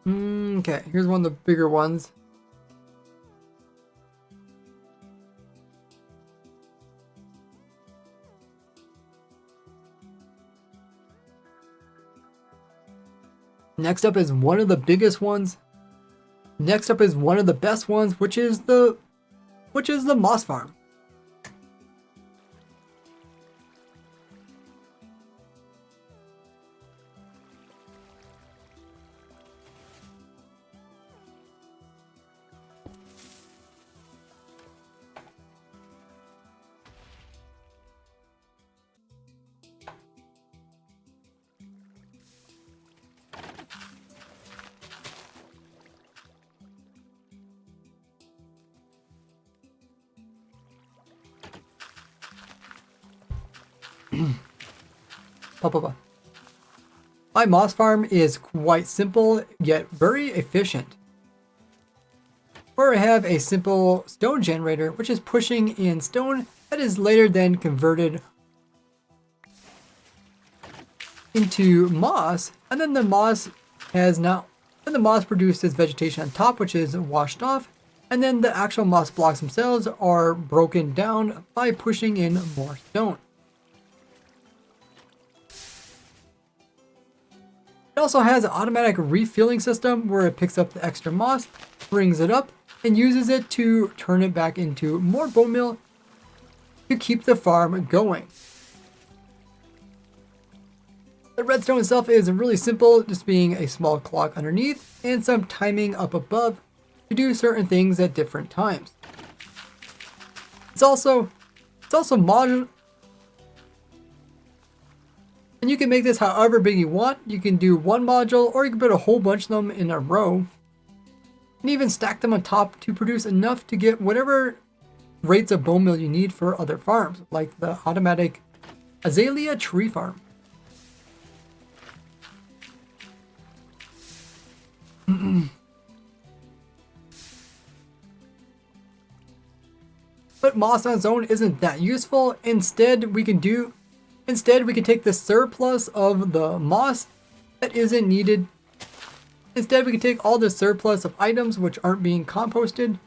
Okay, here's one of the bigger ones. Next up is one of the biggest ones. Next up is one of the best ones, which is the moss farm. My moss farm is quite simple yet very efficient. Where I have a simple stone generator which is pushing in stone that is later then converted into moss, and then the moss has now, and the moss produces vegetation on top, which is washed off, and then the actual moss blocks themselves are broken down by pushing in more stone. It also has an automatic refilling system where it picks up the extra moss, brings it up, and uses it to turn it back into more bone meal to keep the farm going. The redstone itself is really simple, just being a small clock underneath and some timing up above to do certain things at different times. It's also modular, and you can make this however big you want. You can do one module, or you can put a whole bunch of them in a row, and even stack them on top to produce enough to get whatever rates of bone meal you need for other farms, like the automatic azalea tree farm. But moss on its own isn't that useful. Instead, we can take the surplus of the moss that isn't needed. Instead, we can take all the surplus of items which aren't being composted.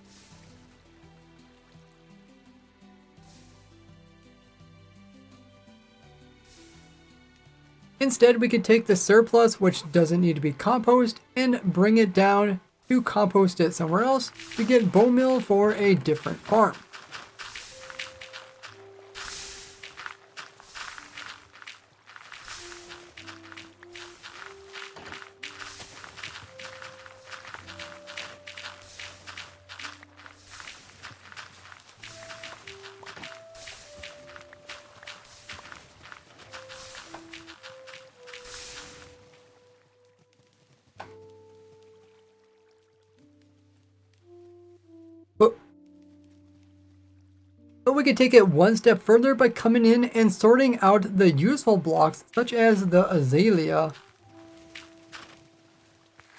Instead, we can take the surplus which doesn't need to be composted and bring it down to compost it somewhere else to get bone meal for a different farm. But we could take it one step further by coming in and sorting out the useful blocks, such as the azalea,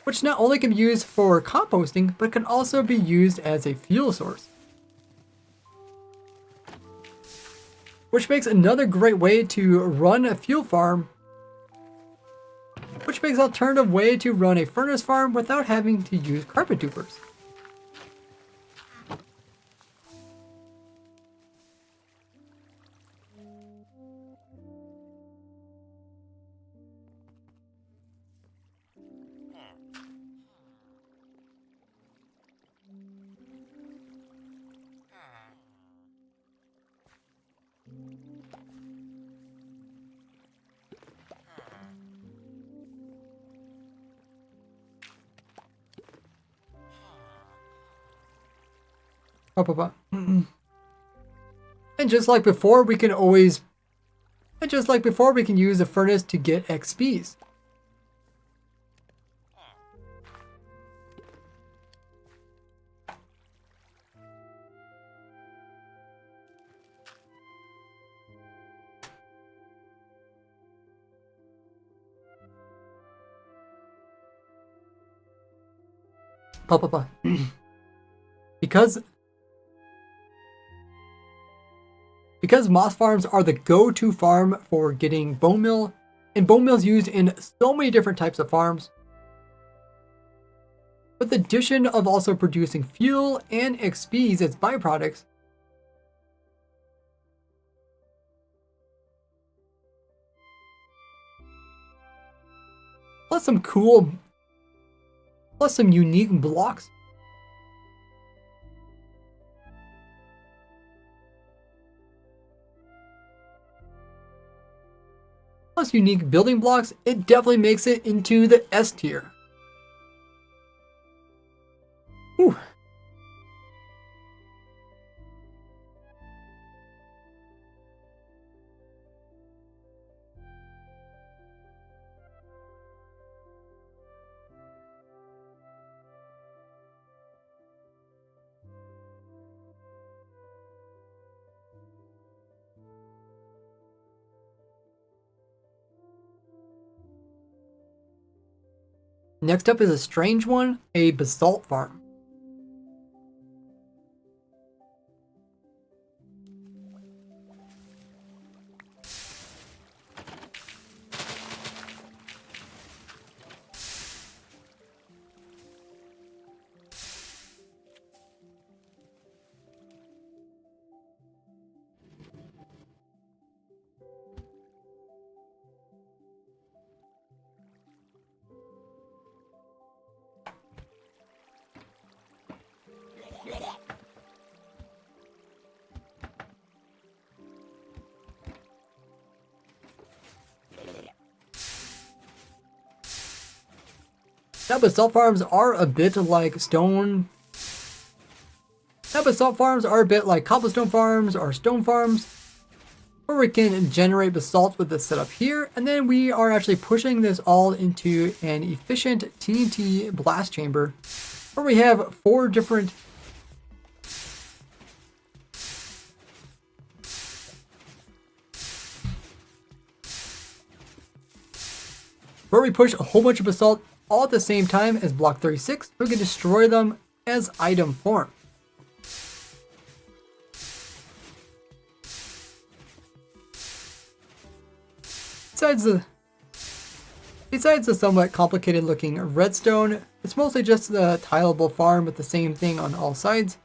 which not only can be used for composting, but can also be used as a fuel source. Which makes another great way to run a fuel farm, which makes an alternative way to run a furnace farm without having to use carpet dupers. And just like before, we can use the furnace to get XPs. Because moss farms are the go-to farm for getting bone meal, and bone meal is used in so many different types of farms. With the addition of also producing fuel and XPs as byproducts, plus some unique blocks. Plus unique building blocks, it definitely makes it into the S tier. Whew. Next up is a strange one, a basalt farm. Now, basalt farms are a bit like stone. Now, basalt farms are a bit like cobblestone farms or stone farms, where we can generate basalt with this setup here, and then we are actually pushing this all into an efficient TNT blast chamber, where we have 4 different where we push a whole bunch of basalt all at the same time as block 36, we can destroy them as item form. Besides the somewhat complicated looking redstone, it's mostly just the tileable farm with the same thing on all sides.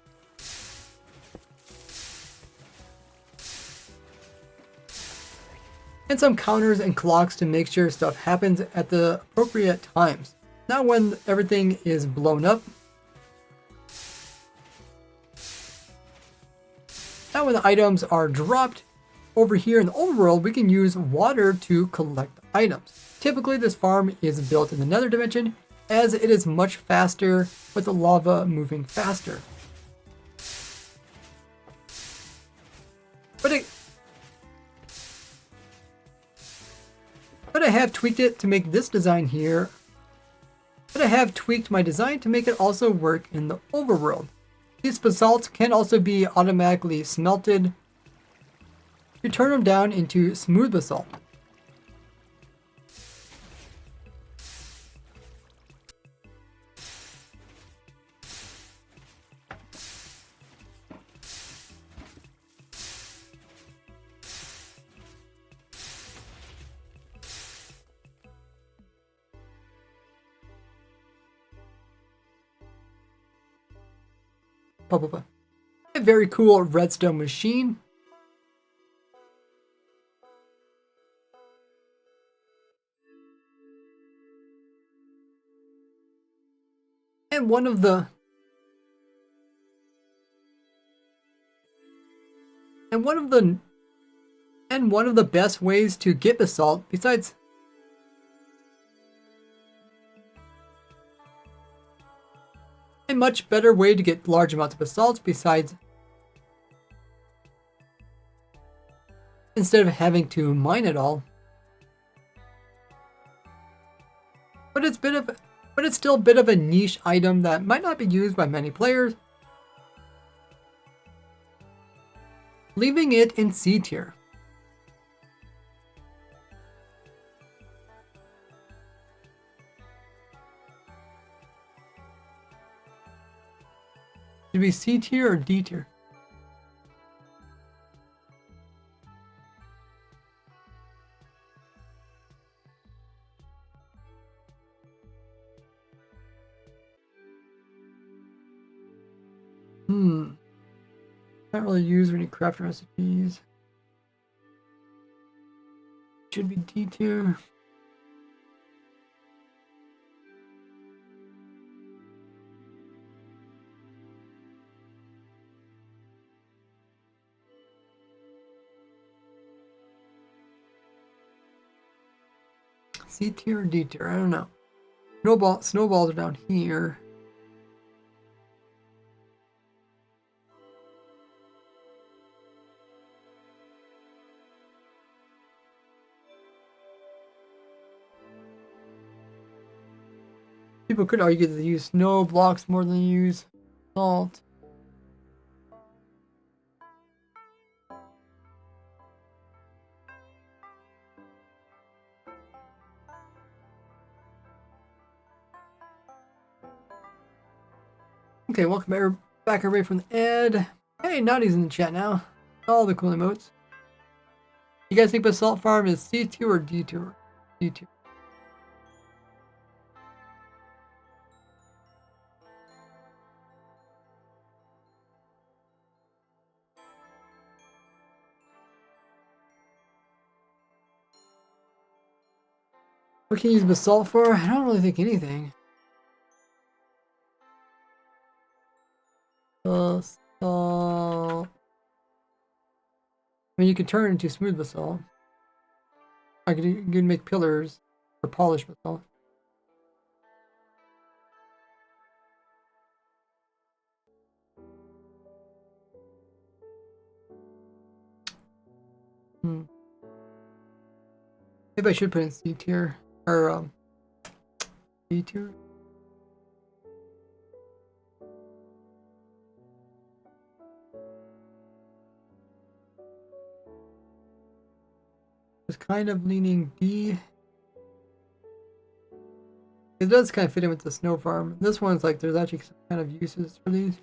And some counters and clocks to make sure stuff happens at the appropriate times, not when everything is blown up. Now when the items are dropped, over here in the overworld, we can use water to collect items. Typically, this farm is built in the nether dimension, as it is much faster with the lava moving faster. But I have tweaked it to make this design here. But I have tweaked my design to make it also work in the overworld. These basalts can also be automatically smelted to turn them down into smooth basalt. A very cool redstone machine. And one of the best ways to get basalt, besides a much better way to get large amounts of basalt, besides instead of having to mine it all. But it's still a bit of a niche item that might not be used by many players, leaving it in C tier. Should be C tier or D tier? Not really use any craft recipes. Should be D tier. C tier or D tier? I don't know. Snowballs are down here. People could argue that they use snow blocks more than they use salt. Okay, welcome back everybody from the ad. Hey, Naughty's in the chat now. All the cool emotes. You guys think basalt farm is C tier or D tier? D tier. What can you use basalt for? I don't really think anything. basalt. I mean, you can turn it into smooth basalt. I could you can make pillars or polished basalt. Maybe I should put in C tier or B tier. It's kind of leaning D. It does kind of fit in with the snow farm. This one's like there's actually some kind of uses for these.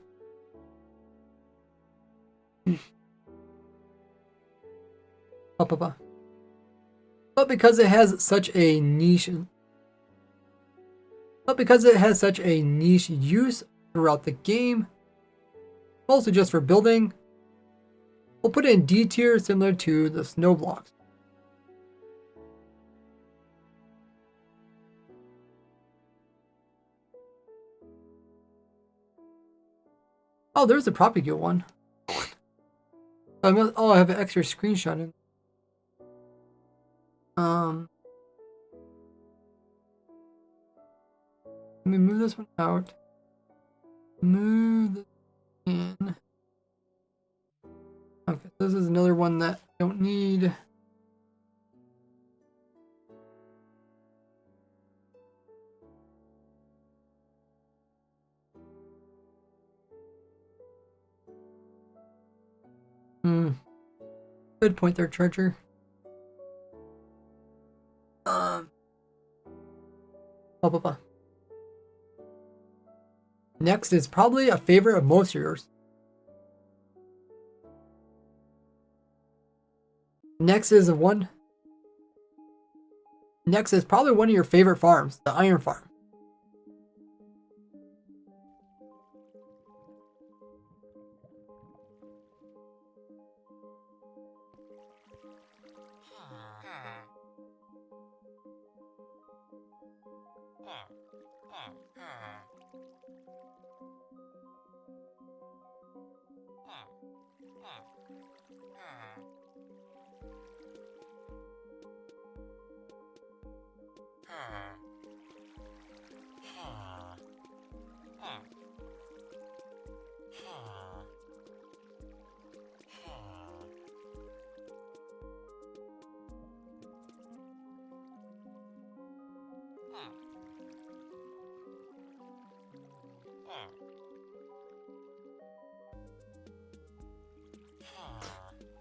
But because it has such a niche use throughout the game, mostly just for building, we'll put it in D tier similar to the snow blocks. Oh, there's a propagate one. I have an extra screenshot in. Let me move this one out. Move this in. Okay, this is another one that I don't need. Good point there, Charger. Next is probably a favorite of most of yours. Next is probably one of your favorite farms, the iron farm.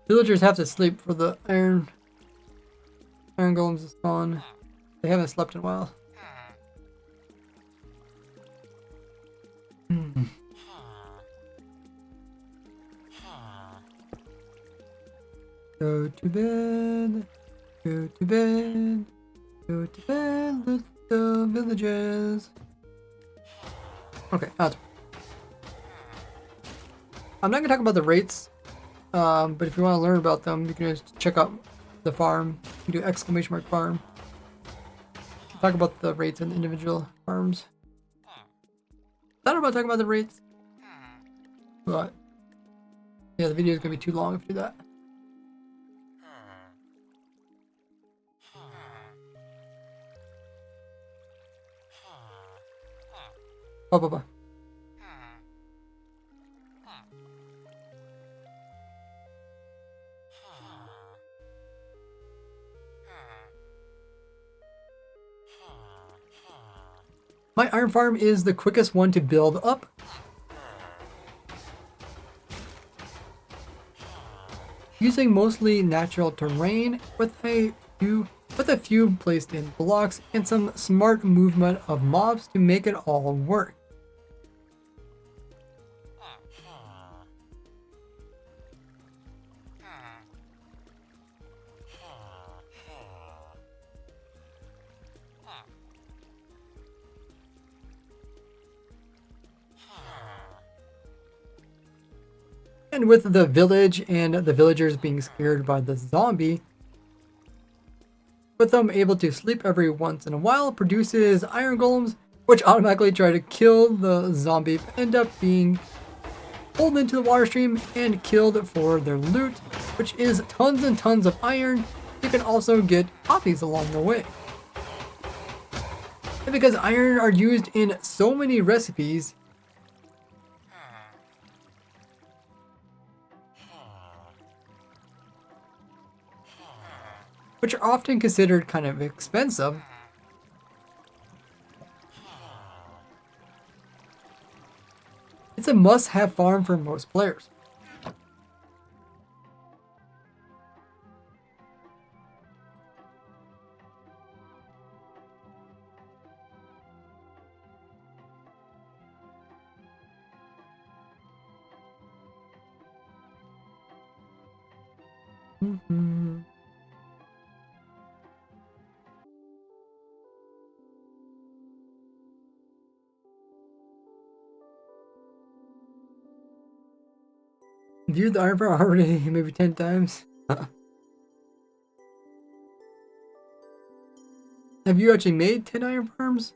Villagers have to sleep for the iron golems to spawn. They haven't slept in a while. Go to bed, go to bed, go to bed, little villagers. Okay, out. I'm not gonna talk about the rates, but if you want to learn about them, you can just check out the farm. You can do !farm. Talk about the rates in individual farms. I don't know about talking about the rates, but yeah, the video is gonna be too long if you do that. Blah. My iron farm is the quickest one to build up. Using mostly natural terrain with a few placed in blocks and some smart movement of mobs to make it all work. And with the village and the villagers being scared by the zombie, with them able to sleep every once in a while produces iron golems, which automatically try to kill the zombie, end up being pulled into the water stream and killed for their loot, which is tons and tons of iron. You can also get poppies along the way. And because iron are used in so many recipes, which are often considered kind of expensive, it's a must-have farm for most players. Viewed the iron farm already maybe 10 times. Have you actually made 10 iron farms?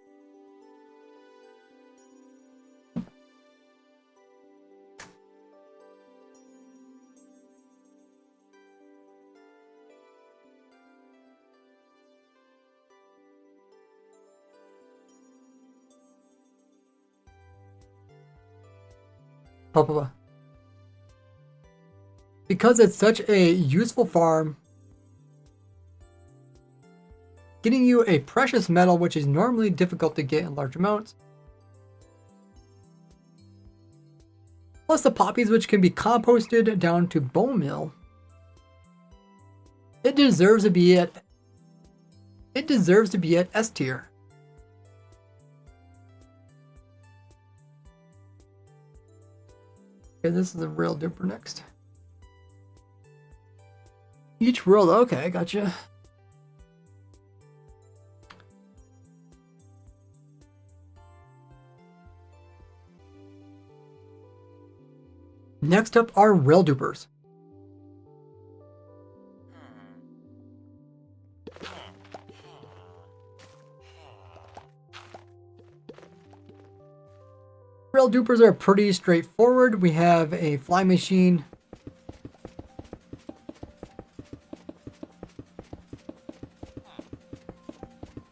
Papa. Because it's such a useful farm, getting you a precious metal which is normally difficult to get in large amounts, plus the poppies which can be composted down to bone meal, it deserves to be at S tier. Okay, this is a real duper next. Each world, okay, gotcha. Next up are rail dupers. Rail dupers are pretty straightforward. We have a fly machine.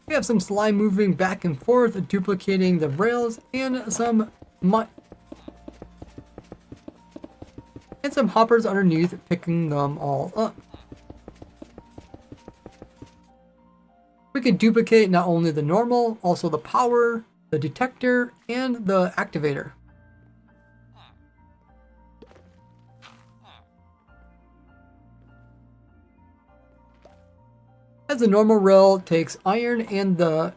We have some slime moving back and forth, duplicating the rails, and some hoppers underneath, picking them all up. We can duplicate not only the normal, also the power, the detector, and the activator. As the normal rail takes iron and the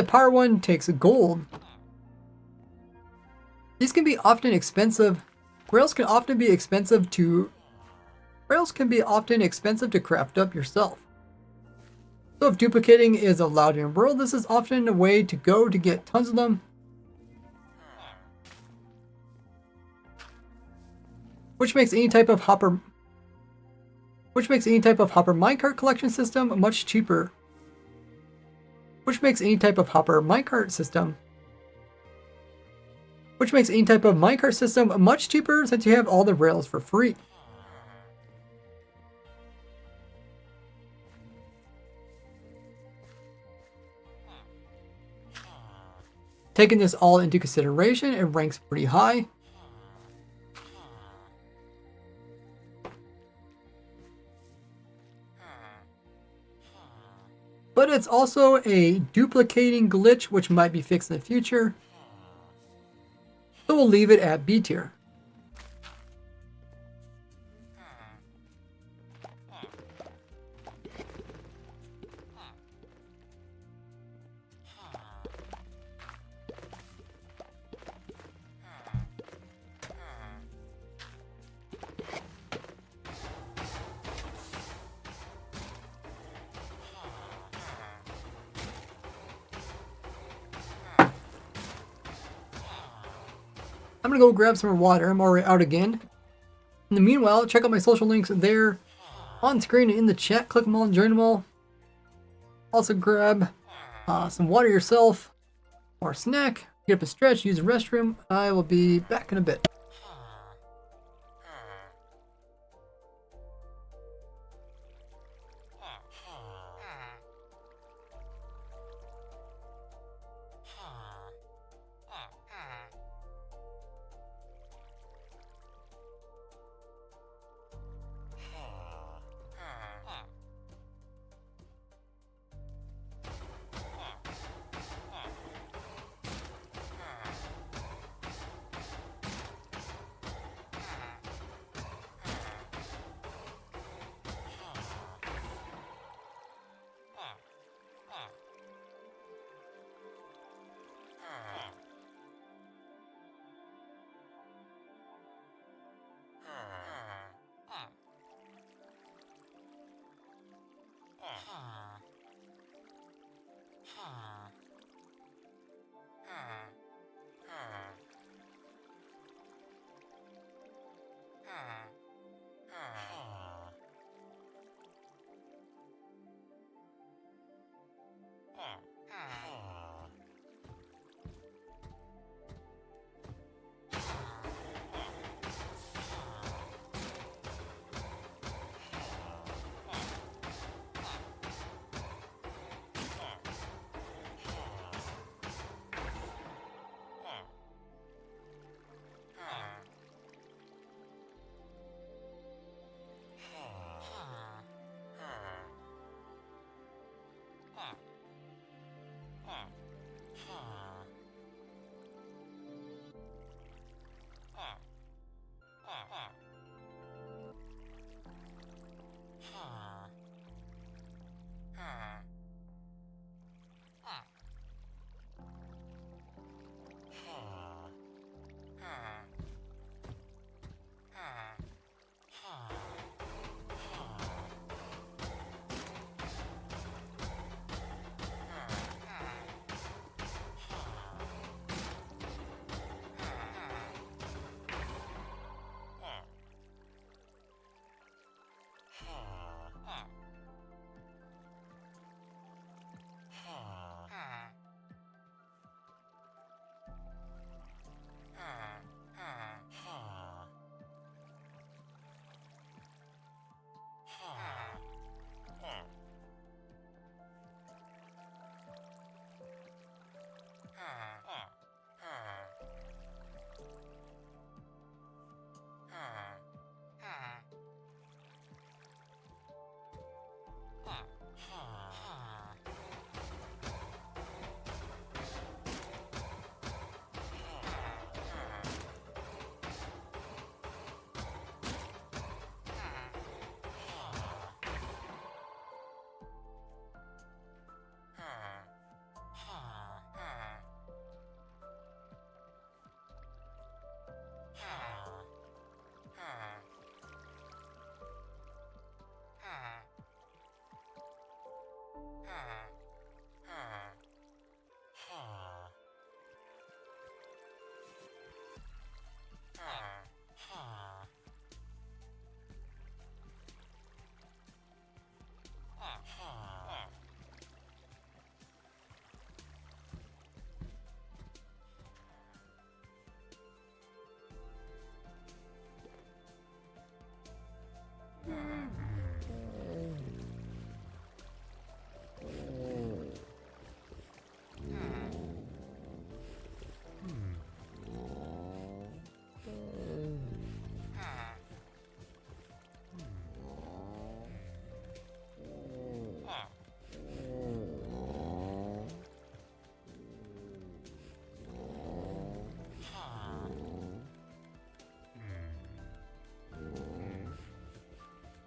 power one takes gold. These can be often expensive. Rails can often be expensive to craft up yourself. So if duplicating is allowed in world, this is often a way to go to get tons of them. Which makes any type of hopper minecart collection system much cheaper. Which makes any type of minecart system much cheaper since you have all the rails for free. Taking this all into consideration, it ranks pretty high. But it's also a duplicating glitch which might be fixed in the future. So we'll leave it at B tier. I'm gonna go grab some more water. I'm already out again. In the meanwhile, check out my social links there on screen and in the chat. Click them all and join them all. Also grab some water yourself or a snack. Get up a stretch, use the restroom. I will be back in a bit.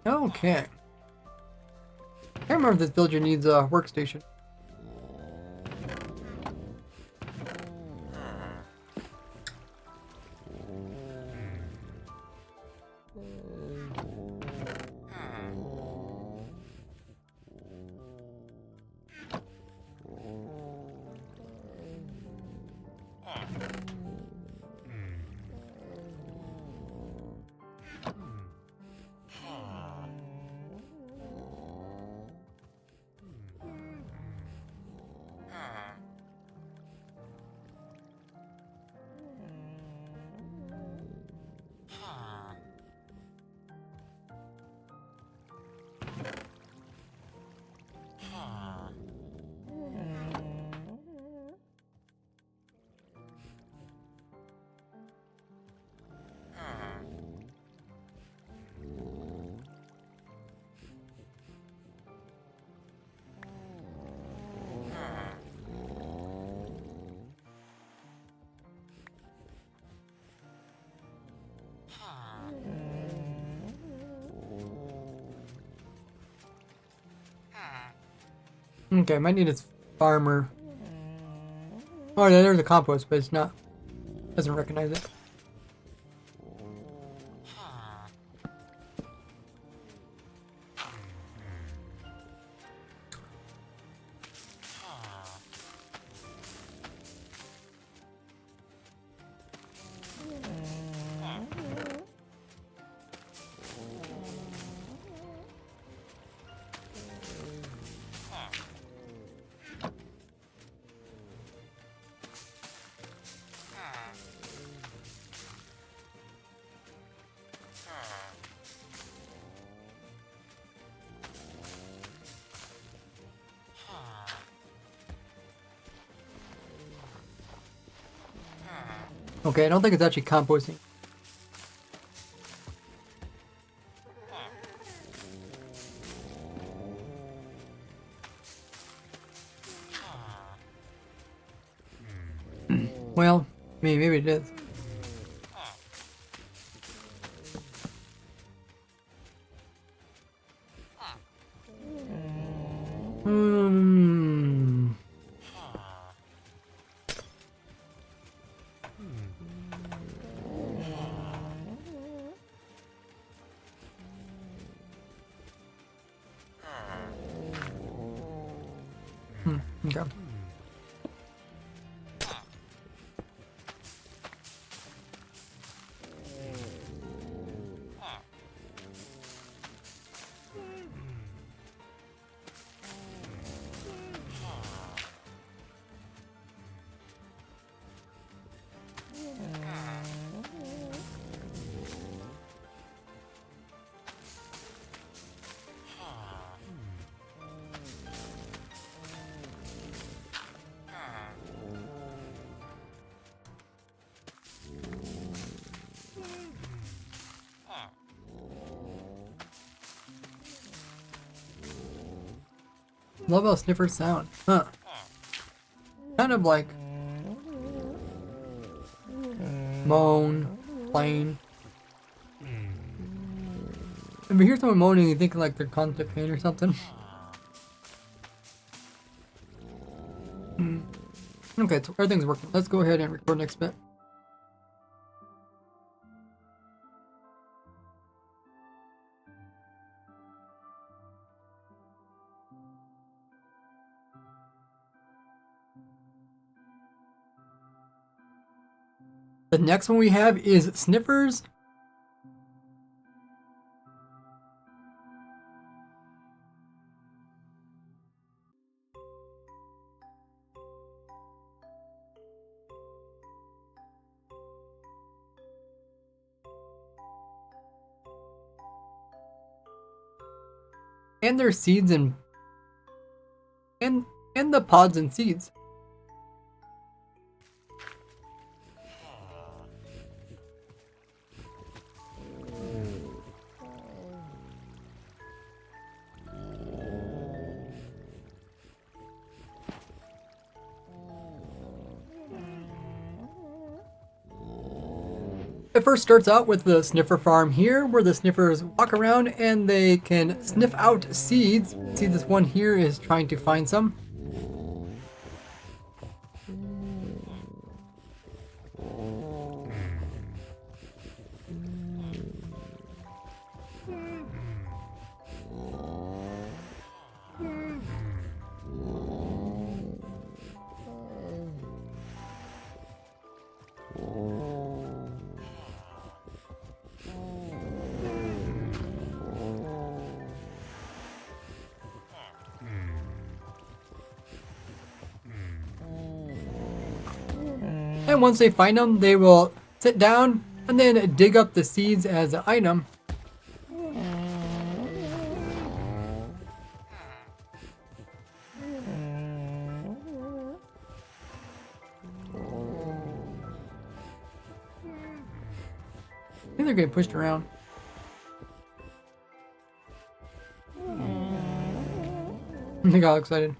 Okay. Can't remember if this villager needs a workstation. Okay, might need its farmer. Oh, yeah, there's a compost, but it's not. Doesn't recognize it. Okay, I don't think it's actually composting. Well, maybe it is. Hmm. Okay. Love how sniffers sound. Huh. Kind of like moan, plain. If you hear someone moaning, you think like they're constant pain or something. Okay, so everything's working. Let's go ahead and record next bit. The next one we have is sniffers. And their seeds and the pods and seeds. It first starts out with the sniffer farm here, where the sniffers walk around and they can sniff out seeds. See, this one here is trying to find some. And once they find them, they will sit down and then dig up the seeds as an item. I think they're getting pushed around. They got excited.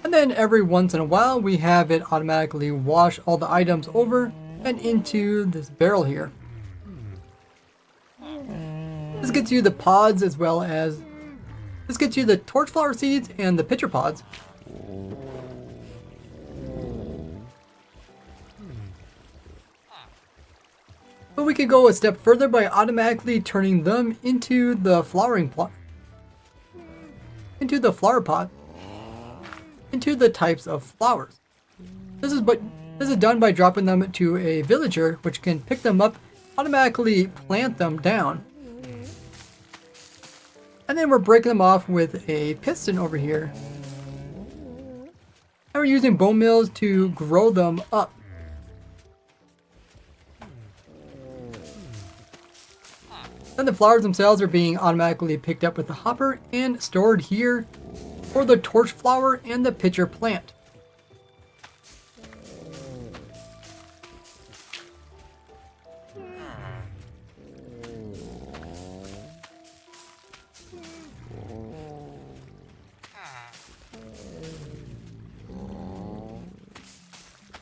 And then every once in a while, we have it automatically wash all the items over and into this barrel here. This gets you the pods as well as this gets you the torchflower seeds and the pitcher pods. But we could go a step further by automatically turning them into the flower pot, into the types of flowers. This is done by dropping them to a villager, which can pick them up, automatically plant them down. And then we're breaking them off with a piston over here. And we're using bone mills to grow them up. Then the flowers themselves are being automatically picked up with the hopper and stored here for the torch flower and the pitcher plant.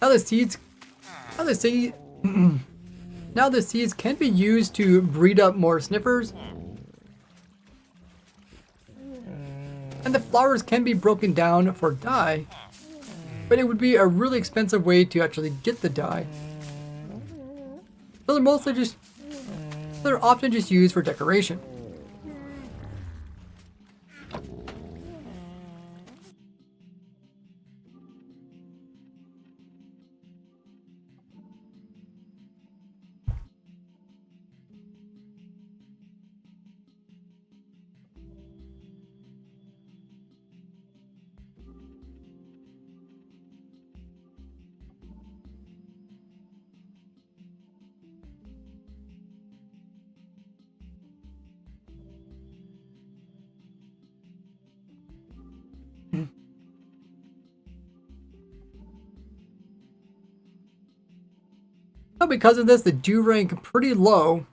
Now the seeds can be used to breed up more sniffers. And the flowers can be broken down for dye, but it would be a really expensive way to actually get the dye. So they're often just used for decoration. So because of this, they do rank pretty low.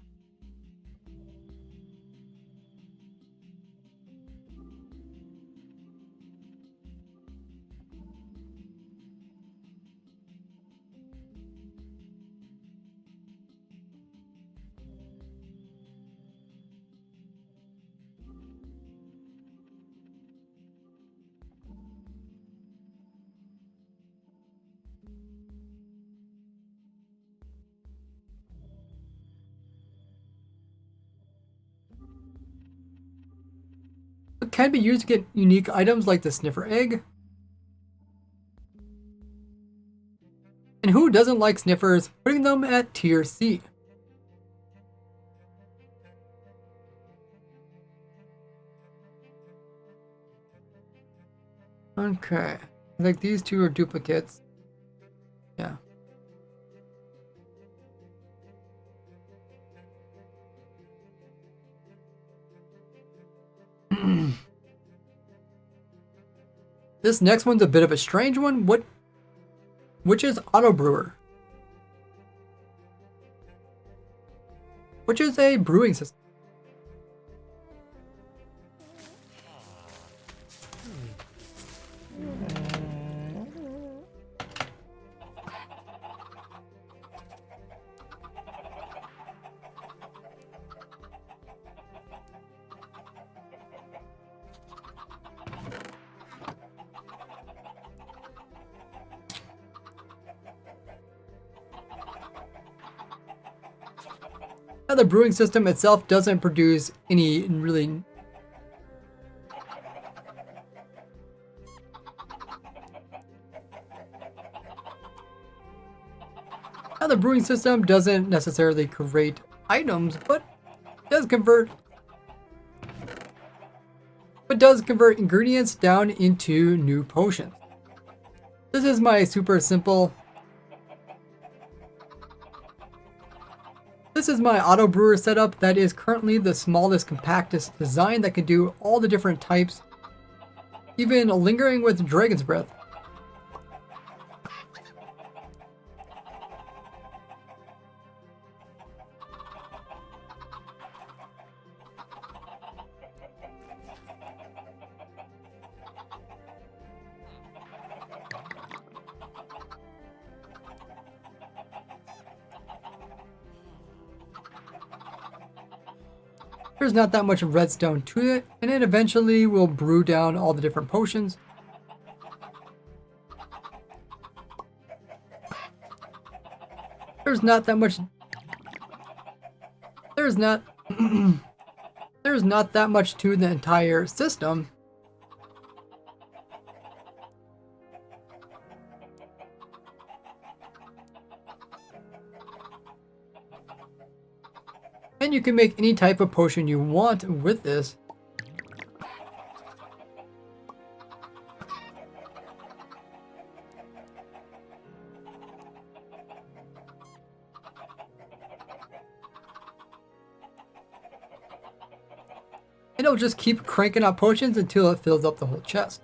It can be used to get unique items like the sniffer egg. And who doesn't like sniffers, putting them at tier C? Okay, like these two are duplicates. Yeah. This next one's a bit of a strange one. Which is auto brewer? Which is a brewing system. Now the brewing system itself doesn't produce any really Now the brewing system doesn't necessarily create items, but does convert ingredients down into new potions. This is my super simple This is my auto brewer setup that is currently the smallest, compactest design that can do all the different types, even lingering with Dragon's Breath. there's not that much redstone to it, and it eventually will brew down all the different potions. There's not that much. There's not. There's not that much to the entire system. And you can make any type of potion you want with this. And it'll just keep cranking out potions until it fills up the whole chest.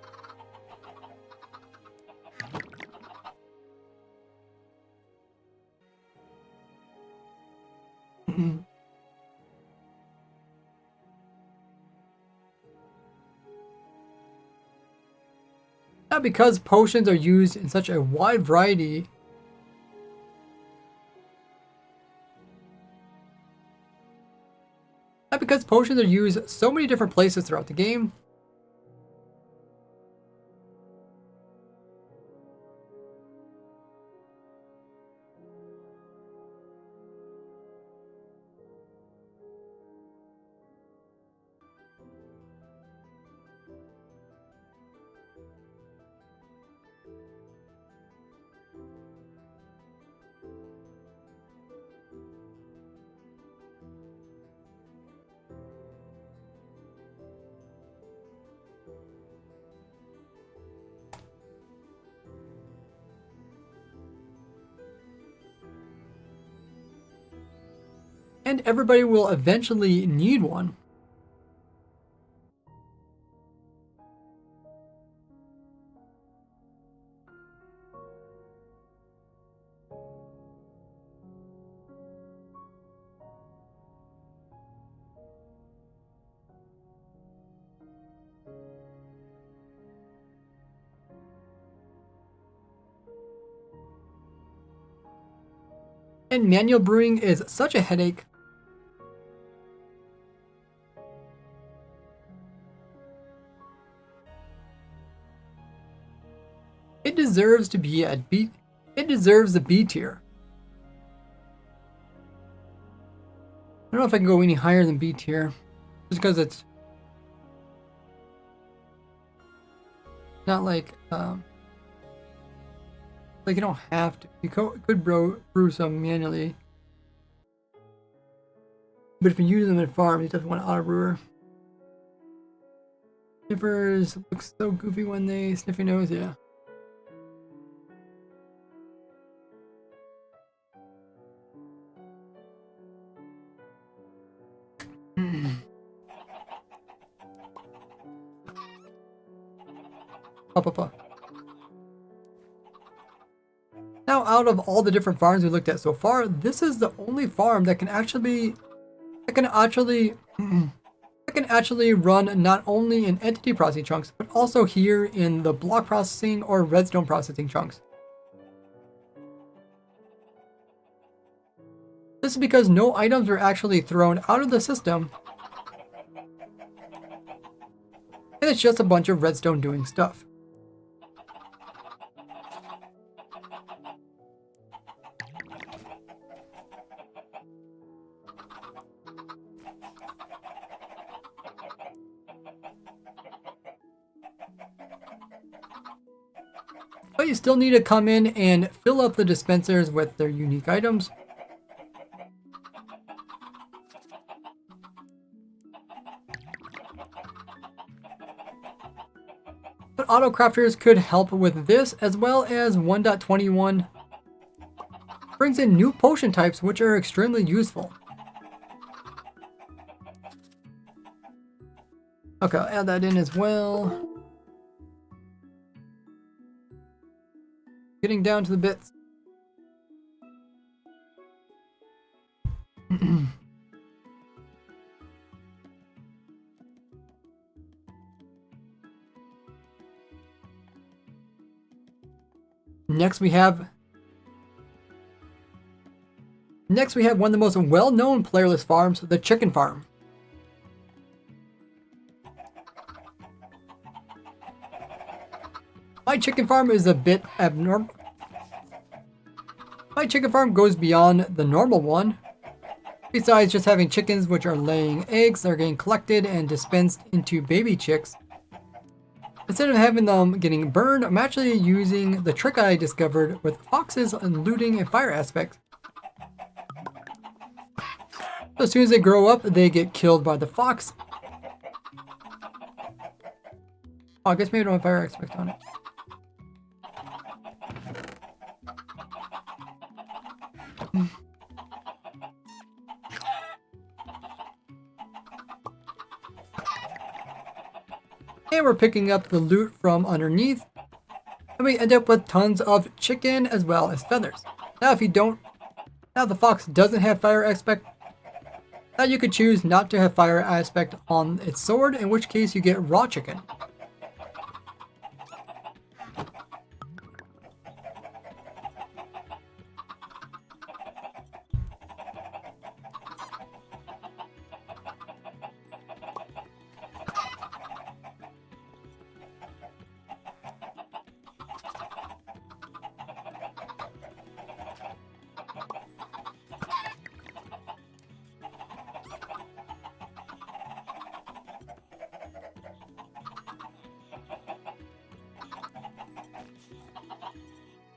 Now, because potions are used in such a wide variety, because potions are used so many different places throughout the game, and everybody will eventually need one. And manual brewing is such a headache. It deserves to be at B. It deserves the B tier. I don't know if I can go any higher than B tier, just because it's not like you don't have to. You could brew some manually, but if you use them in farm, you definitely want an auto brewer. Sniffers look so goofy when they sniff your nose. Yeah. Now, out of all the different farms we looked at so far, this is the only farm that can actually run not only in entity processing chunks, but also here in the block processing or redstone processing chunks. This is because no items were actually thrown out of the system, and it's just a bunch of redstone doing stuff. But you still need to come in and fill up the dispensers with their unique items. But auto crafters could help with this, as well as 1.21 brings in new potion types which are extremely useful. Okay, I'll add that in as well. Getting down to the bits. Next we have one of the most well-known playerless farms, the chicken farm. My chicken farm is a bit abnormal. My chicken farm goes beyond the normal one. Besides just having chickens which are laying eggs, they're getting collected and dispensed into baby chicks. Instead of having them getting burned, I'm actually using the trick I discovered with foxes and looting and fire aspects. So as soon as they grow up, they get killed by the fox. Oh, I guess maybe I don't have fire aspect on it. And we're picking up the loot from underneath. And we end up with tons of chicken as well as feathers. Now the fox doesn't have fire aspect, now you could choose not to have fire aspect on its sword, in which case you get raw chicken.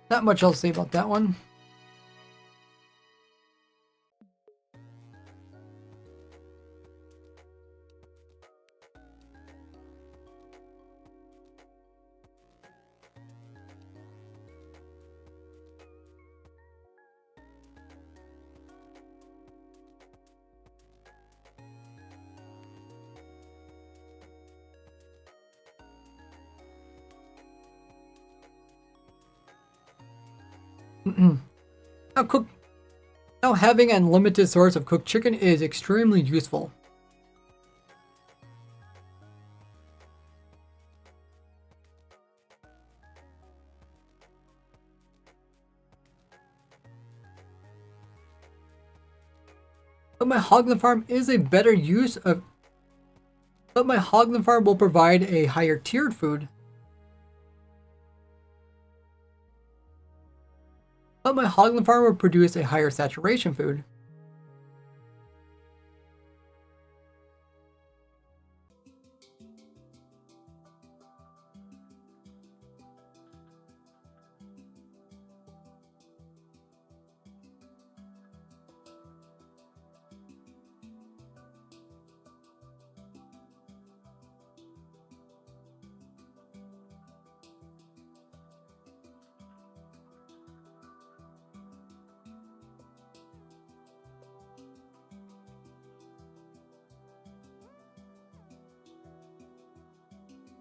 Not much else to say about that one. Now having an unlimited source of cooked chicken is extremely useful. But my hoglin farm is a better use of... But my hoglin farm will provide a higher tiered food. But my hoglin farm will produce a higher saturation food.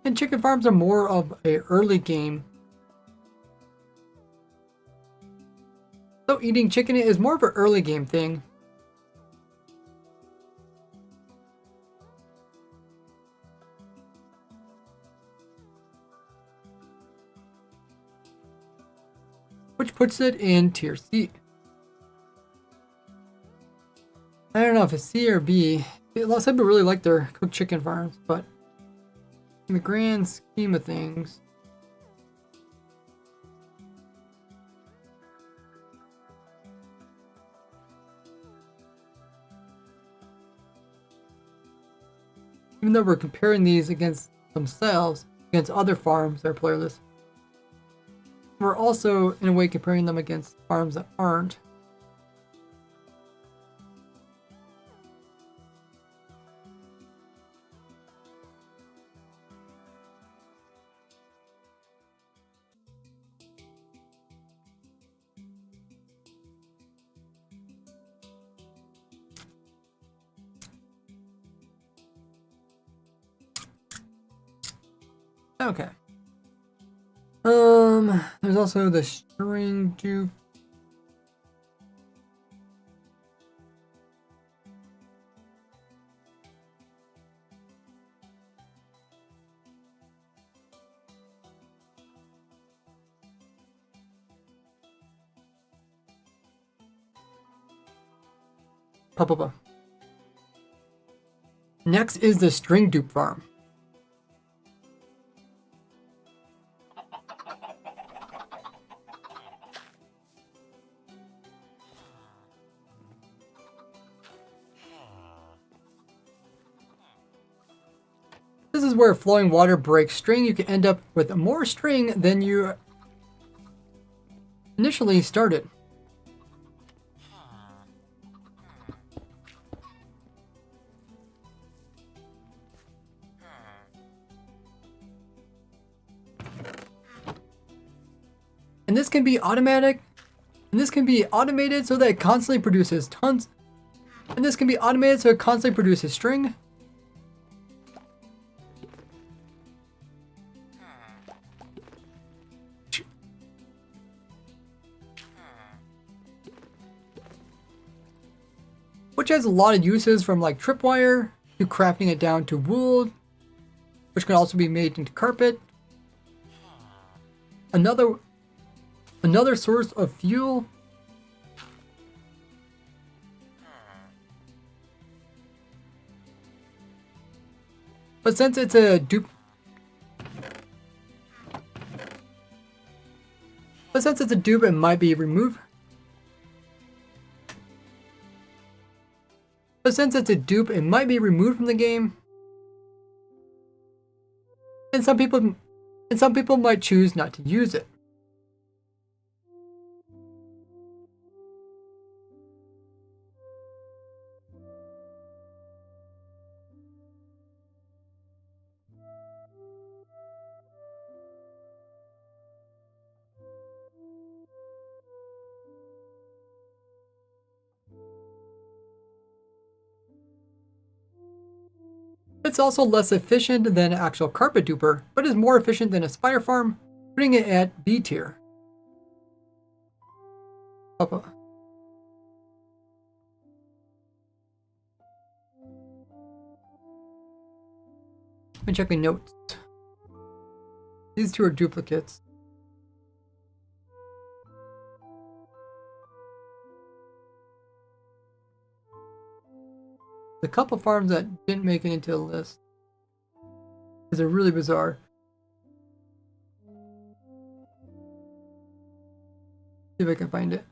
And chicken farms are more of a early game. So eating chicken is more of an early game thing. Which puts it in tier C. I don't know if it's C or B. A lot of people really like their cooked chicken farms, but in the grand scheme of things, even though we're comparing these against themselves, against other farms that are playerless, we're also in a way comparing them against farms that aren't. Okay. There's also the string dupe. Next is the string dupe farm. is where flowing water breaks string. You can end up with more string than you initially started. And this can be automatic, and this can be automated so that it constantly produces tons. And this can be automated so it constantly produces string. Which has a lot of uses, from like tripwire to crafting it down to wool, which can also be made into carpet. Another source of fuel. But since it's a dupe, it might be removed. But since it's a dupe, it might be removed from the game. And some people might choose not to use it. It's also less efficient than an actual carpet duper, but is more efficient than a spider farm, putting it at B tier. Let me check my notes. These two are duplicates. A couple farms that didn't make it into the list. These are really bizarre. See if I can find it.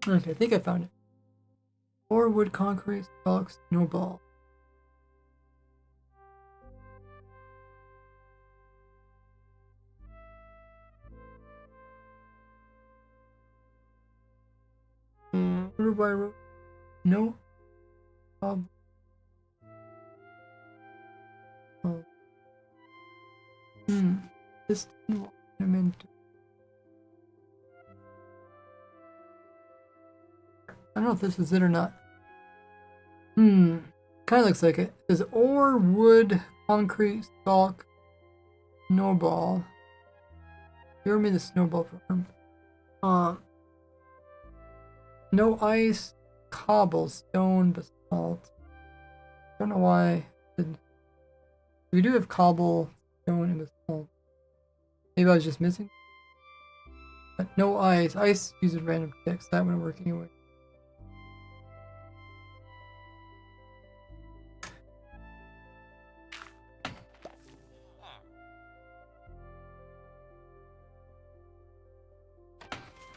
Okay, I think I found it. 4 wood, concrete, stalks, snowball. Order by road. No. Oh. This ornament. I don't know if this is it or not. Kind of looks like it. It says ore, wood, concrete, stalk, snowball. You ever made a snowball farm? No ice, cobblestone, basalt. Don't know why. We do have cobblestone and basalt. Maybe I was just missing. But no ice. Ice uses random text. That wouldn't work anyway.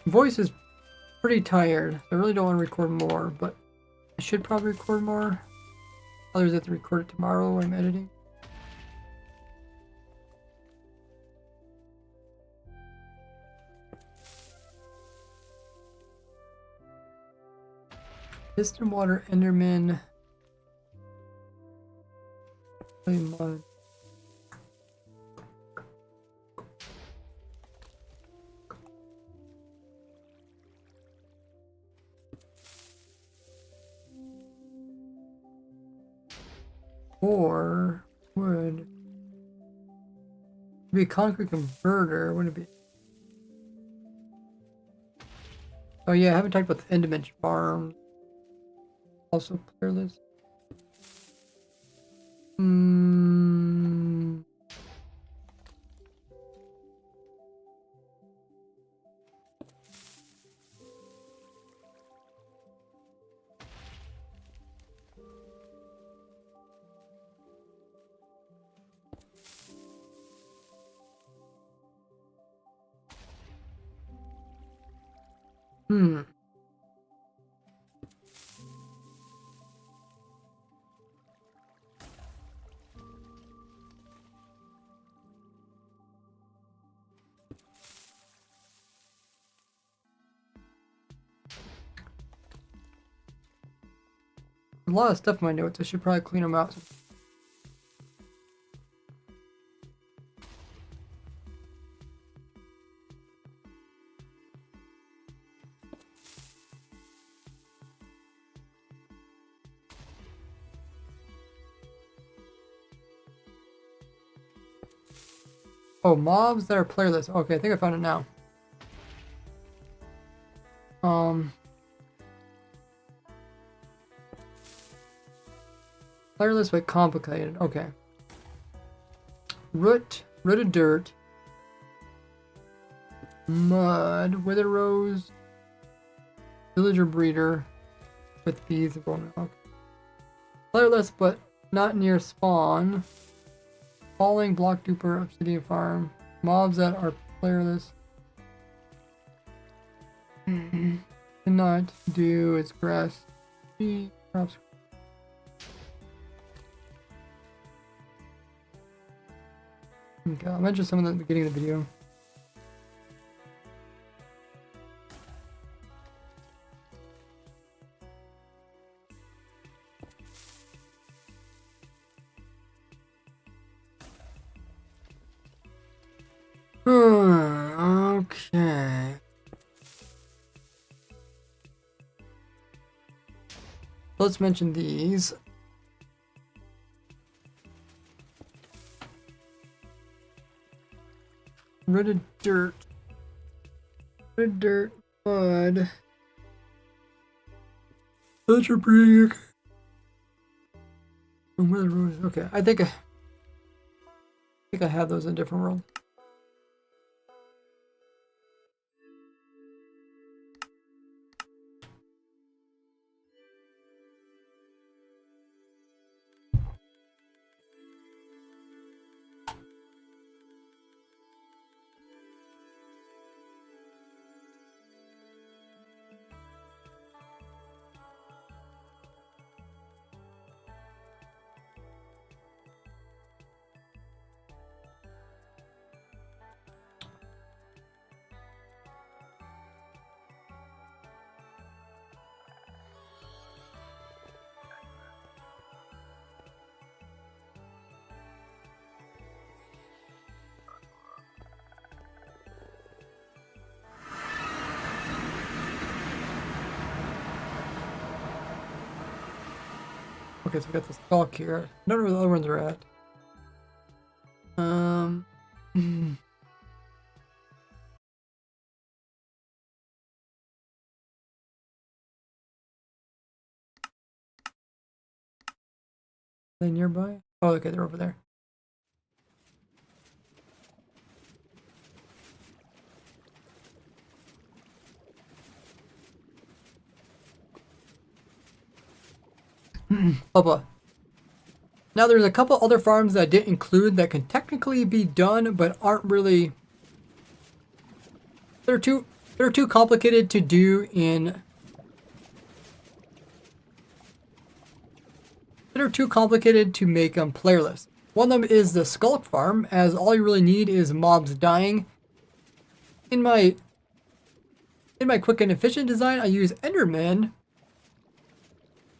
Voice is pretty tired. I really don't want to record more, but I should probably record more. Others have to record it tomorrow when I'm editing. Piston water, Enderman. Mud. Or would be a concrete converter, wouldn't it be? Oh yeah, I haven't talked about the Enderman farm. Also clear list. Hmm. A lot of stuff in my notes. I should probably clean them out. Oh, mobs that are playerless. Okay, I think I found it now. Playerless but complicated. Okay. Root of dirt. Mud. Wither rose. Villager breeder. With bees. Okay. Playerless but not near spawn. Falling, block duper, obsidian farm. Mobs that are playerless. Cannot do its grass. Crops. Okay, I'll mention some of that at the beginning of the video. Okay. Let's mention these. Rid of dirt. Rid of dirt. Mud. Villager breeder. Wither rose. Okay, I think I have those in a different world. Okay, so we got the stalk here. I don't know where the other ones are at. Are they nearby? Oh, okay, they're over there. Bubba. Now there's a couple other farms that I didn't include that can technically be done, but aren't really. They're too complicated to do in. They're too complicated to make playerless. One of them is the Skulk farm, as all you really need is mobs dying. In my quick and efficient design, I use Endermen,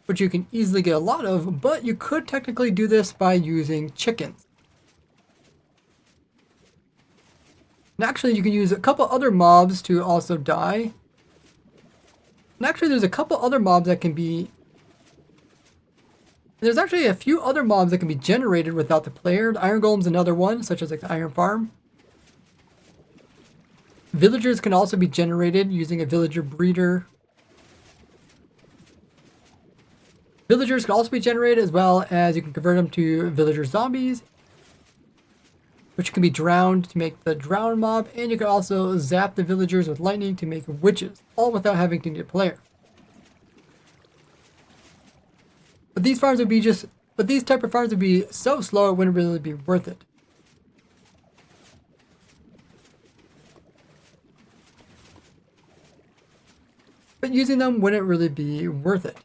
which you can easily get a lot of, but you could technically do this by using chickens. And actually, you can use a couple other mobs to also die. And actually, there's a couple other mobs that can be. There's actually a few other mobs that can be generated without the player. The Iron Golem's another one, such as like the Iron Farm. Villagers can also be generated using a villager breeder. Villagers can also be generated, as well as you can convert them to villager zombies, which can be drowned to make the drowned mob, and you can also zap the villagers with lightning to make witches, all without having to need a player. But these type of farms would be so slow it wouldn't really be worth it. but using them wouldn't really be worth it.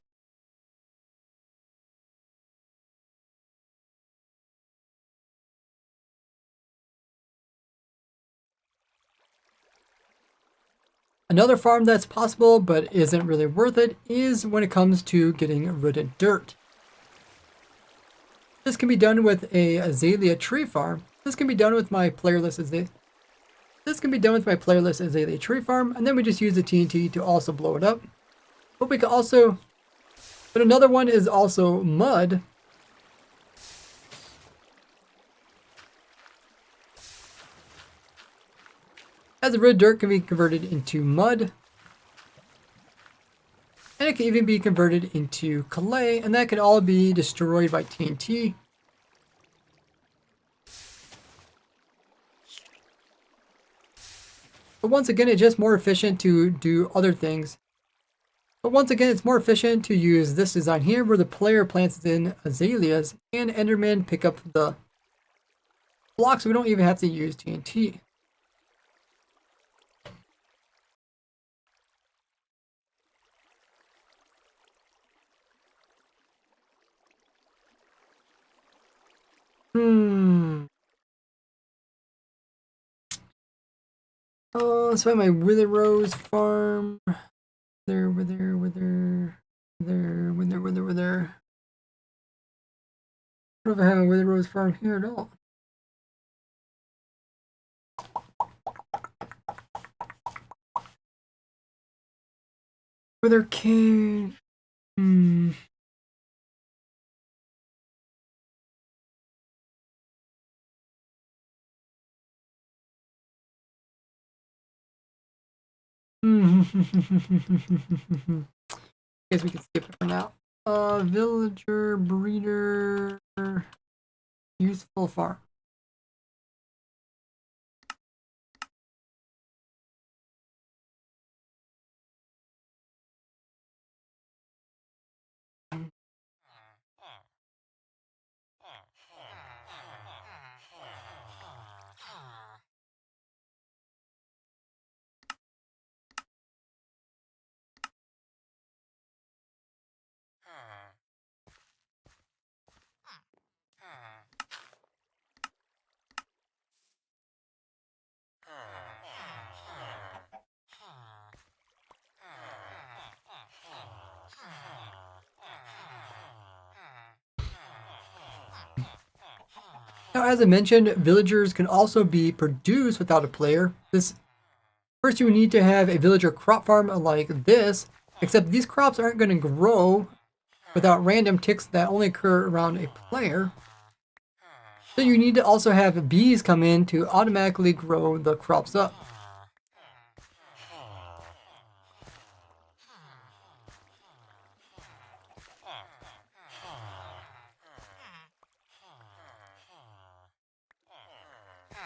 Another farm that's possible but isn't really worth it is when it comes to getting rid of dirt. This can be done with a azalea tree farm. This can be done with my playerless azalea. This can be done with my playerless azalea tree farm, and then we just use the TNT to also blow it up. But we can also, but another one is also mud. As the red dirt can be converted into mud. And it can even be converted into clay, and that can all be destroyed by TNT. But once again, it's just more efficient to do other things. But once again, it's more efficient to use this design here where the player plants in azaleas and Endermen pick up the blocks, so we don't even have to use TNT. Let's find my Wither Rose farm. Wither. I don't know if I have a Wither Rose farm here at all. Wither Cave. Guess we can skip it for now. Villager, breeder, useful farm. Now, as I mentioned, villagers can also be produced without a player. First, you need to have a villager crop farm like this, except these crops aren't going to grow without random ticks that only occur around a player. So you need to also have bees come in to automatically grow the crops up.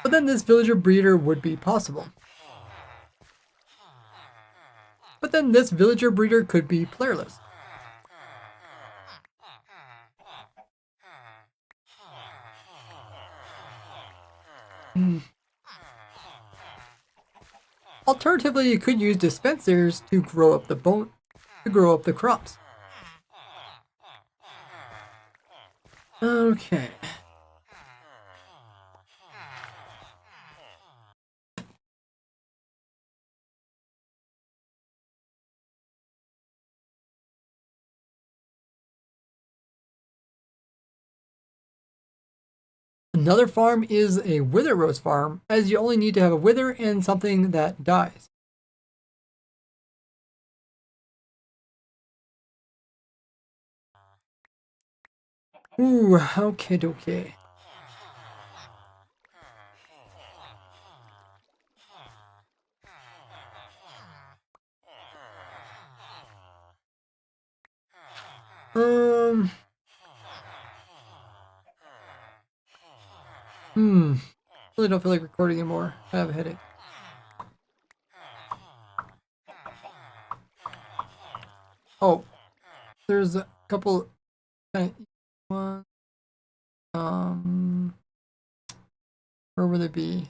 But then this villager breeder would be possible. But then this villager breeder could be playerless. Alternatively, you could use dispensers to grow up the crops. Okay. Another farm is a Wither Rose farm, as you only need to have a wither and something that dies. Ooh, okay, okay. Really don't feel like recording anymore. I have a headache. Oh, there's a couple. One. Where would it be?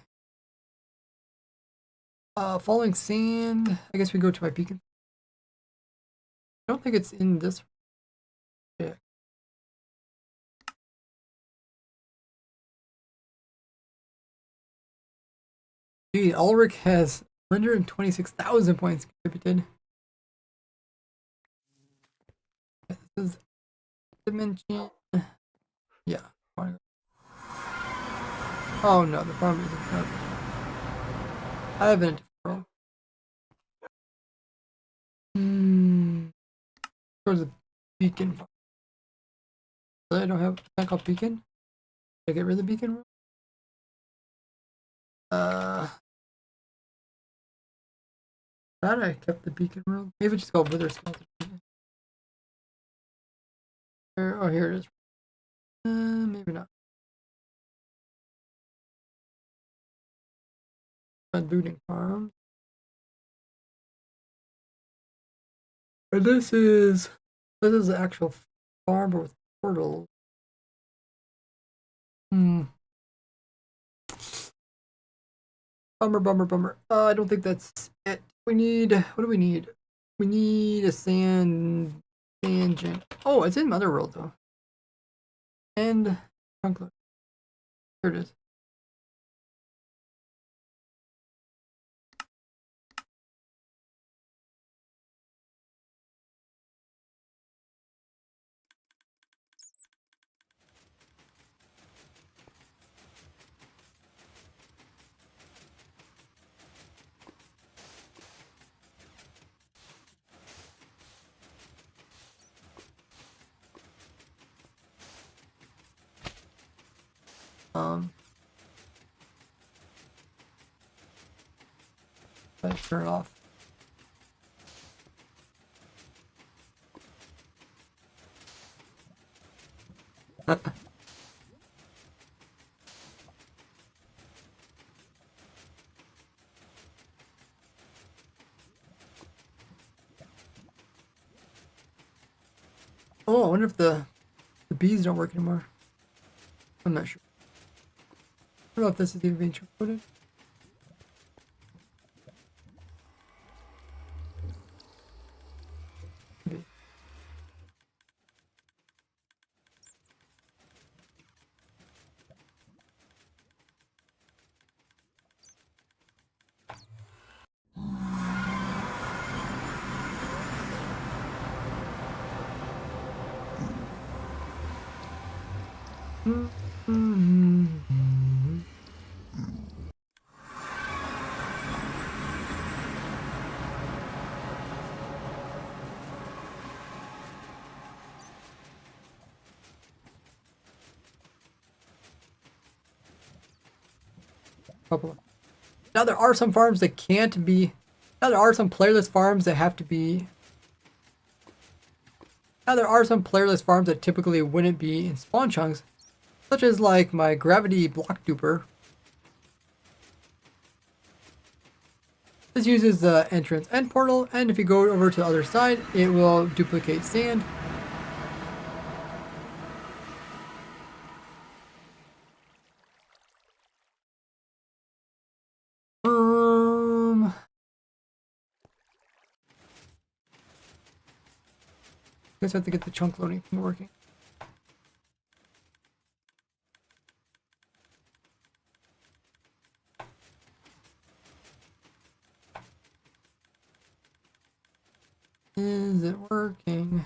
Falling sand. I guess we go to my beacon. I don't think it's in this. Yeah. Gee, Ulrich has 126,000 points contributed. This is dimension. Yeah. Oh no, the farm isn't. No. I have a different world. Where's the beacon farm? I don't have. It's not called beacon. Did I get rid of the beacon world? Thought I kept the beacon world. Maybe just go wither smelter. Oh, here it is. Maybe not. Looting farm. And this is the actual farm with portals. Bummer, bummer, bummer. I don't think that's it. We need. What do we need? We need a sand tangent. Oh, it's in Motherworld though. And here it is. Let's turn it off. Oh, I wonder if the bees don't work anymore. I'm not sure. I don't know if this is even being recorded. Maybe. Now there are some farms that can't be. Now there are some playerless farms that have to be. Now there are some playerless farms that typically wouldn't be in spawn chunks, such as like my gravity block duper. This uses the entrance end portal, and if you go over to the other side, it will duplicate sand. I guess I have to get the chunk loading thing working. Is it working?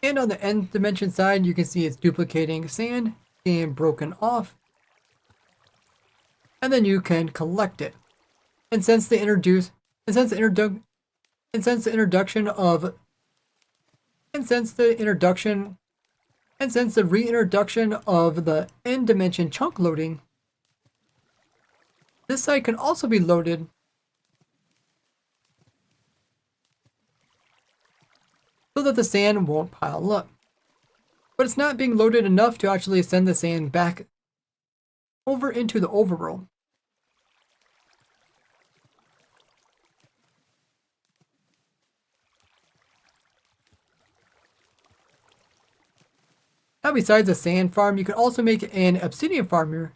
And on the end dimension side, you can see it's duplicating sand, being broken off. And then you can collect it. And since the introduction of and since the reintroduction of the end dimension chunk loading, this site can also be loaded so that the sand won't pile up. but it's not being loaded enough to actually send the sand back over into the overworld. Now, besides a sand farm, you can also make an obsidian farm here.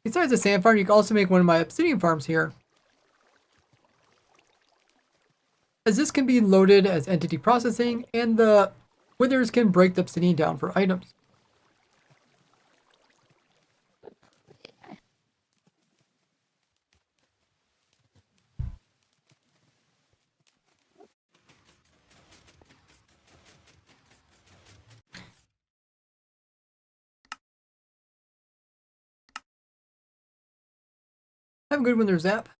Besides the sand farm, you can also make one of my obsidian farms here, as this can be loaded as entity processing, and the withers can break the obsidian down for items. Have a good one there, Zap.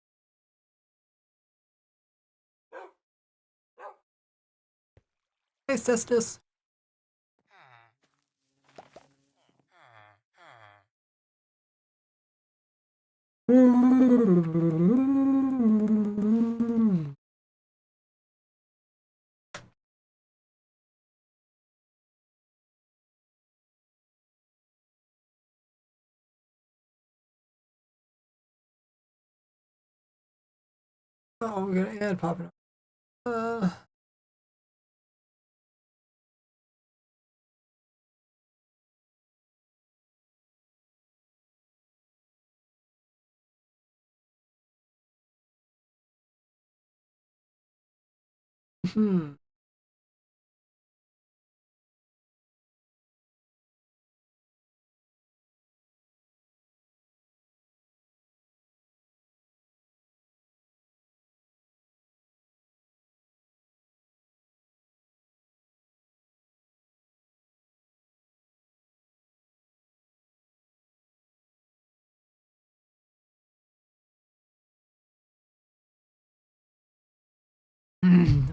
Hey, Cestus. Oh, we got an ad popping up. Hmm.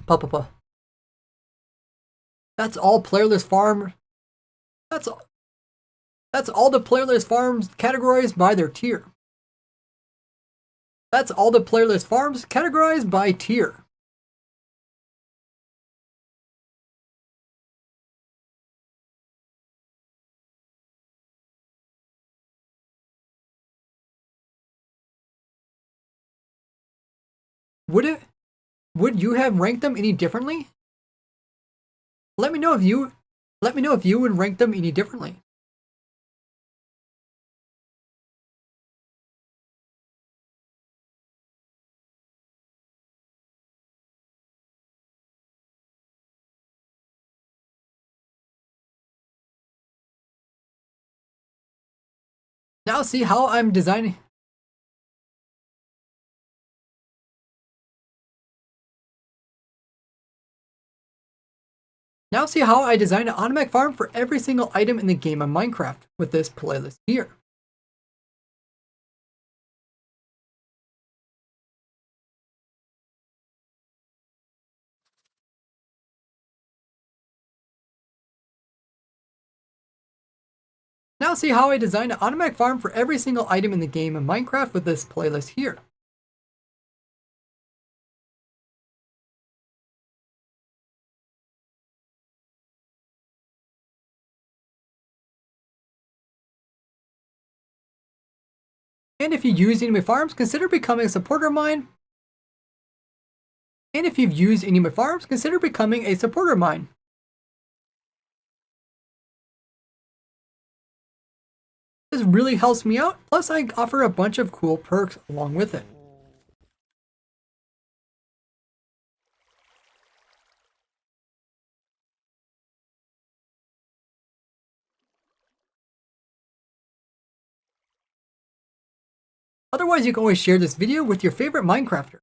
Pa. That's all playerless farm. That's all. That's all the playerless farms categorized by their tier. That's all the playerless farms categorized by tier. Would it? Would you have ranked them any differently? Let me know if you. Let me know if you would rank them any differently. Now see how I'm designing. Now see how I designed an automatic farm for every single item in the game of Minecraft with this playlist here. Now see how I designed an automatic farm for every single item in the game of Minecraft with this playlist here. And if you use any of my farms, consider becoming a supporter of mine. And if you've used any of my farms, consider becoming a supporter of mine. This really helps me out, plus I offer a bunch of cool perks along with it. Otherwise, you can always share this video with your favorite Minecrafter.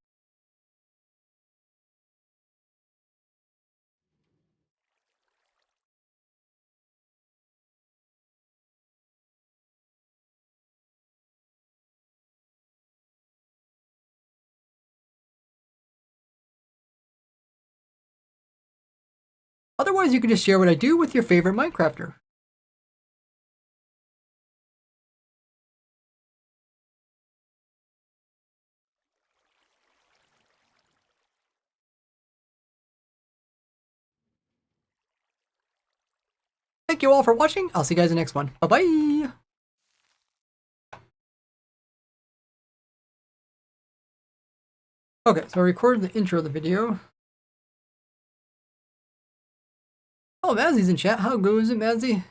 Otherwise, you can just share what I do with your favorite Minecrafter. thank you all for watching. I'll see you guys in the next one. Bye-bye. Okay, so I recorded the intro of the video. Oh, Mazzy's in chat. How goes it, Mazzy?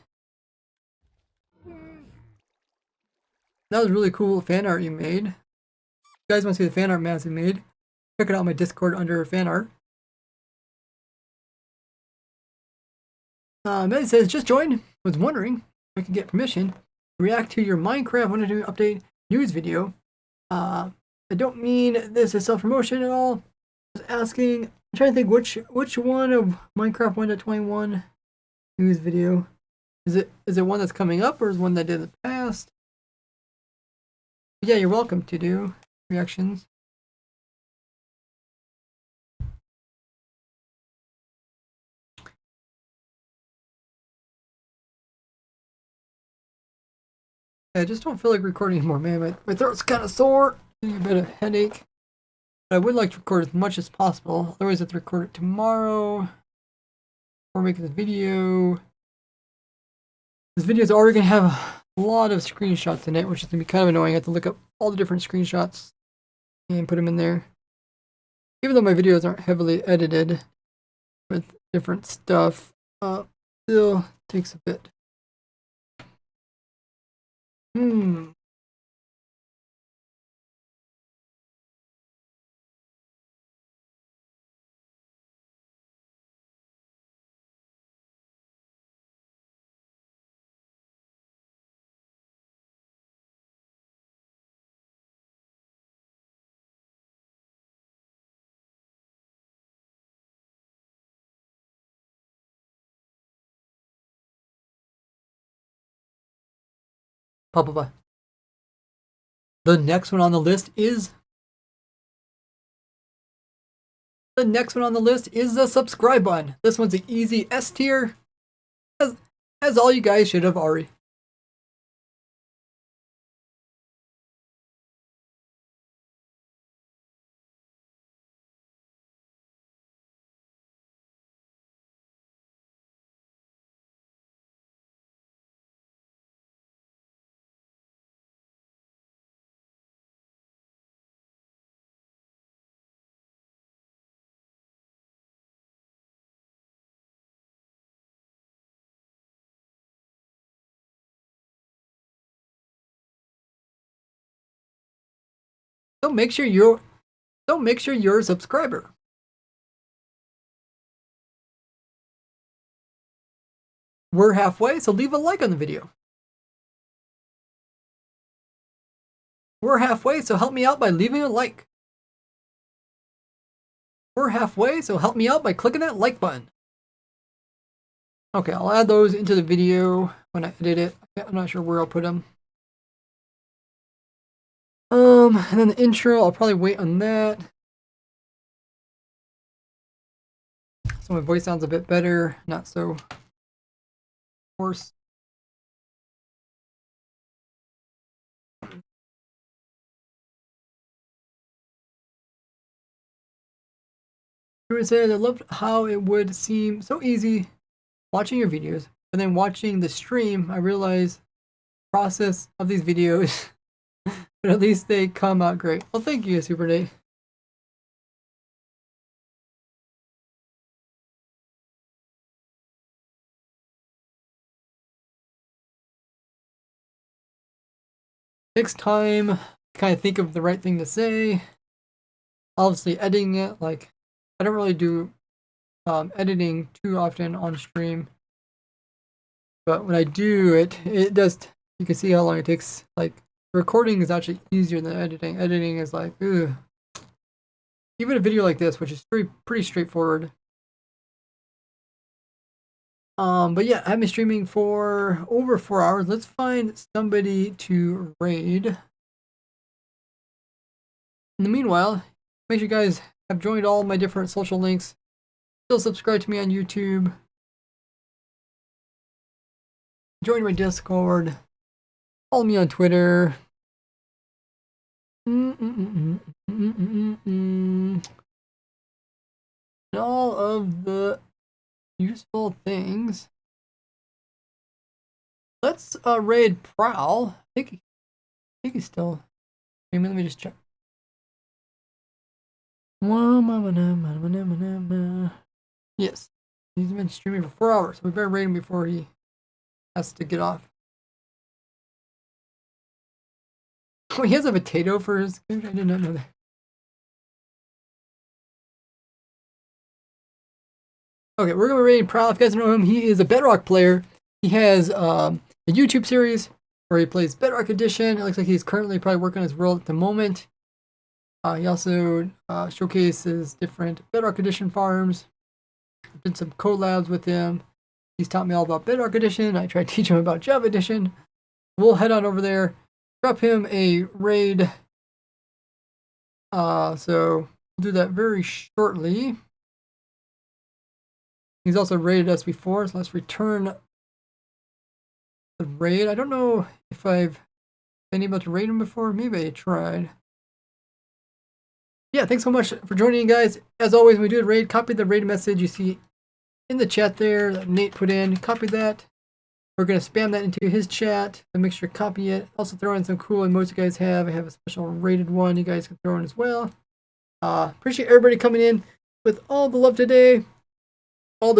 That was really cool fan art you made. If you guys want to see the fan art Mazzy made, check it out on my Discord under fan art. Mazzy says, just joined. Was wondering if I could get permission to react to your Minecraft 1.2 update news video. I don't mean this as self-promotion at all. Just asking. I'm trying to think which one of Minecraft 1.21 news video is it one that's coming up or is one that did in the past? Yeah, you're welcome to do reactions. I just don't feel like recording anymore, man. My throat's kind of sore, a bit of headache. But I would like to record as much as possible. Otherwise, I have to record it tomorrow or make this video. This video is already going to have a lot of screenshots in it, which is going to be kind of annoying. I have to look up all the different screenshots and put them in there. Even though my videos aren't heavily edited with different stuff, still takes a bit. Bye. The next one on the list is the subscribe button. This one's an easy S tier, as all you guys should have already. So make sure you're a subscriber. We're halfway, so leave a like on the video. We're halfway, so help me out by leaving a like. We're halfway, so help me out by clicking that like button. Okay, I'll add those into the video when I edit it. I'm not sure where I'll put them. And then the intro, I'll probably wait on that. So my voice sounds a bit better, not so hoarse. I said I loved how it would seem so easy watching your videos, but then watching the stream, I realized the process of these videos, but at least they come out great. Well, thank you, Super Day. Takes time to kind of think of the right thing to say. Obviously, editing it, like, I don't really do editing too often on stream, but when I do it, it does. You can see how long it takes. Like, recording is actually easier than editing. Editing is like, ugh. Even a video like this, which is pretty straightforward. But yeah, I've been streaming for over 4 hours. Let's find somebody to raid. In the meanwhile, make sure you guys have joined all my different social links. Still subscribe to me on YouTube. Join my Discord. Follow me on Twitter. And all of the useful things. let's raid Prowl. I think he's still. Let me just check. Yes, he's been streaming for 4 hours. So we better raid him before he has to get off. Oh, he has a potato for his food? I did not know that. Okay, we're gonna raid Prowl. If you guys don't know him, he is a Bedrock player. He has a YouTube series where he plays Bedrock Edition. It looks like he's currently probably working on his world at the moment. He also showcases different Bedrock Edition farms. I've done some collabs with him. He's taught me all about Bedrock Edition. I tried to teach him about Java Edition. We'll head on over there, drop him a raid. So we'll do that very shortly. He's also raided us before, so let's return the raid. I don't know if I've been able to raid him before. Maybe I tried. Yeah, thanks so much for joining, guys. As always, when we do a raid, copy the raid message you see in the chat there that Nate put in. Copy that. We're going to spam that into his chat, so make sure to copy it. Also throw in some cool emotes you guys have. I have a special rated one you guys can throw in as well. Appreciate everybody coming in with all the love today. All the